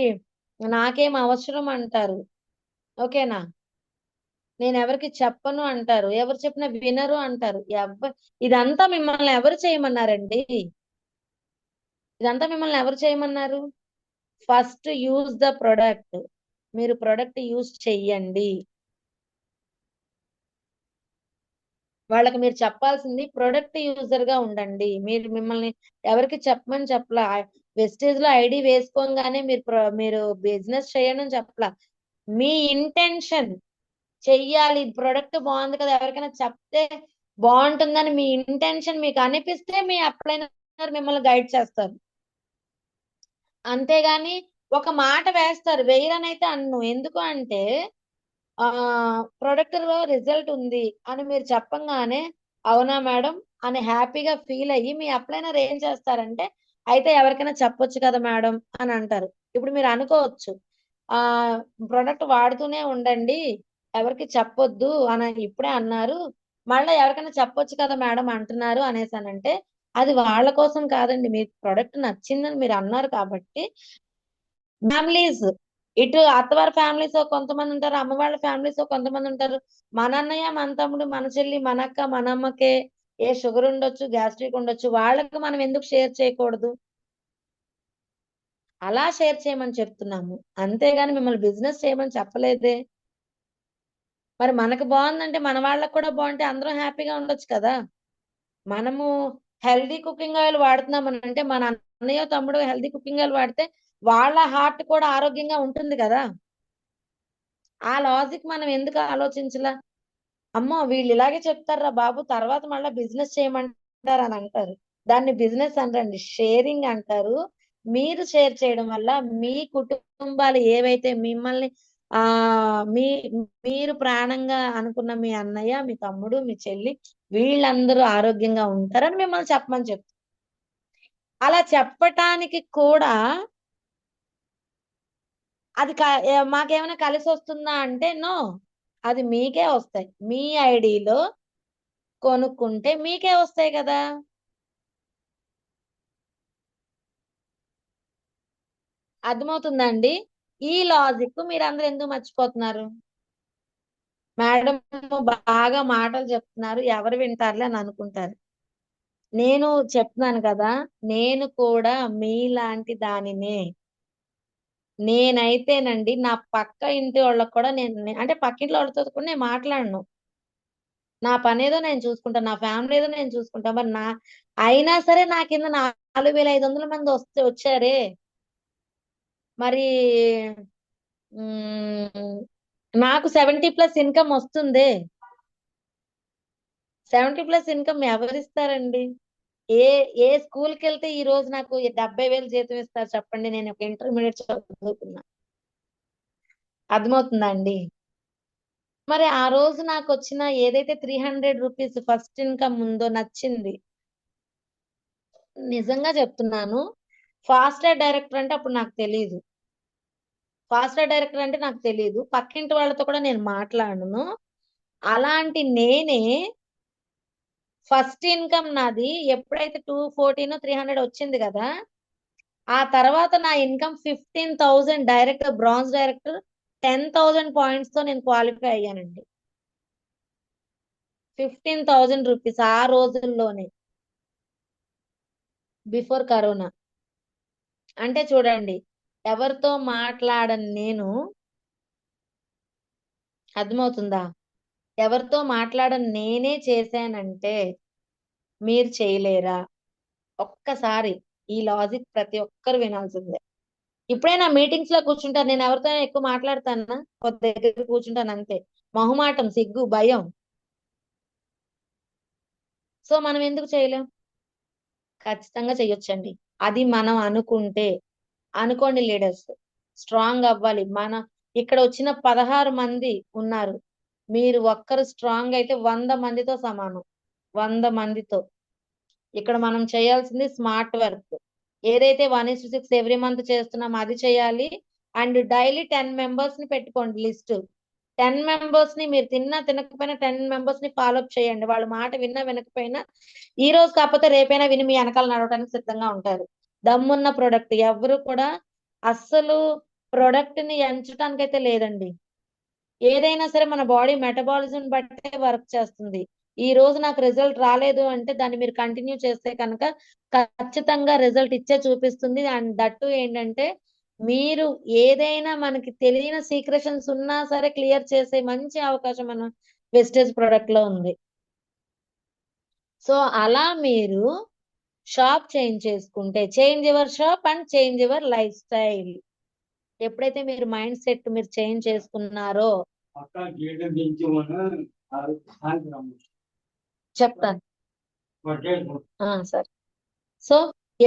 S2: నాకేం అవసరం అంటారు. ఓకేనా? నేను ఎవరికి చెప్పను అంటారు, ఎవరు చెప్పినా వినరు అంటారు. ఇదంతా మిమ్మల్ని ఎవరు చేయమన్నారండి? ఇదంతా మిమ్మల్ని ఎవరు చేయమన్నారు? First use the product. మీరు ప్రొడక్ట్ యూజ్ చెయ్యండి. వాళ్ళకి మీరు చెప్పాల్సింది ప్రొడక్ట్ యూజర్ గా ఉండండి. మిమ్మల్ని ఎవరికి చెప్పమని చెప్పలా. వెస్టేజ్ లో ఐడి వేసుకోగానే మీరు బిజినెస్ చేయండి అని చెప్పలా. మీ ఇంటెన్షన్ చెయ్యాలి, ప్రొడక్ట్ బాగుంది కదా ఎవరికైనా చెప్తే బాగుంటుందని మీ ఇంటెన్షన్ మీకు అనిపిస్తే మీ అప్లైనర్ మిమ్మల్ని గైడ్ చేస్తారు. అంతేగాని ఒక మాట వేస్తారు, వేయరనైతే అన్ను. ఎందుకు అంటే ప్రొడక్ట్ లో రిజల్ట్ ఉంది అని మీరు చెప్పంగానే అవునా మేడం అని హ్యాపీగా ఫీల్ అయ్యి మీ అప్లైనర్ ఏం చేస్తారంటే అయితే ఎవరికైనా చెప్పొచ్చు కదా మేడం అని అంటారు. ఇప్పుడు మీరు అనుకోవచ్చు ప్రొడక్ట్ వాడుతూనే ఉండండి, ఎవరికి చెప్పొద్దు అని ఇప్పుడే అన్నారు, మళ్ళీ ఎవరికైనా చెప్పొచ్చు కదా మేడం అంటున్నారు అనేసానంటే అది వాళ్ళ కోసం కాదండి. మీ ప్రొడక్ట్ నచ్చిందని మీరు అన్నారు కాబట్టి. ఫ్యామిలీస్, ఇటు అత్తవారి ఫ్యామిలీస్ కొంతమంది ఉంటారు, అమ్మ వాళ్ళ ఫ్యామిలీస్ కొంతమంది ఉంటారు. మన అన్నయ్య, మన తమ్ముడు, మన చెల్లి, మన అక్క, మన అమ్మకే ఏ షుగర్ ఉండొచ్చు, గ్యాస్ట్రిక్ ఉండొచ్చు, వాళ్ళకి మనం ఎందుకు షేర్ చేయకూడదు? అలా షేర్ చేయమని చెప్తున్నాము, అంతేగాని మిమ్మల్ని బిజినెస్ చేయమని చెప్పలేదే. మరి మనకు బాగుందంటే మన వాళ్ళకి కూడా బాగుంటే అందరం హ్యాపీగా ఉండొచ్చు కదా. మనము హెల్దీ కుకింగ్ ఆయిల్ వాడుతున్నాం అని అంటే మన అన్నయ్య తమ్ముడు హెల్దీ కుకింగ్ ఆయిల్ వాడితే వాళ్ళ హార్ట్ కూడా ఆరోగ్యంగా ఉంటుంది కదా. ఆ లాజిక్ మనం ఎందుకు ఆలోచించలా? అమ్మో వీళ్ళు ఇలాగే చెప్తారా బాబు, తర్వాత మళ్ళీ బిజినెస్ చేయమంటారు అని అంటారు. దాన్ని బిజినెస్ అనరండి, షేరింగ్ అంటారు. మీరు షేర్ చేయడం వల్ల మీ కుటుంబాలు ఏవైతే మిమ్మల్ని ఆ మీ మీరు ప్రాణంగా అనుకున్న మీ అన్నయ్య, మీ తమ్ముడు, మీ చెల్లి, వీళ్ళందరూ ఆరోగ్యంగా ఉంటారని మిమ్మల్ని చెప్పమని చెప్తారు. అలా చెప్పటానికి కూడా అది మాకేమైనా కలిసి వస్తుందా అంటే నో, అది మీకే వస్తాయి. మీ ఐడిలో కొనుక్కుంటే మీకే వస్తాయి కదా. అర్థమవుతుందండి? ఈ లాజిక్ మీరందరూ ఎందుకు మర్చిపోతున్నారు? మేడం బాగా మాటలు చెప్తున్నారు, ఎవరు వింటారులే అని అనుకుంటారు. నేను చెప్తున్నాను కదా, నేను కూడా మీలాంటి దానినే. నేనైతేనండి నా పక్క ఇంటి వాళ్ళకి కూడా అంటే పక్కింట్లో వాళ్ళతో కూడా నేను మాట్లాడను. నా పని ఏదో నేను చూసుకుంటాను, నా ఫ్యామిలీ ఏదో నేను చూసుకుంటాను. మరి అయినా సరే నా కింద 4500 మంది వచ్చారే, మరి నాకు 70+ ఇన్కమ్ వస్తుంది. 70+ ఇన్కమ్ ఎవరిస్తారండి? ఏ ఏ స్కూల్కి వెళ్తే ఈ రోజు నాకు 70,000 జీతం ఇస్తారు చెప్పండి? నేను ఒక ఇంటర్మీడియట్ చదువుతున్నా. అర్థమవుతుందా అండి? మరి ఆ రోజు నాకు వచ్చిన ఏదైతే 300 రూపీస్ ఫస్ట్ ఇన్కమ్ ఉందో నచ్చింది. నిజంగా చెప్తున్నాను, ఫాస్ట్‌ట్రాక్ డైరెక్టర్ అంటే అప్పుడు నాకు తెలియదు. ఫాస్ట్‌ట్రాక్ డైరెక్టర్ అంటే నాకు తెలియదు. పక్కింటి వాళ్ళతో కూడా నేను మాట్లాడను. అలాంటి నేనే ఫస్ట్ ఇన్కమ్ నాది ఎప్పుడైతే 214 300 వచ్చింది కదా, ఆ తర్వాత నా income 15,000 direct bronze director 10,000 points తో నేను క్వాలిఫై అయ్యానండి. 15,000 రూపీస్ ఆ రోజుల్లోనే, బిఫోర్ కరోనా. అంటే చూడండి, ఎవరితో మాట్లాడను నేను. అర్థమవుతుందా? ఎవరితో మాట్లాడను నేనే చేశానంటే మీరు చేయలేరా? ఒక్కసారి ఈ లాజిక్ ప్రతి ఒక్కరు వినాల్సిందే. ఇప్పుడైనా మీటింగ్స్ లో కూర్చుంటాను, నేను ఎవరితో ఎక్కువ మాట్లాడతానా? కొద్ది దగ్గర కూర్చుంటాను అంతే. మొహమాటం, సిగ్గు, భయం. సో మనం ఎందుకు చేయలేం? ఖచ్చితంగా చెయ్యొచ్చండి. అది మనం అనుకుంటే. అనుకోండి లీడర్స్, స్ట్రాంగ్ అవ్వాలి. ఇక్కడ వచ్చిన 16 మంది ఉన్నారు, మీరు ఒక్కరు స్ట్రాంగ్ అయితే 100 మందితో సమానం. 100 మందితో. ఇక్కడ మనం చేయాల్సింది స్మార్ట్ వర్క్. ఏదైతే 1:6 ఎవ్రీ మంత్ చేస్తున్నామో అది చేయాలి. అండ్ డైలీ 10 మెంబర్స్ ని పెట్టుకోండి లిస్ట్. 10 మెంబర్స్ ని మీరు తిన్నా తినకపోయినా 10 మెంబర్స్ ని ఫాలోఅప్ చేయండి. వాళ్ళ మాట విన్నా వినకపోయినా ఈ రోజు కాకపోతే రేపైనా విని మీ వెనకాల నడవడానికి సిద్ధంగా ఉంటారు. దమ్మున్న ప్రొడక్ట్ ఎవరు కూడా అస్సలు ప్రొడక్ట్ ని ఎంచడానికి అయితే లేదండి. ఏదైనా సరే మన బాడీ మెటబాలిజం బట్టే వర్క్ చేస్తుంది. ఈ రోజు నాకు రిజల్ట్ రాలేదు అంటే దాన్ని మీరు కంటిన్యూ చేస్తే కనుక ఖచ్చితంగా రిజల్ట్ ఇచ్చే చూపిస్తుంది. అండ్ దట్టు ఏంటంటే మీరు ఏదైనా మనకి తెలియని సీక్రెషన్స్ ఉన్నా సరే క్లియర్ చేసే మంచి అవకాశం మన వెస్టేజ్ ప్రొడక్ట్ లో ఉంది. సో అలా మీరు షాప్ చేంజ్ చేసుకుంటే change your shop and change your life style. ఎప్పుడైతే మీరు మైండ్ సెట్ మీరు చేంజ్ చేసుకున్నారో చెప్తాను. సరే. సో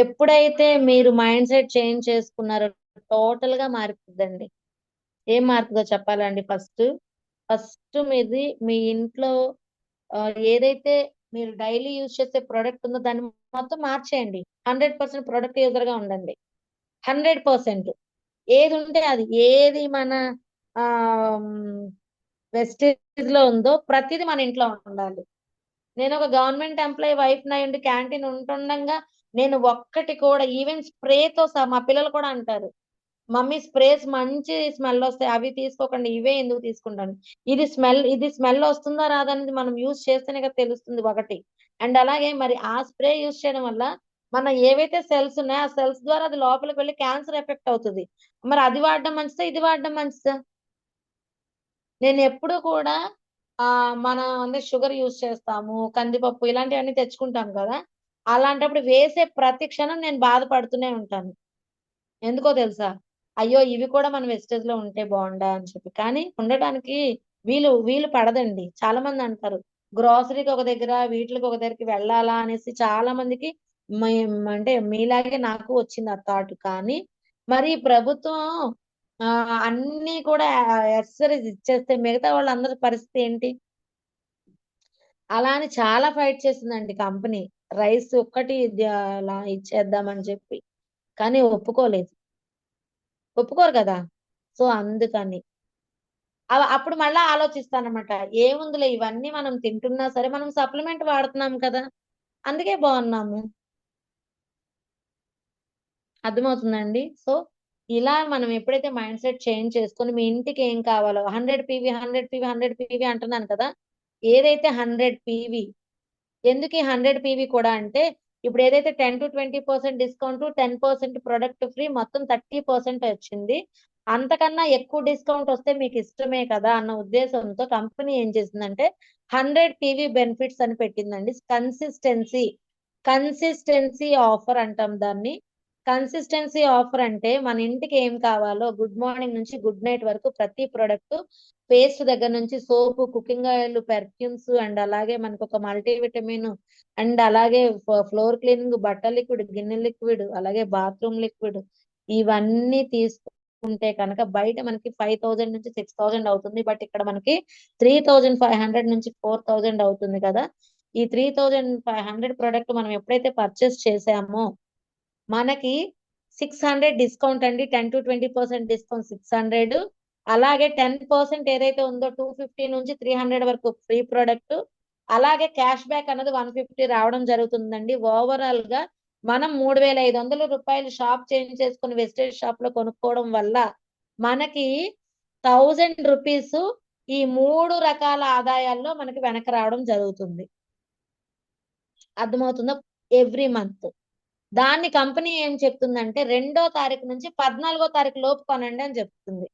S2: ఎప్పుడైతే మీరు మైండ్ సెట్ చేంజ్ చేసుకున్నారో టోటల్ గా మారిపోద్దండి. ఏం మారుతుందో చెప్పాలండి? ఫస్ట్ మీది మీ ఇంట్లో ఏదైతే మీరు డైలీ యూజ్ చేసే ప్రొడక్ట్ ఉందో దాన్ని మొత్తం మార్చేయండి. 100% ప్రొడక్ట్ యూజర్ గా ఉండండి. 100%. ఏది ఉంటే అది, ఏది మన వెస్టేజ్ లో ఉందో ప్రతిదీ మన ఇంట్లో ఉండాలి. నేను ఒక గవర్నమెంట్ ఎంప్లాయీ వైఫ్ నయ్యుండి క్యాంటీన్ ఉంటుండగా నేను ఒక్కటి కూడా ఈవెన్ స్ప్రేతో సహా మా పిల్లలు కూడా అంటారు, మమ్మీ స్ప్రేస్ మంచి స్మెల్ వస్తాయి, అవి తీసుకోకండి, ఇవే ఎందుకు తీసుకుంటాను. ఇది స్మెల్ వస్తుందా రాదనేది మనం యూజ్ చేస్తేనే కదా తెలుస్తుంది ఒకటి. అండ్ అలాగే మరి ఆ స్ప్రే యూజ్ చేయడం వల్ల మన ఏవైతే సెల్స్ ఉన్నాయో ఆ సెల్స్ ద్వారా అది లోపలికి వెళ్ళి క్యాన్సర్ ఎఫెక్ట్ అవుతుంది. మరి అది వాడడం మంచిదా, ఇది వాడడం మంచిదా? నేను ఎప్పుడు కూడా మనం అంటే షుగర్ యూజ్ చేస్తాము, కందిపప్పు ఇలాంటివన్నీ తెచ్చుకుంటాం కదా, అలాంటప్పుడు వేసే ప్రతి క్షణం నేను బాధపడుతూనే ఉంటాను. ఎందుకో తెలుసా? అయ్యో ఇవి కూడా మన వెస్టేజ్ లో ఉంటే బాగుండా అని చెప్పి. కానీ ఉండటానికి వీలు పడదండి. చాలా మంది అంటారు గ్రాసరీకి ఒక దగ్గర, వీటికి ఒక దగ్గరికి వెళ్ళాలా అనేసి. చాలా మందికి అంటే మీలాగే నాకు వచ్చింది ఆ థాట్. కానీ మరి ప్రభుత్వం అన్ని కూడా యాక్సెసరీస్ ఇచ్చేస్తే మిగతా వాళ్ళందరి పరిస్థితి ఏంటి? అలా అని చాలా ఫైట్ చేసిందండి కంపెనీ. రైస్ ఒక్కటి అలా ఇచ్చేద్దామని చెప్పి. కానీ ఒప్పుకోరు కదా. సో అందుకని అప్పుడు మళ్ళా ఆలోచిస్తానమాట. ఏముందిలే ఇవన్నీ మనం తింటున్నా సరే మనం సప్లిమెంట్ వాడుతున్నాం కదా, అందుకే బాగున్నాము. అర్థమవుతుందండి. సో ఇలా మనం ఎప్పుడైతే మైండ్ సెట్ చేంజ్ చేసుకొని మీ ఇంటికి ఏం కావాలో 100 పీవీ 100 పీవీ 100 పీవీ అంటున్నాను కదా, ఏదైతే 100 పీవీ, ఎందుకు ఈ 100 పీవీ కూడా అంటే ఇప్పుడు ఏదైతే 10-20% డిస్కౌంట్, 10% ప్రొడక్ట్ ఫ్రీ, మొత్తం 30% వచ్చింది. అంతకన్నా ఎక్కువ డిస్కౌంట్ వస్తే మీకు ఇష్టమే కదా అన్న ఉద్దేశంతో కంపెనీ ఏం చేసిందంటే 100 పీవీ బెనిఫిట్స్ అని పెట్టిందండి. కన్సిస్టెన్సీ ఆఫర్ అంటాం దాన్ని. కన్సిస్టెన్సీ ఆఫర్ అంటే మన ఇంటికి ఏం కావాలో గుడ్ మార్నింగ్ నుంచి గుడ్ నైట్ వరకు ప్రతి ప్రొడక్ట్, పేస్ట్ దగ్గర నుంచి సోపు, కుకింగ్ ఆయిల్, పెర్ఫ్యూమ్స్, అండ్ అలాగే మనకు ఒక మల్టీవిటమిన్, అండ్ అలాగే ఫ్లోర్ క్లీనింగ్, బట్టల లిక్విడ్, గిన్నె లిక్విడ్, అలాగే బాత్రూమ్ లిక్విడ్, ఇవన్నీ తీసుకుంటే కనుక బయట మనకి 5000 నుంచి 6000 అవుతుంది. బట్ ఇక్కడ మనకి 3500 నుంచి 4000 అవుతుంది కదా. ఈ 3500 ప్రొడక్ట్ మనం ఎప్పుడైతే పర్చేస్ చేసామో మనకి 600 డిస్కౌంట్ అండి. 10-20% డిస్కౌంట్ 600. అలాగే 10% ఏదైతే ఉందో 250 నుంచి 300 వరకు ఫ్రీ ప్రొడక్ట్. అలాగే క్యాష్ బ్యాక్ అన్నది 150 రావడం జరుగుతుందండి. ఓవరాల్ గా మనం 3500 రూపాయలు షాప్ చేంజ్ చేసుకుని వెస్టేజ్ షాప్ లో కొనుక్కోవడం వల్ల మనకి 1000 రూపీస్ ఈ 3 రకాల ఆదాయాల్లో మనకి వెనక రావడం జరుగుతుంది. అర్థమవుతుందా? Every month. దాన్ని కంపెనీ ఏం చెప్తుందంటే 2వ తారీఖు నుంచి 14వ తారీఖు లోపు కొనండి అని చెప్తుంది.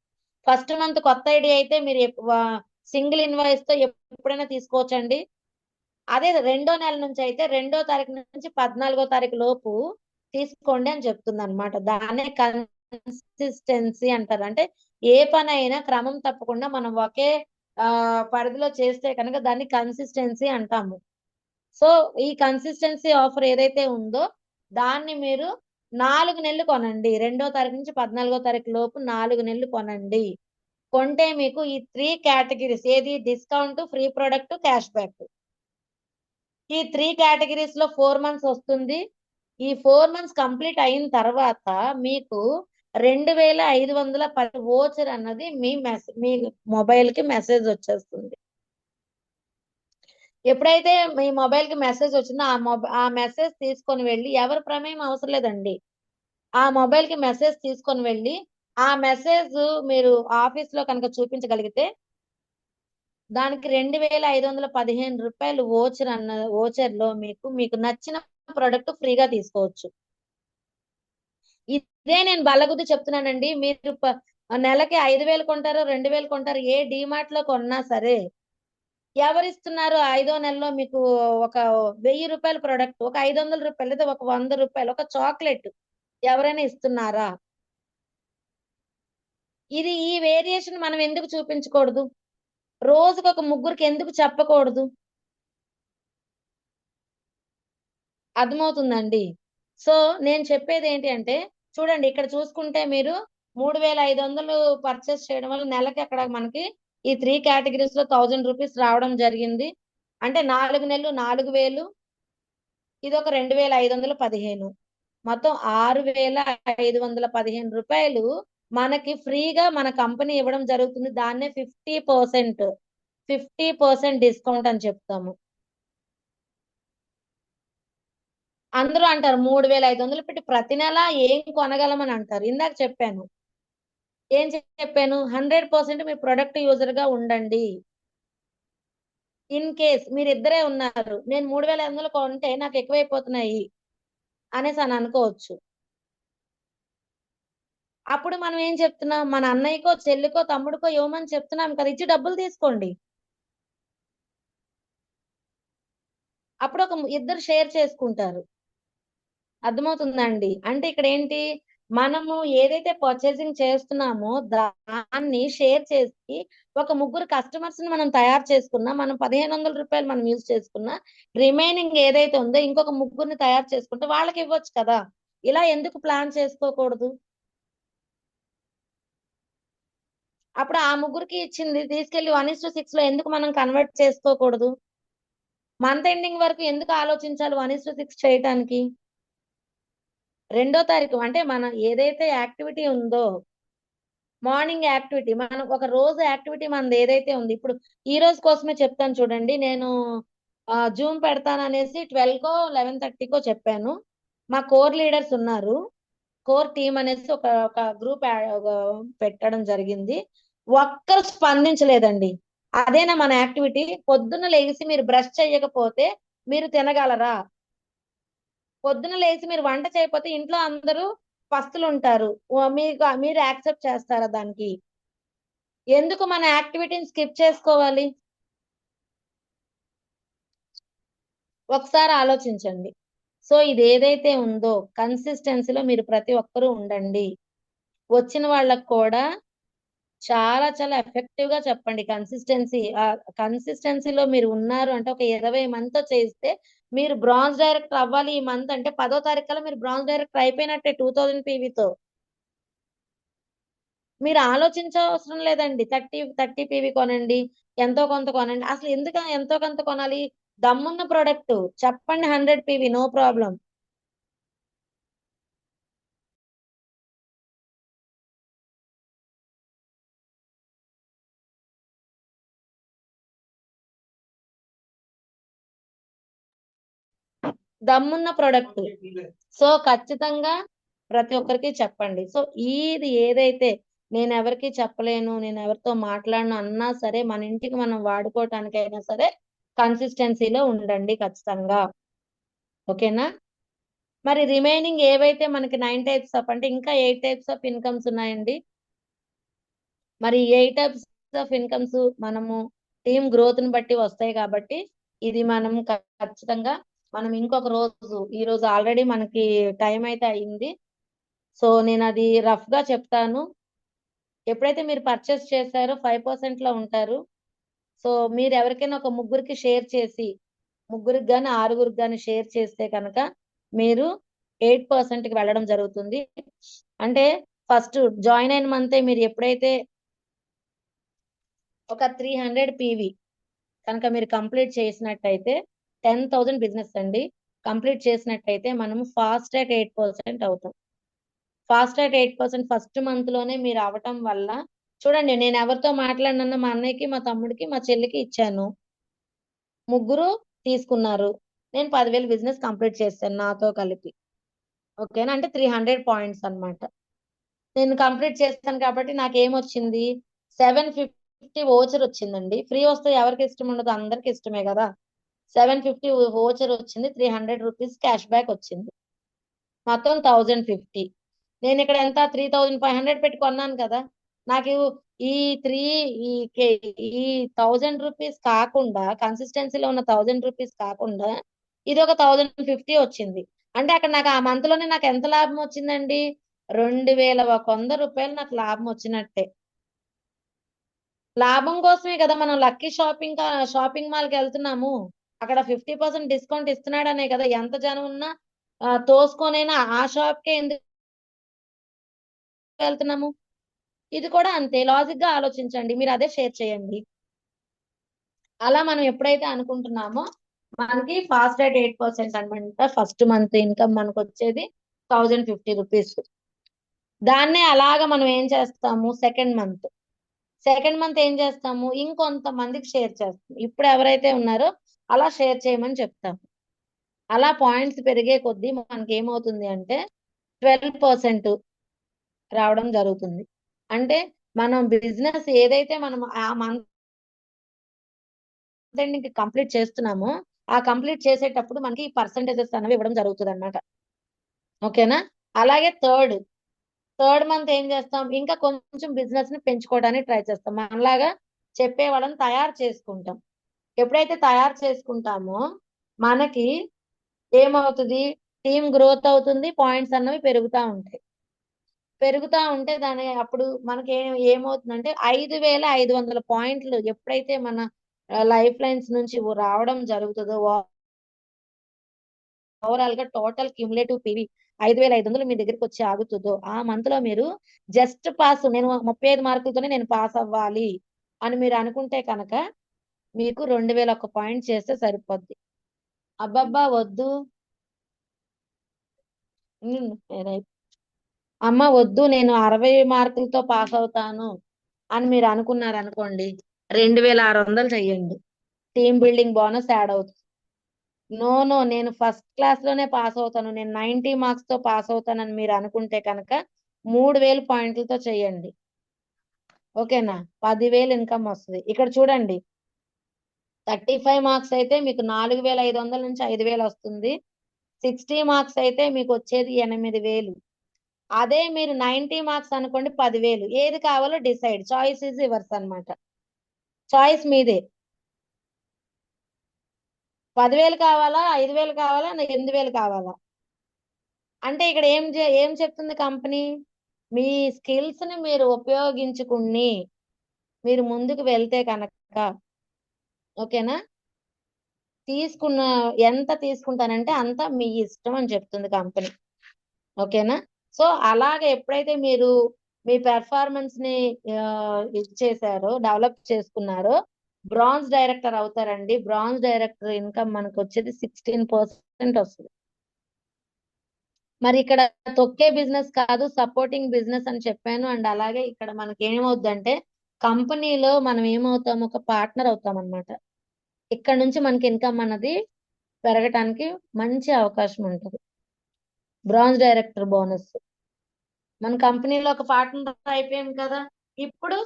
S2: ఫస్ట్ మంత్ కొత్త ఐడి అయితే మీరు సింగిల్ ఇన్వాయిస్ తో ఎప్పుడైనా తీసుకోవచ్చండి. అదే 2వ నెల నుంచి అయితే 2వ తారీఖు నుంచి 14వ తారీఖు లోపు తీసుకోండి అని చెప్తుంది అనమాట. దాన్నే కన్సిస్టెన్సీ అంటారు. అంటే ఏ పని అయినా క్రమం తప్పకుండా మనం ఒకే పరిధిలో చేస్తే కనుక దాన్ని కన్సిస్టెన్సీ అంటాము. సో ఈ కన్సిస్టెన్సీ ఆఫర్ ఏదైతే ఉందో దాన్ని మీరు 4 నెలలు కొనండి. 2వ తారీఖు నుంచి 14వ తారీఖు లోపు 4 నెలలు కొనండి. కొంటే మీకు ఈ 3 కేటగిరీస్, ఏది discount, free product, cash back, ఈ 3 కేటగిరీస్ లో 4 మంత్స్ వస్తుంది. ఈ 4 మంత్స్ కంప్లీట్ అయిన తర్వాత మీకు 2510 వోచర్ అన్నది మీ మొబైల్ కి మెసేజ్ వచ్చేస్తుంది. ఎప్పుడైతే మీ మొబైల్ కి మెసేజ్ వచ్చిందో ఆ మెసేజ్ తీసుకొని వెళ్ళి, ఎవరి ప్రమేయం అవసరం లేదండి, ఆ మొబైల్ కి మెసేజ్ తీసుకొని వెళ్ళి ఆ మెసేజ్ మీరు ఆఫీస్ లో కనుక చూపించగలిగితే దానికి 2515 రూపాయలు ఓచర్ లో మీకు నచ్చిన ప్రొడక్ట్ ఫ్రీగా తీసుకోవచ్చు. ఇదే నేను బల్లగుద్ది చెప్తున్నానండి. మీరు నెలకి 5000 కొంటారో 2000 కొంటారో, ఏ డిమార్ట్ లో కొన్నా సరే ఎవరిస్తున్నారు 5వ నెలలో మీకు ఒక 1000 రూపాయల ప్రొడక్ట్, ఒక 500 రూపాయలు లేదా ఒక 100 రూపాయలు ఒక చాక్లెట్ ఎవరైనా ఇస్తున్నారా? ఈ వేరియేషన్ మనం ఎందుకు చూపించకూడదు? రోజుకు ఒక ముగ్గురికి ఎందుకు చెప్పకూడదు? అర్థమవుతుందండి. సో నేను చెప్పేది ఏంటి అంటే చూడండి, ఇక్కడ చూసుకుంటే మీరు 3500 పర్చేస్ చేయడం వల్ల నెలకి అక్కడ మనకి ఈ 3 కేటగిరీస్ లో 1000 రూపీస్ రావడం జరిగింది. అంటే 4 నెలలు 4000, ఇది ఒక 2515, మొత్తం 6515 రూపాయలు మనకి ఫ్రీగా మన కంపెనీ ఇవ్వడం జరుగుతుంది. దాన్నే 50% డిస్కౌంట్ అని చెప్తాము. అందరూ అంటారు 3500 పెట్టి ప్రతి నెల ఏం కొనగలమని అంటారు. ఇందాక చెప్పాను, ఏం చెప్పాను, 100% మీ ప్రొడక్ట్ యూజర్ గా ఉండండి. ఇన్ కేస్ మీరు ఇద్దరే ఉన్నారు, నేను 3500 కొంటే నాకు ఎక్కువైపోతున్నాయి అనేసి అని అనుకోవచ్చు. అప్పుడు మనం ఏం చెప్తున్నాం, మన అన్నయ్యకో చెల్లికో తమ్ముడికో ఇవ్వమని చెప్తున్నాం కదా, ఇచ్చి డబ్బులు తీసుకోండి. అప్పుడు ఇద్దరు షేర్ చేసుకుంటారు. అర్థమవుతుందండి. అంటే ఇక్కడ ఏంటి, మనము ఏదైతే పర్చేసింగ్ చేస్తున్నామో దాన్ని షేర్ చేసి ఒక ముగ్గురు కస్టమర్స్ ని మనం తయారు చేసుకున్నా, మనం 1500 రూపాయలు మనం యూజ్ చేసుకున్నా, రిమైనింగ్ ఏదైతే ఉందో ఇంకొక ముగ్గురిని తయారు చేసుకుంటే వాళ్ళకి ఇవ్వచ్చు కదా. ఇలా ఎందుకు ప్లాన్ చేసుకోకూడదు? అప్పుడు ఆ ముగ్గురికి ఇచ్చింది తీసుకెళ్లి 1:6 లో ఎందుకు మనం కన్వర్ట్ చేసుకోకూడదు? మంత్ ఎండింగ్ వరకు ఎందుకు ఆలోచించాలి 1:6 చేయటానికి? 2వ తారీఖు అంటే మనం ఏదైతే యాక్టివిటీ ఉందో, మార్నింగ్ యాక్టివిటీ, మనం ఒక రోజు యాక్టివిటీ మనది ఏదైతే ఉంది, ఇప్పుడు ఈ రోజు కోసమే చెప్తాను చూడండి. నేను జూమ్ పెడతాను అనేసి 12కో 11:30కో చెప్పాను. మా కోర్ లీడర్స్ ఉన్నారు, కోర్ టీమ్ అనేసి ఒక గ్రూప్ పెట్టడం జరిగింది. ఒక్కరు స్పందించలేదండి. అదేనా మన యాక్టివిటీ? పొద్దున్న లేచి మీరు బ్రష్ చేయకపోతే మీరు తినగలరా? పొద్దున లేచి మీరు వంట చేయకపోతే ఇంట్లో అందరూ పస్తులు ఉంటారు, మీరు యాక్సెప్ట్ చేస్తారా దానికి? ఎందుకు మన యాక్టివిటీని స్కిప్ చేసుకోవాలి? ఒకసారి ఆలోచించండి. సో ఇది ఏదైతే ఉందో కన్సిస్టెన్సీలో మీరు ప్రతి ఒక్కరూ ఉండండి. వచ్చిన వాళ్ళకు కూడా చాలా చాలా ఎఫెక్టివ్ గా చెప్పండి. కన్సిస్టెన్సీలో మీరు ఉన్నారు అంటే ఒక 20 మందితో చేస్తే మీరు బ్రాంజ్ డైరెక్టర్ అవ్వాలి ఈ మంత్ అంటే 10వ తారీఖు కల్లా మీరు బ్రాంజ్ డైరెక్టర్ అయిపోయినట్టే 2000 పీవీతో. మీరు ఆలోచించవసరం లేదండి. 30 పీవీ కొనండి, ఎంతో కొంత కొనండి. అసలు ఎందుకు ఎంతో కొంత కొనాలి? దమ్మున్న ప్రొడక్ట్ చెప్పండి, 100 పీవీ నో ప్రాబ్లం. దమ్మున్న ప్రొడక్ట్. సో ఖచ్చితంగా ప్రతి ఒక్కరికి చెప్పండి. సో ఇది ఏదైతే నేను ఎవరికి చెప్పలేను, నేను ఎవరితో మాట్లాడను అన్నా సరే, మన ఇంటికి మనం వాడుకోవటానికైనా సరే కన్సిస్టెన్సీలో ఉండండి ఖచ్చితంగా. ఓకేనా? మరి రిమైనింగ్ ఏవైతే మనకి 9 టైప్స్ ఆఫ్ అంటే ఇంకా 8 టైప్స్ ఆఫ్ ఇన్కమ్స్ ఉన్నాయండి. మరి 8 టైప్స్ ఆఫ్ ఇన్కమ్స్ మనము టీమ్ గ్రోత్ ని బట్టి వస్తాయి కాబట్టి ఇది మనం ఖచ్చితంగా మనం ఇంకొక రోజు, ఈ రోజు ఆల్రెడీ మనకి టైం అయితే అయింది. సో నేను అది రఫ్ గా చెప్తాను. ఎప్పుడైతే మీరు పర్చేస్ చేశారో 5% లో ఉంటారు. సో మీరు ఎవరికైనా ఒక ముగ్గురికి షేర్ చేసి, ముగ్గురికి గాని 6గురికి గాని షేర్ చేస్తే కనుక మీరు 8% కి వెళ్ళడం జరుగుతుంది. అంటే ఫస్ట్ జాయిన్ అయిన మంతే మీరు ఎప్పుడైతే ఒక 300 పీవీ కనుక మీరు కంప్లీట్ చేసినట్టయితే 10,000 బిజినెస్ అండి. కంప్లీట్ చేసినట్టయితే మనము ఫాస్ట్ ట్రాక్ 8% అవుతాం. ఫాస్ట్ ట్రాక్ 8% ఫస్ట్ మంత్ లోనే మీరు అవటం వల్ల చూడండి, నేను ఎవరితో మాట్లాడినన్నా మా అన్నయ్యకి, మా తమ్ముడికి, మా చెల్లికి ఇచ్చాను. ముగ్గురు తీసుకున్నారు. నేను 10,000 బిజినెస్ కంప్లీట్ చేశాను నాతో కలిపి. ఓకేనా? అంటే 300 పాయింట్స్ అన్నమాట. నేను కంప్లీట్ చేస్తాను కాబట్టి నాకేమొచ్చింది, 750 ఓచర్ వచ్చిందండి. ఫ్రీ వస్తే ఎవరికి ఇష్టం ఉండదు? అందరికి ఇష్టమే కదా. 750 ఓచర్ వచ్చింది, 300 రూపీస్ క్యాష్ బ్యాక్ వచ్చింది, మొత్తం 1050. నేను ఇక్కడ ఎంత 3500 పెట్టి కొన్నాను కదా. నాకు ఈ ఈ 1000 రూపీస్ కాకుండా, కన్సిస్టెన్సీలో ఉన్న 1000 రూపీస్ కాకుండా ఇది ఒక 1050 వచ్చింది. అంటే అక్కడ నాకు ఆ మంత్ లోనే నాకు ఎంత లాభం వచ్చిందండి? 2100 రూపాయలు నాకు లాభం వచ్చినట్టే. లాభం కోసమే కదా మనం లక్కీ షాపింగ్ మాల్ కి వెళ్తున్నాము. అక్కడ 50% డిస్కౌంట్ ఇస్తున్నాడనే కదా ఎంత జనం ఉన్నా తోసుకొనైనా ఆ షాప్ కే ఎందుకు వెళ్తున్నాము. ఇది కూడా అంతే, లాజిక్ గా ఆలోచించండి. మీరు అదే షేర్ చేయండి. అలా మనం ఎప్పుడైతే అనుకుంటున్నామో మనకి ఫాస్ట్ రేట్ 8% అనమాట. ఫస్ట్ మంత్ ఇన్కమ్ మనకు వచ్చేది 1050 రూపీస్. దాన్నే అలాగా మనం ఏం చేస్తాము, సెకండ్ మంత్ ఏం చేస్తాము, ఇంకొంతమందికి షేర్ చేస్తాం. ఇప్పుడు ఎవరైతే ఉన్నారో అలా షేర్ చేయమని చెప్తాము. అలా పాయింట్స్ పెరిగే కొద్దీ మనకి ఏమవుతుంది అంటే 12% రావడం జరుగుతుంది. అంటే మనం బిజినెస్ ఏదైతే మనం ఆ మంత్ కంప్లీట్ చేస్తున్నామో ఆ కంప్లీట్ చేసేటప్పుడు మనకి పర్సంటేజెస్ అనేవి ఇవ్వడం జరుగుతుంది అన్నమాట. ఓకేనా? అలాగే థర్డ్ మంత్ ఏం చేస్తాం, ఇంకా కొంచెం బిజినెస్ ని పెంచుకోవడానికి ట్రై చేస్తాం. మనలాగా చెప్పే వాళ్ళని తయారు చేసుకుంటాం. ఎప్పుడైతే తయారు చేసుకుంటామో మనకి ఏమవుతుంది, టీమ్ గ్రోత్ అవుతుంది, పాయింట్స్ అన్నవి పెరుగుతూ ఉంటాయి. పెరుగుతా ఉంటే దాని అప్పుడు మనకి ఏమవుతుందంటే 5,500 పాయింట్లు ఎప్పుడైతే మన లైఫ్ లైన్స్ నుంచి రావడం జరుగుతుందో ఓవరాల్ గా టోటల్ క్యూములేటివ్ పివి 5,500 మీ దగ్గరికి వచ్చి ఆగుతుందో ఆ మంత్ లో మీరు జస్ట్ పాస్, నేను 35 మార్కులతోనే నేను పాస్ అవ్వాలి అని మీరు అనుకుంటే కనుక మీకు 2,001 పాయింట్ చేస్తే సరిపోద్ది. అబ్బబ్బా వద్దు అమ్మ వద్దు, నేను 60 మార్కులతో పాస్ అవుతాను అని మీరు అనుకున్నారు అనుకోండి, 2,600 చెయ్యండి. టీమ్ బిల్డింగ్ బోనస్ యాడ్ అవుతుంది. నో నేను ఫస్ట్ క్లాస్ లోనే పాస్ అవుతాను, నేను 90 మార్క్స్ తో పాస్ అవుతానని మీరు అనుకుంటే కనుక 3,000 పాయింట్లతో చెయ్యండి. ఓకేనా? 10,000 ఇన్కమ్ వస్తుంది. ఇక్కడ చూడండి, 35 మార్క్స్ అయితే మీకు 4,500 నుంచి 5,000 వస్తుంది. 60 మార్క్స్ అయితే మీకు వచ్చేది 8,000. అదే మీరు 90 మార్క్స్ అనుకోండి 10,000. ఏది కావాలో డిసైడ్, చాయిస్ ఈజ్ యువర్స్ అన్నమాట. చాయిస్ మీదే. 10,000 కావాలా, 5,000 కావాలా, 8,000 కావాలా? అంటే ఇక్కడ ఏం చెప్తుంది కంపెనీ, మీ స్కిల్స్ ని మీరు ఉపయోగించుకుని మీరు ముందుకు వెళ్తే కనుక, ఓకేనా, ఎంత తీసుకుంటానంటే అంత మీ ఇష్టం అని చెప్తుంది కంపెనీ. ఓకేనా? సో అలాగే ఎప్పుడైతే మీరు మీ పెర్ఫార్మెన్స్ ని ఇచ్చేసారో, డెవలప్ చేసుకున్నారో, బ్రాంజ్ డైరెక్టర్ అవుతారండి. బ్రాంజ్ డైరెక్టర్ ఇన్కమ్ మనకు వచ్చేది 16% వస్తుంది. మరి ఇక్కడ తొక్కే బిజినెస్ కాదు, సపోర్టింగ్ బిజినెస్ అని చెప్పాను. అండ్ అలాగే ఇక్కడ మనకి ఏమవుద్దంటే కంపెనీలో మనం ఏమవుతాం, ఒక పార్ట్నర్ అవుతాం అన్నమాట. ఇక్కడ నుంచి మనకి ఇన్కమ్ అన్నది పెరగటానికి మంచి అవకాశం ఉంటుంది. బ్రాంజ్ డైరెక్టర్ బోనస్ మన కంపెనీలో ఒక పార్ట్నర్ అయిపోయాం కదా. ఇప్పుడు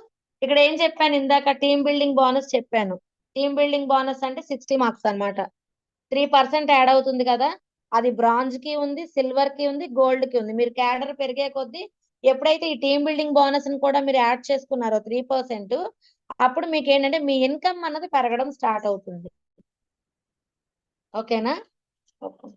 S2: ఇక్కడ ఏం చెప్పాను ఇందాక, టీమ్ బిల్డింగ్ బోనస్ చెప్పాను. టీమ్ బిల్డింగ్ బోనస్ అంటే 60 మార్క్స్ అన్నమాట. 3% యాడ్ అవుతుంది కదా, అది బ్రాంజ్ కి ఉంది, సిల్వర్ కి ఉంది, గోల్డ్ కి ఉంది. మీరు క్యాడర్ పెరిగే కొద్దీ ఎప్పుడైతే ఈ టీమ్ బిల్డింగ్ బోనస్ ని కూడా మీరు యాడ్ చేసుకున్నారో 3%, అప్పుడు మీకు ఏంటంటే మీ ఇన్కమ్ అన్నది పెరగడం స్టార్ట్ అవుతుంది. ఓకేనా? ఓకే.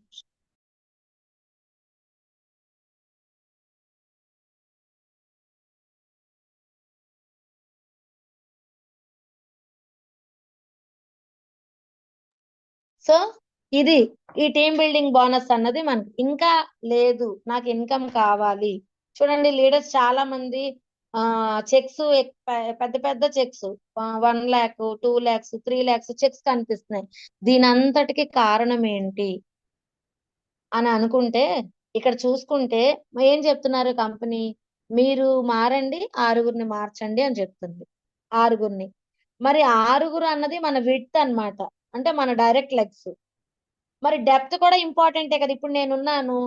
S2: సో ఇది ఈ టీమ్ బిల్డింగ్ బోనస్ అన్నది మనకి. ఇంకా లేదు నాకు ఇన్కమ్ కావాలి, చూడండి లీడర్స్ చాలా మంది చెక్స్, పెద్ద పెద్ద checks 1 lakh, 2 lakhs, 3 lakhs checks కనిపిస్తున్నాయి. దీని అంతటికి కారణం ఏంటి అని అనుకుంటే, ఇక్కడ చూసుకుంటే ఏం చెప్తున్నారు కంపెనీ, మీరు మారండి, 6గురిని మార్చండి అని చెప్తుంది. 6గురిని. మరి 6గురు అన్నది మన విడ్త్ అన్నమాట, అంటే మన డైరెక్ట్ లెగ్స్. మరి డెప్త్ కూడా ఇంపార్టెంటే కదా. ఇప్పుడు నేనున్నాను,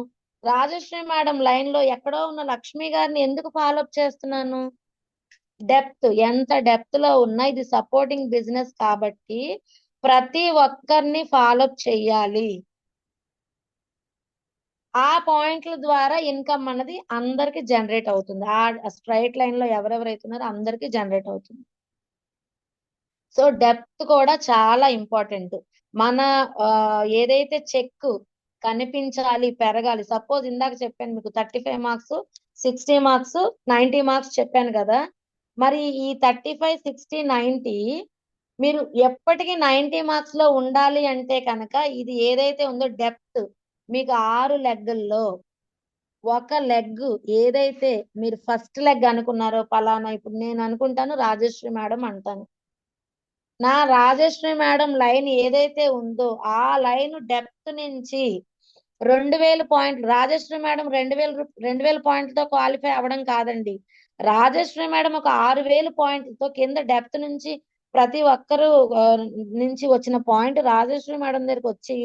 S2: రాజశ్రీ మేడం లైన్ లో ఎక్కడో ఉన్న లక్ష్మి గారిని ఎందుకు ఫాలోఅప్ చేస్తున్నాను, డెప్త్. ఎంత డెప్త్ లో ఉన్నా ఇది సపోర్టింగ్ బిజినెస్ కాబట్టి ప్రతి ఒక్కరిని ఫాలోఅప్ చెయ్యాలి. ఆ పాయింట్ల ద్వారా ఇన్కమ్ అన్నది అందరికి జనరేట్ అవుతుంది. ఆ స్ట్రైట్ లైన్ లో ఎవరెవరైతున్నారో అందరికి జనరేట్ అవుతుంది. సో డెప్త్ కూడా చాలా ఇంపార్టెంట్. మన ఏదైతే చెక్ కనిపించాలి, పెరగాలి. సపోజ్ ఇందాక చెప్పాను మీకు 35 మార్క్స్, 60 మార్క్స్, 90 మార్క్స్ చెప్పాను కదా. మరి ఈ 35, 60, 90 మీరు ఎప్పటికీ 90 మార్క్స్ లో ఉండాలి అంటే కనుక ఇది ఏదైతే ఉందో డెప్త్, మీకు 6 లెగ్గుల్లో ఒక లెగ్ ఏదైతే మీరు ఫస్ట్ లెగ్ అనుకున్నారో, పలానా ఇప్పుడు నేను అనుకుంటాను రాజశ్రీ మేడం అంటాను, నా రాజశ్రీ మేడం లైన్ ఏదైతే ఉందో ఆ లైన్ డెప్త్ నుంచి 2,000 పాయింట్లు, రాజశ్రీ మేడం 2,000 పాయింట్లతో క్వాలిఫై అవ్వడం కాదండి. రాజశ్రీ మేడం ఒక 6,000 పాయింట్లతో కింద డెప్త్ నుంచి ప్రతి ఒక్కరు నుంచి వచ్చిన పాయింట్ రాజశ్రీ మేడం దగ్గరికి వచ్చి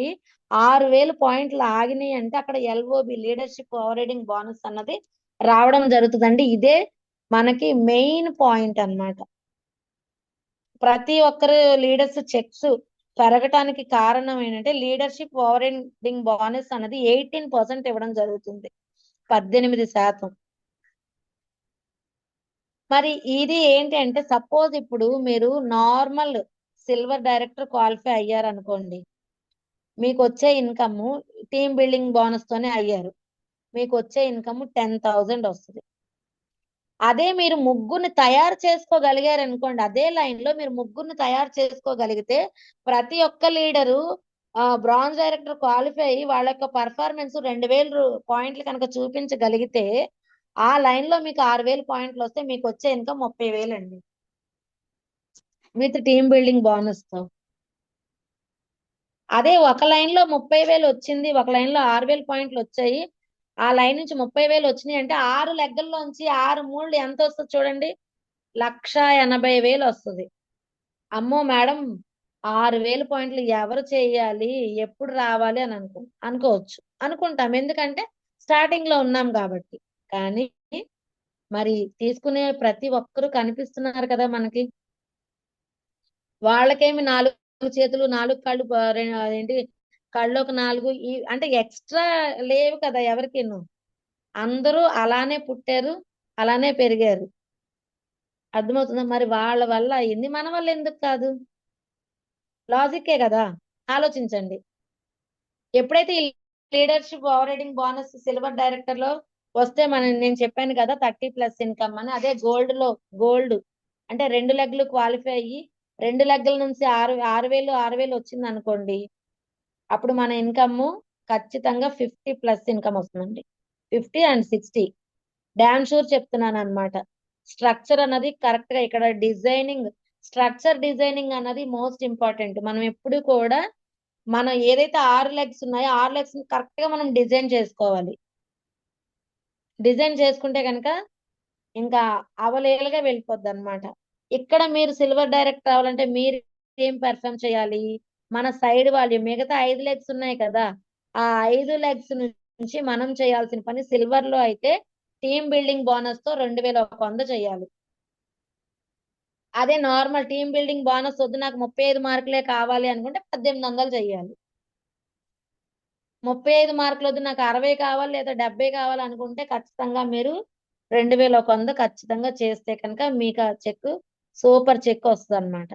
S2: 6,000 పాయింట్లు ఆగినాయి అంటే అక్కడ ఎల్ఓబి, లీడర్షిప్ ఓవర్రైడింగ్ బోనస్ అన్నది రావడం జరుగుతుందండి. ఇదే మనకి మెయిన్ పాయింట్ అన్నమాట. ప్రతి ఒక్కరు లీడర్స్ చెక్స్ పెరగటానికి కారణం ఏంటంటే లీడర్షిప్ ఓవర్రైడింగ్ బోనస్ అన్నది 18% ఇవ్వడం జరుగుతుంది, 18%. మరి ఇది ఏంటి అంటే, సపోజ్ ఇప్పుడు మీరు నార్మల్ సిల్వర్ డైరెక్టర్ క్వాలిఫై అయ్యారు అనుకోండి, మీకు వచ్చే ఇన్కమ్ టీమ్ బిల్డింగ్ బోనస్ తోనే అయ్యారు, మీకు వచ్చే ఇన్కమ్ 10,000 వస్తుంది. అదే మీరు ముగ్గురిని తయారు చేసుకోగలిగారు అనుకోండి, అదే లైన్ లో మీరు ముగ్గురిని తయారు చేసుకోగలిగితే ప్రతి ఒక్క లీడరు బ్రాంజ్ డైరెక్టర్ క్వాలిఫై అయ్యి వాళ్ళ యొక్క పర్ఫార్మెన్స్ 2000 పాయింట్లు కనుక చూపించగలిగితే ఆ లైన్ లో మీకు 6000 పాయింట్లు వస్తే మీకు వచ్చే ఇన్కమ్ 30,000 అండి, విత్ టీమ్ బిల్డింగ్ బోనస్ తో. అదే ఒక లైన్ లో 30,000 వచ్చింది, ఒక లైన్ లో 6,000 పాయింట్లు వచ్చాయి, ఆ లైన్ నుంచి 30,000 వచ్చినాయి అంటే 6 లెగ్గల్లోంచి 6 మూళ్ళు ఎంత వస్తుంది చూడండి, 1,80,000 వస్తుంది. అమ్మో మేడం 6,000 పాయింట్లు ఎవరు చేయాలి, ఎప్పుడు రావాలి అని అనుకోవచ్చు, అనుకుంటాం, ఎందుకంటే స్టార్టింగ్ లో ఉన్నాం కాబట్టి. కానీ మరి తీసుకునే ప్రతి ఒక్కరు కనిపిస్తున్నారు కదా మనకి, వాళ్ళకేమి 4 చేతులు 4 కళ్ళు ఏంటి కళ్ళు ఒక 4 అంటే ఎక్స్ట్రా లేవు కదా ఎవరికి, అందరూ అలానే పుట్టారు, అలానే పెరిగారు. అర్థమవుతుందా? మరి వాళ్ళ వల్ల అయింది, మన వల్ల ఎందుకు కాదు? లాజిక్కే కదా, ఆలోచించండి. ఎప్పుడైతే ఈ leadership over riding bonus silver director లో వస్తే నేను చెప్పాను కదా 30+ ఇన్కమ్ అని, అదే గోల్డ్ అంటే 2 లెగ్లు క్వాలిఫై అయ్యి 2 లెగ్ల నుంచి 6,000 వచ్చింది అనుకోండి, అప్పుడు మన ఇన్కమ్ ఖచ్చితంగా 50+ ఇన్కమ్ వస్తుందండి. 50 and 60 డామ్ షూర్ చెప్తున్నాను అనమాట. స్ట్రక్చర్ అన్నది కరెక్ట్ గా ఇక్కడ డిజైనింగ్ అన్నది మోస్ట్ ఇంపార్టెంట్. మనం ఎప్పుడు కూడా మనం ఏదైతే 6 లెగ్స్ ఉన్నాయో 6 లెగ్స్ కరెక్ట్ గా మనం డిజైన్ చేసుకోవాలి. డిజైన్ చేసుకుంటే కనుక ఇంకా అవలేలుగా వెళ్ళిపోద్ది అనమాట. ఇక్కడ మీరు సిల్వర్ డైరెక్టర్ అవ్వాలంటే మీరు ఏం పెర్ఫామ్ చేయాలి, మన సైడ్ వాళ్ళు మిగతా 5 లెగ్స్ ఉన్నాయి కదా, ఆ 5 లెగ్స్ నుంచి మనం చేయాల్సిన పని సిల్వర్ లో అయితే టీమ్ బిల్డింగ్ బోనస్ తో 2,100 చేయాలి. అదే నార్మల్ టీమ్ బిల్డింగ్ బోనస్ వద్దు నాకు 35 మార్కులే కావాలి అనుకుంటే 1,800 చేయాలి. 35 మార్కులు వద్దు నాకు 60 కావాలి లేదా 70 కావాలి అనుకుంటే ఖచ్చితంగా మీరు 2,100 ఖచ్చితంగా చేస్తే కనుక మీకు ఆ చెక్ సూపర్ చెక్ వస్తుంది అనమాట.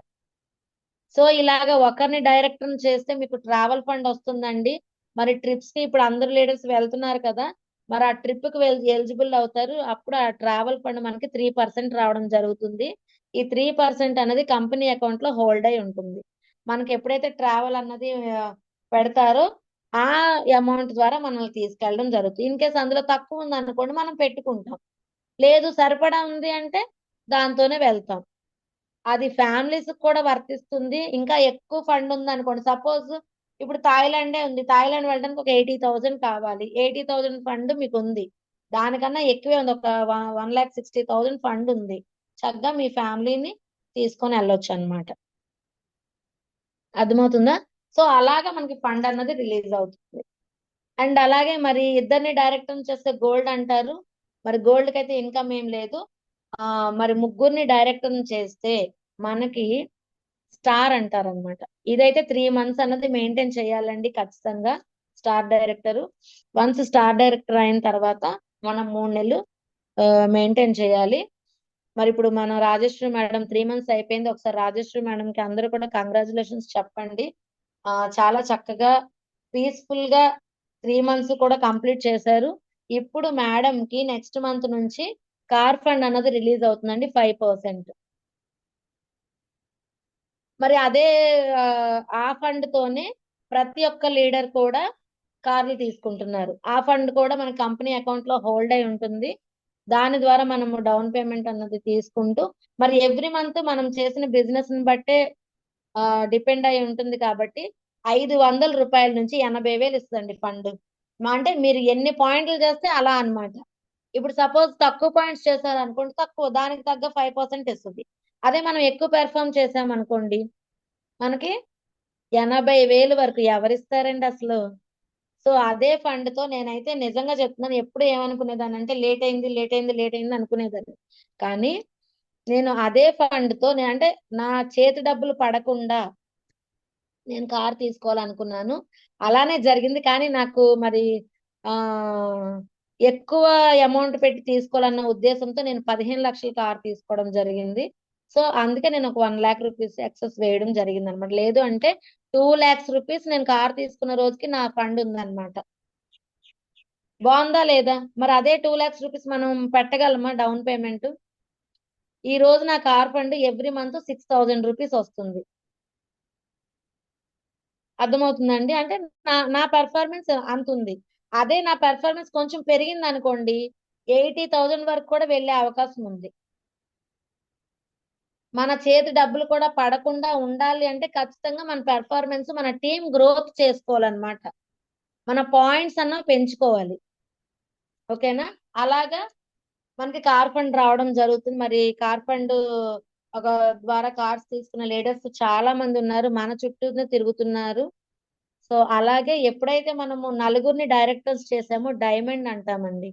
S2: సో ఇలాగ ఒకరిని డైరెక్టర్ చేస్తే మీకు ట్రావెల్ ఫండ్ వస్తుందండి. మరి ట్రిప్స్ కి ఇప్పుడు అందరు లీడర్స్ వెళ్తున్నారు కదా, మరి ఆ ట్రిప్ కి ఎలిజిబుల్ అవుతారు. అప్పుడు ఆ ట్రావెల్ ఫండ్ మనకి 3% రావడం జరుగుతుంది. ఈ 3% అనేది కంపెనీ అకౌంట్ లో హోల్డ్ అయి ఉంటుంది. మనకి ఎప్పుడైతే ట్రావెల్ అన్నది పెడతారో ఆ అమౌంట్ ద్వారా మనల్ని తీసుకెళ్ళడం జరుగుతుంది. ఇన్ కేసు అందులో తక్కువ ఉంది అనుకోండి మనం పెట్టుకుంటాం, లేదు సరిపడా ఉంది అంటే దాంతోనే వెళ్తాం. అది ఫ్యామిలీస్ కూడా వర్తిస్తుంది. ఇంకా ఎక్కువ ఫండ్ ఉంది అనుకోండి, సపోజ్ ఇప్పుడు థాయిలాండే ఉంది, థాయిలాండ్ వెళ్ళడానికి ఒక 80,000 కావాలి, 80,000 ఫండ్ మీకు ఉంది, దానికన్నా ఎక్కువే ఉంది, ఒక 1,60,000 ఫండ్ ఉంది, చక్కగా మీ ఫ్యామిలీని తీసుకొని వెళ్ళొచ్చు అనమాట. అర్థమవుతుందా? సో అలాగా మనకి ఫండ్ అన్నది రిలీజ్ అవుతుంది. అండ్ అలాగే మరి ఇద్దరిని డైరెక్టర్ చేస్తే గోల్డ్ అంటారు, మరి గోల్డ్ కి అయితే ఇన్కమ్ ఏం లేదు. మరి ముగ్గురిని డైరెక్టర్ చేస్తే మనకి స్టార్ అంటారు అనమాట. ఇదైతే 3 months అన్నది మెయింటైన్ చేయాలండి ఖచ్చితంగా star director. Once star director అయిన తర్వాత మనం 3 నెలలు మెయింటైన్ చేయాలి. మరి ఇప్పుడు మన రాజేశ్వరి మేడం 3 months అయిపోయింది. ఒకసారి రాజేశ్వరి మేడం కి అందరూ కూడా కంగ్రాచులేషన్స్ చెప్పండి. చాలా చక్కగా పీస్ఫుల్ గా 3 months కూడా కంప్లీట్ చేశారు. ఇప్పుడు మేడం కి నెక్స్ట్ మంత్ నుంచి కార్ ఫండ్ అన్నది రిలీజ్ అవుతుందండి 5%. మరి అదే ఆ ఫండ్ తోనే ప్రతి ఒక్క లీడర్ కూడా కార్లు తీసుకుంటున్నారు. ఆ ఫండ్ కూడా మన కంపెనీ అకౌంట్ లో హోల్డ్ అయి ఉంటుంది. దాని ద్వారా మనము డౌన్ పేమెంట్ అన్నది తీసుకుంటూ మరి ఎవ్రీ మంత్ మనం చేసిన బిజినెస్ ని బట్టే డిపెండ్ అయి ఉంటుంది కాబట్టి 500 రూపాయల నుంచి 80,000 ఇస్తుందండి ఫండ్. అంటే మీరు ఎన్ని పాయింట్లు చేస్తే అలా అన్నమాట. ఇప్పుడు సపోజ్ తక్కువ పాయింట్స్ చేశారు అనుకోండి, తక్కువ దానికి తగ్గ 5% ఇస్తుంది. అదే మనం ఎక్కువ పెర్ఫామ్ చేసాం అనుకోండి మనకి 80,000 వరకు ఎవరిస్తారండి అసలు. సో అదే ఫండ్ తో నేనైతే నిజంగా చెప్తున్నాను, ఎప్పుడు ఏమనుకునేదాన్ని అంటే లేట్ అయింది అనుకునేదాన్ని. కానీ నేను అదే ఫండ్ తో అంటే నా చేతి డబ్బులు పడకుండా నేను కార్ తీసుకోవాలనుకున్నాను, అలానే జరిగింది. కానీ నాకు మరి ఆ ఎక్కువ అమౌంట్ పెట్టి తీసుకోవాలన్న ఉద్దేశంతో నేను 15 లక్షల కార్ తీసుకోవడం జరిగింది. సో అందుకే నేను ఒక 1 lakh రూపీస్ ఎక్సెస్ వేయడం జరిగింది అనమాట. లేదు అంటే 2 lakhs రూపీస్ నేను కార్ తీసుకున్న రోజుకి నా ఫండ్ ఉందన్నమాట. బాగుందా లేదా? మరి అదే 2 lakhs రూపీస్ మనం పెట్టగలమా డౌన్ పేమెంట్? ఈ రోజు నా car fund every month 6,000 rupees వస్తుంది. అర్థమవుతుందండి? అంటే నా పెర్ఫార్మెన్స్ అంత ఉంది. అదే నా పెర్ఫార్మెన్స్ కొంచెం పెరిగింది అనుకోండి, 80,000 వరకు కూడా వెళ్ళే అవకాశం ఉంది. మన చేతి డబ్బులు కూడా పడకుండా ఉండాలి అంటే ఖచ్చితంగా మన పెర్ఫార్మెన్స్, మన టీం గ్రోత్ చేసుకోవాలన్నమాట. మన పాయింట్స్ అన్న పెంచుకోవాలి. ఓకేనా? అలాగా మనకి కార్ ఫండ్ రావడం జరుగుతుంది. మరి కార్ ఫండ్ ఒక ద్వారా కార్స్ తీసుకున్న లీడర్స్ చాలా మంది ఉన్నారు, మన చుట్టూనే తిరుగుతున్నారు. సో అలాగే ఎప్పుడైతే మనము నలుగురిని డైరెక్టర్స్ చేసామో డైమండ్ అంటామండి.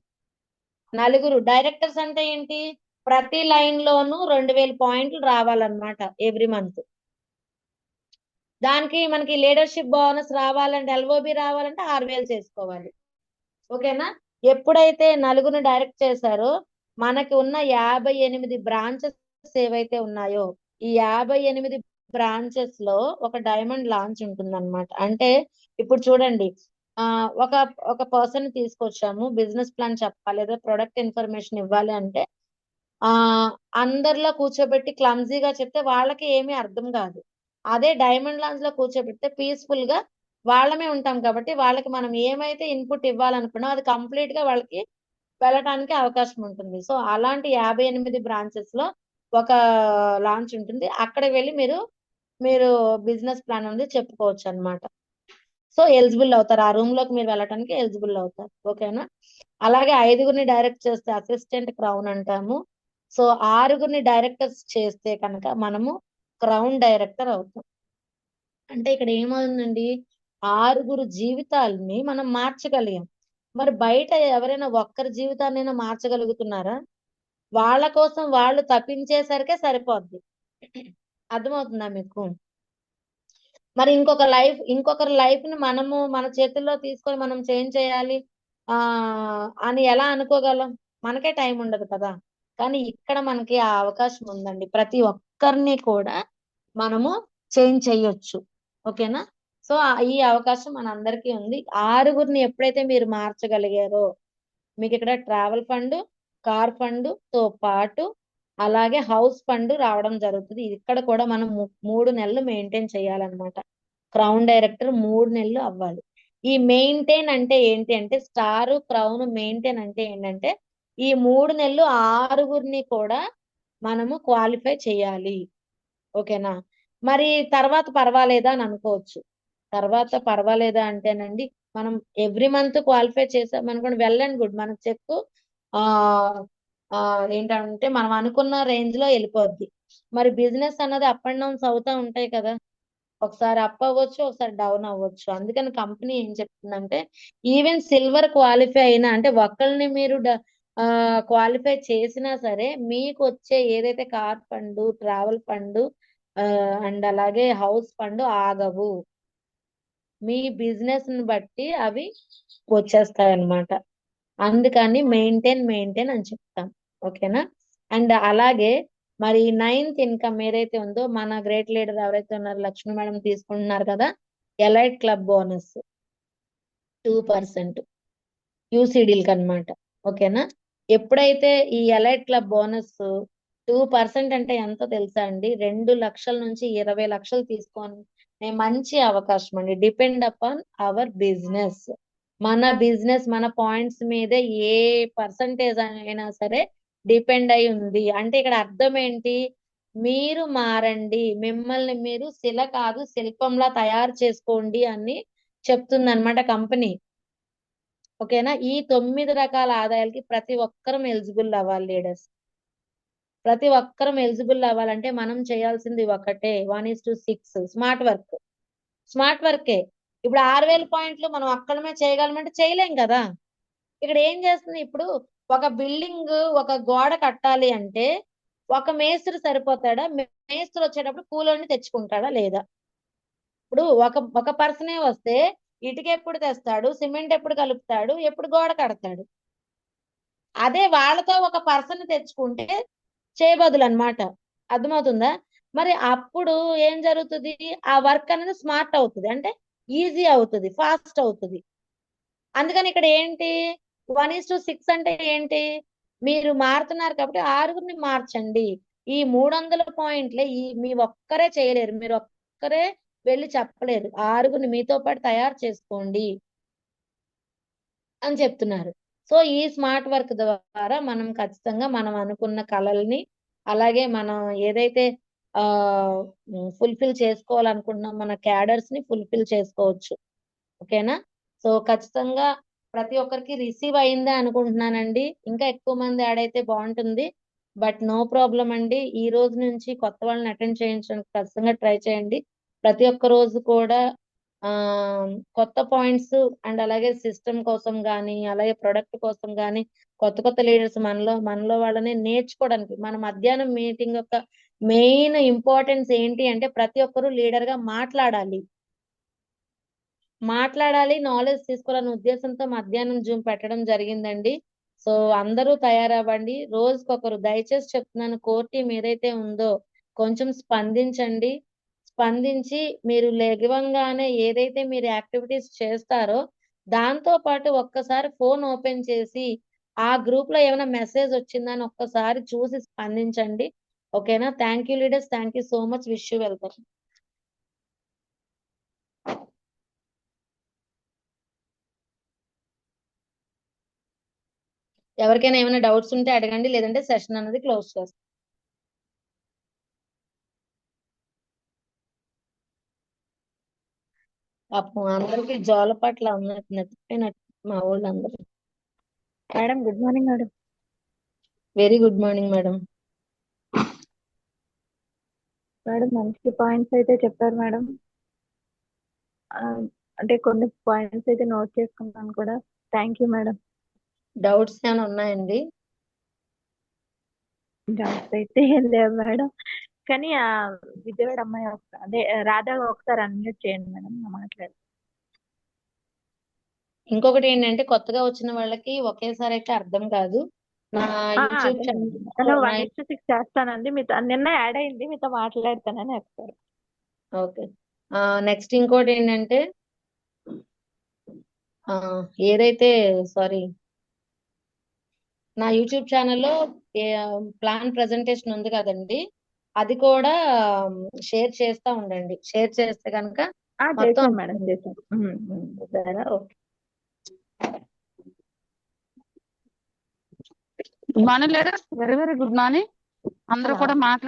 S2: నలుగురు డైరెక్టర్స్ అంటే ఏంటి? ప్రతి లైన్ లోనూ 2,000 పాయింట్లు రావాలన్నమాట ఎవ్రీ మంత్. దానికి మనకి లీడర్షిప్ బోనస్ రావాలంటే, ఎల్ఓబి రావాలంటే 6,000 చేసుకోవాలి. ఓకేనా? ఎప్పుడైతే నలుగురిని డైరెక్ట్ చేశారో మనకి ఉన్న 58 బ్రాంచెస్ ఏవైతే ఉన్నాయో ఈ 58 బ్రాంచెస్ లో ఒక డైమండ్ లాంచ్ ఉంటుందన్నమాట. అంటే ఇప్పుడు చూడండి, ఒక ఒక పర్సన్ తీసుకొచ్చాము, బిజినెస్ ప్లాన్ చెప్పాలి లేదా ప్రొడక్ట్ ఇన్ఫర్మేషన్ ఇవ్వాలి అంటే ఆ అందరిలో కూర్చోబెట్టి క్లమ్జీగా చెప్తే వాళ్ళకి ఏమీ అర్థం కాదు. అదే డైమండ్ లాంచ్ లో కూర్చోబెడితే పీస్ఫుల్ గా వాళ్ళమే ఉంటాం కాబట్టి వాళ్ళకి మనం ఏమైతే ఇన్పుట్ ఇవ్వాలనుకున్నా అది కంప్లీట్ గా వాళ్ళకి వెళ్ళటానికి అవకాశం ఉంటుంది. సో అలాంటి 58 బ్రాంచెస్ లో ఒక లాంచ్ ఉంటుంది. అక్కడ వెళ్ళి మీరు బిజినెస్ ప్లాన్ అనేది చెప్పుకోవచ్చు అన్నమాట. సో ఎలిజిబుల్ అవుతారు, ఆ రూమ్ లోకి మీరు వెళ్ళటానికి ఎలిజిబుల్ అవుతారు. ఓకేనా? అలాగే 5గురిని డైరెక్ట్ చేస్తే అసిస్టెంట్ క్రౌన్ అంటాము. సో 6గురిని డైరెక్టర్స్ చేస్తే కనుక మనము క్రౌన్ డైరెక్టర్ అవుతాం. అంటే ఇక్కడ ఏమవుతుందండి, 6గురు జీవితాలని మనం మార్చగలిగాం. మరి బయట ఎవరైనా ఒక్కరి జీవితాన్నైనా మార్చగలుగుతున్నారా? వాళ్ళ కోసం వాళ్ళు తప్పించేసరికే సరిపోద్ది. అర్థమవుతుందా మీకు? మరి ఇంకొకరి లైఫ్ ని మనము మన చేతుల్లో తీసుకొని మనం చేంజ్ చేయాలి అని ఎలా అనుకోగలం? మనకే టైం ఉండదు కదా. కానీ ఇక్కడ మనకి ఆ అవకాశం ఉందండి. ప్రతి ఒక్కరిని కూడా మనము చేంజ్ చేయొచ్చు. ఓకేనా? సో ఈ అవకాశం మనందరికీ ఉంది. 6గురిని ఎప్పుడైతే మీరు మార్చగలిగారో మీకు ఇక్కడ ట్రావెల్ ఫండ్, కార్ ఫండ్ తో పాటు అలాగే హౌస్ ఫండ్ రావడం జరుగుతుంది. ఇక్కడ కూడా మనం 3 నెలలు మెయింటైన్ చేయాలన్నమాట. క్రౌన్ డైరెక్టర్ 3 నెలలు అవ్వాలి. ఈ మెయింటైన్ అంటే ఏంటి అంటే, స్టార్ క్రౌన్ మెయింటైన్ అంటే ఏంటంటే ఈ 3 నెలలు 6గురిని కూడా మనము క్వాలిఫై చేయాలి. ఓకేనా? మరి తర్వాత పర్వాలేదా అని అనుకోవచ్చు. తర్వాత పర్వాలేదా అంటేనండి, మనం ఎవ్రీ మంత్ క్వాలిఫై చేసాం అనుకోండి, వెల్ అండ్ గుడ్. మన చెక్ ఆ ఆ ఏంటంటే మనం అనుకున్న రేంజ్ లో వెళ్ళిపోద్ది. మరి బిజినెస్ అన్నది అప్ అండ్ డౌన్స్ అవుతా ఉంటాయి కదా. ఒకసారి అప్ అవ్వచ్చు, ఒకసారి డౌన్ అవ్వచ్చు. అందుకని కంపెనీ ఏం చెప్తుందంటే, ఈవెన్ సిల్వర్ క్వాలిఫై అయినా అంటే ఒకళ్ళని మీరు క్వాలిఫై చేసినా సరే మీకు వచ్చే ఏదైతే car fund, travel fund and అలాగే హౌస్ ఫండ్ ఆగవు. మీ బిజినెస్ ని బట్టి అవి వచ్చేస్తాయి అన్నమాట. అందుకని మెయింటైన్ అని చెప్తాం. ఓకేనా? అండ్ అలాగే మరి 9th ఇన్కమ్ ఏదైతే ఉందో మన గ్రేట్ లీడర్ ఎవరైతే ఉన్నారో లక్ష్మి మేడం తీసుకుంటున్నారు కదా, ఎలైట్ క్లబ్ బోనస్ 2% యూసీడీలకి అన్నమాట. ఓకేనా? ఎప్పుడైతే ఈ ఎలైట్ క్లబ్ బోనస్ 2% అంటే ఎంతో తెలుసా అండి? 2 లక్షల నుంచి 20 లక్షలు తీసుకొని మంచి అవకాశం అండి. Depend upon our business. మన బిజినెస్ మన పాయింట్స్ మీదే ఏ పర్సంటేజ్ అయినా సరే డిపెండ్ అయి ఉంది. అంటే ఇక్కడ అర్థం ఏంటి? మీరు మారండి, మిమ్మల్ని మీరు శిల కాదు శిల్పంలా తయారు చేసుకోండి అని చెప్తుంది అనమాట కంపెనీ. ఓకేనా? ఈ 9 రకాల ఆదాయాలకి ప్రతి ఒక్కరం ఎలిజిబుల్ అవ్వాలి లీడర్స్. ప్రతి ఒక్కరం ఎలిజిబుల్ అవ్వాలంటే మనం చేయాల్సింది ఒకటే, 1:6 స్మార్ట్ వర్క్. స్మార్ట్ వర్కే. ఇప్పుడు 6,000 పాయింట్లు మనం ఒక్కడమే చేయగలమంటే చేయలేం కదా. ఇక్కడ ఏం చేస్తుంది, ఇప్పుడు ఒక బిల్డింగ్ ఒక గోడ కట్టాలి అంటే ఒక మేస్త్రి సరిపోతాడా? మేస్త్రి వచ్చేటప్పుడు కూలోని తెచ్చుకుంటాడా లేదా? ఇప్పుడు ఒక పర్సనే వస్తే ఇటుక ఎప్పుడు తెస్తాడు, సిమెంట్ ఎప్పుడు కలుపుతాడు, ఎప్పుడు గోడ కడతాడు? అదే వాళ్ళతో ఒక పర్సన్ తెచ్చుకుంటే చేయబదులు అన్నమాట. అర్థమవుతుందా? మరి అప్పుడు ఏం జరుగుతుంది, ఆ వర్క్ అనేది స్మార్ట్ అవుతుంది, అంటే ఈజీ అవుతుంది, ఫాస్ట్ అవుతుంది. అందుకని ఇక్కడ ఏంటి, 1:6 అంటే ఏంటి? మీరు మారుతున్నారు కాబట్టి 6గురిని మార్చండి. ఈ 300 పాయింట్లే మీ ఒక్కరే చేయలేరు. మీరు ఒక్కరే వెళ్ళి చెప్పలేరు. 6గురిని మీతో పాటు తయారు చేసుకోండి అని చెప్తున్నారు. సో ఈ స్మార్ట్ వర్క్ ద్వారా మనం ఖచ్చితంగా మనం అనుకున్న కళల్ని, అలాగే మనం ఏదైతే ఫుల్ఫిల్ చేసుకోవాలనుకుంటున్నాం మన క్యాడర్స్ ని ఫుల్ఫిల్ చేసుకోవచ్చు. ఓకేనా? సో ఖచ్చితంగా ప్రతి ఒక్కరికి రిసీవ్ అయిందే అనుకుంటున్నానండి. ఇంకా ఎక్కువ మంది యాడ్ అయితే బాగుంటుంది. బట్ నో ప్రాబ్లం అండి. ఈ రోజు నుంచి కొత్త వాళ్ళని అటెండ్ చేయించడానికి ఖచ్చితంగా ట్రై చేయండి. ప్రతి ఒక్క రోజు కూడా కొత్త పాయింట్స్ అండ్ అలాగే సిస్టమ్ కోసం కానీ, అలాగే ప్రొడక్ట్ కోసం కానీ కొత్త కొత్త లీడర్స్ మనలో వాళ్ళని నేర్చుకోవడానికి మన మధ్యాహ్నం మీటింగ్ యొక్క మెయిన్ ఇంపార్టెన్స్ ఏంటి అంటే ప్రతి ఒక్కరూ లీడర్ గా మాట్లాడాలి, నాలెడ్జ్ తీసుకోవాలనే ఉద్దేశంతో మధ్యాహ్నం జూమ్ పెట్టడం జరిగిందండి. సో అందరూ తయారవ్వండి. రోజుకొకరు, దయచేసి చెప్తున్నాను, కోర్ టీం ఏదైతే ఉందో కొంచెం స్పందించండి. స్పందించి మీరు లెగవంగానే ఏదైతే మీరు యాక్టివిటీస్ చేస్తారో దాంతో పాటు ఒక్కసారి ఫోన్ ఓపెన్ చేసి ఆ గ్రూప్ లో ఏమైనా మెసేజ్ వచ్చిందని ఒక్కసారి చూసి స్పందించండి. ఓకేనా? Thank you leaders, thank you so much. Wish you welcome. ఎవరికైనా ఏమైనా డౌట్స్ ఉంటే అడగండి, లేదంటే సెషన్ అనేది క్లోజ్ చేస్తాం. పాపం అందరికి జోలపాట్ల ఉన్నట్టు నచ్చిపోయినట్టు మా వాళ్ళందరూ.
S4: Madam good morning madam.
S2: Very good morning madam.
S4: Madam మంచి పాయింట్స్ అయితే చెప్పారు మేడం. అంటే కొన్ని పాయింట్స్ అయితే నోట్ చేసుకున్నాను కూడా. Thank you madam.
S2: డౌట్స్ ఏమైనా ఉన్నాయండి?
S4: డౌట్స్ అయితే ఏం లేవు మేడం. కానీ విజయవాడ అమ్మాయి అదే రాధా ఒకసారి అన్మ్యూట్ చేయండి మేడం, మాట్లాడు.
S2: ఇంకొకటి ఏంటంటే కొత్తగా వచ్చిన వాళ్ళకి ఒకేసారి అయితే అర్థం కాదు. నా యూట్యూబ్
S4: నేను
S2: ఛానల్
S4: 1:6 చేస్తానండి. మీతో నిన్న యాడ్ అయింది, మీతో మాట్లాడతానని ఒకసారి.
S2: ఓకే. నెక్స్ట్ ఇంకోటి ఏంటంటే ఏదైతే సారీ నా యూట్యూబ్ ఛానల్లో ప్లాన్ ప్రజెంటేషన్ ఉంది కదండి, అది కూడా షేర్ చేస్తా ఉండండి. షేర్ చేస్తే కనుక మొత్తం
S4: చేశాను మేడం, చేశాను.
S2: సరేనా? Okay.
S1: Good morning ladders, very very good morning. అందరూ కూడా మాట్లాడారు.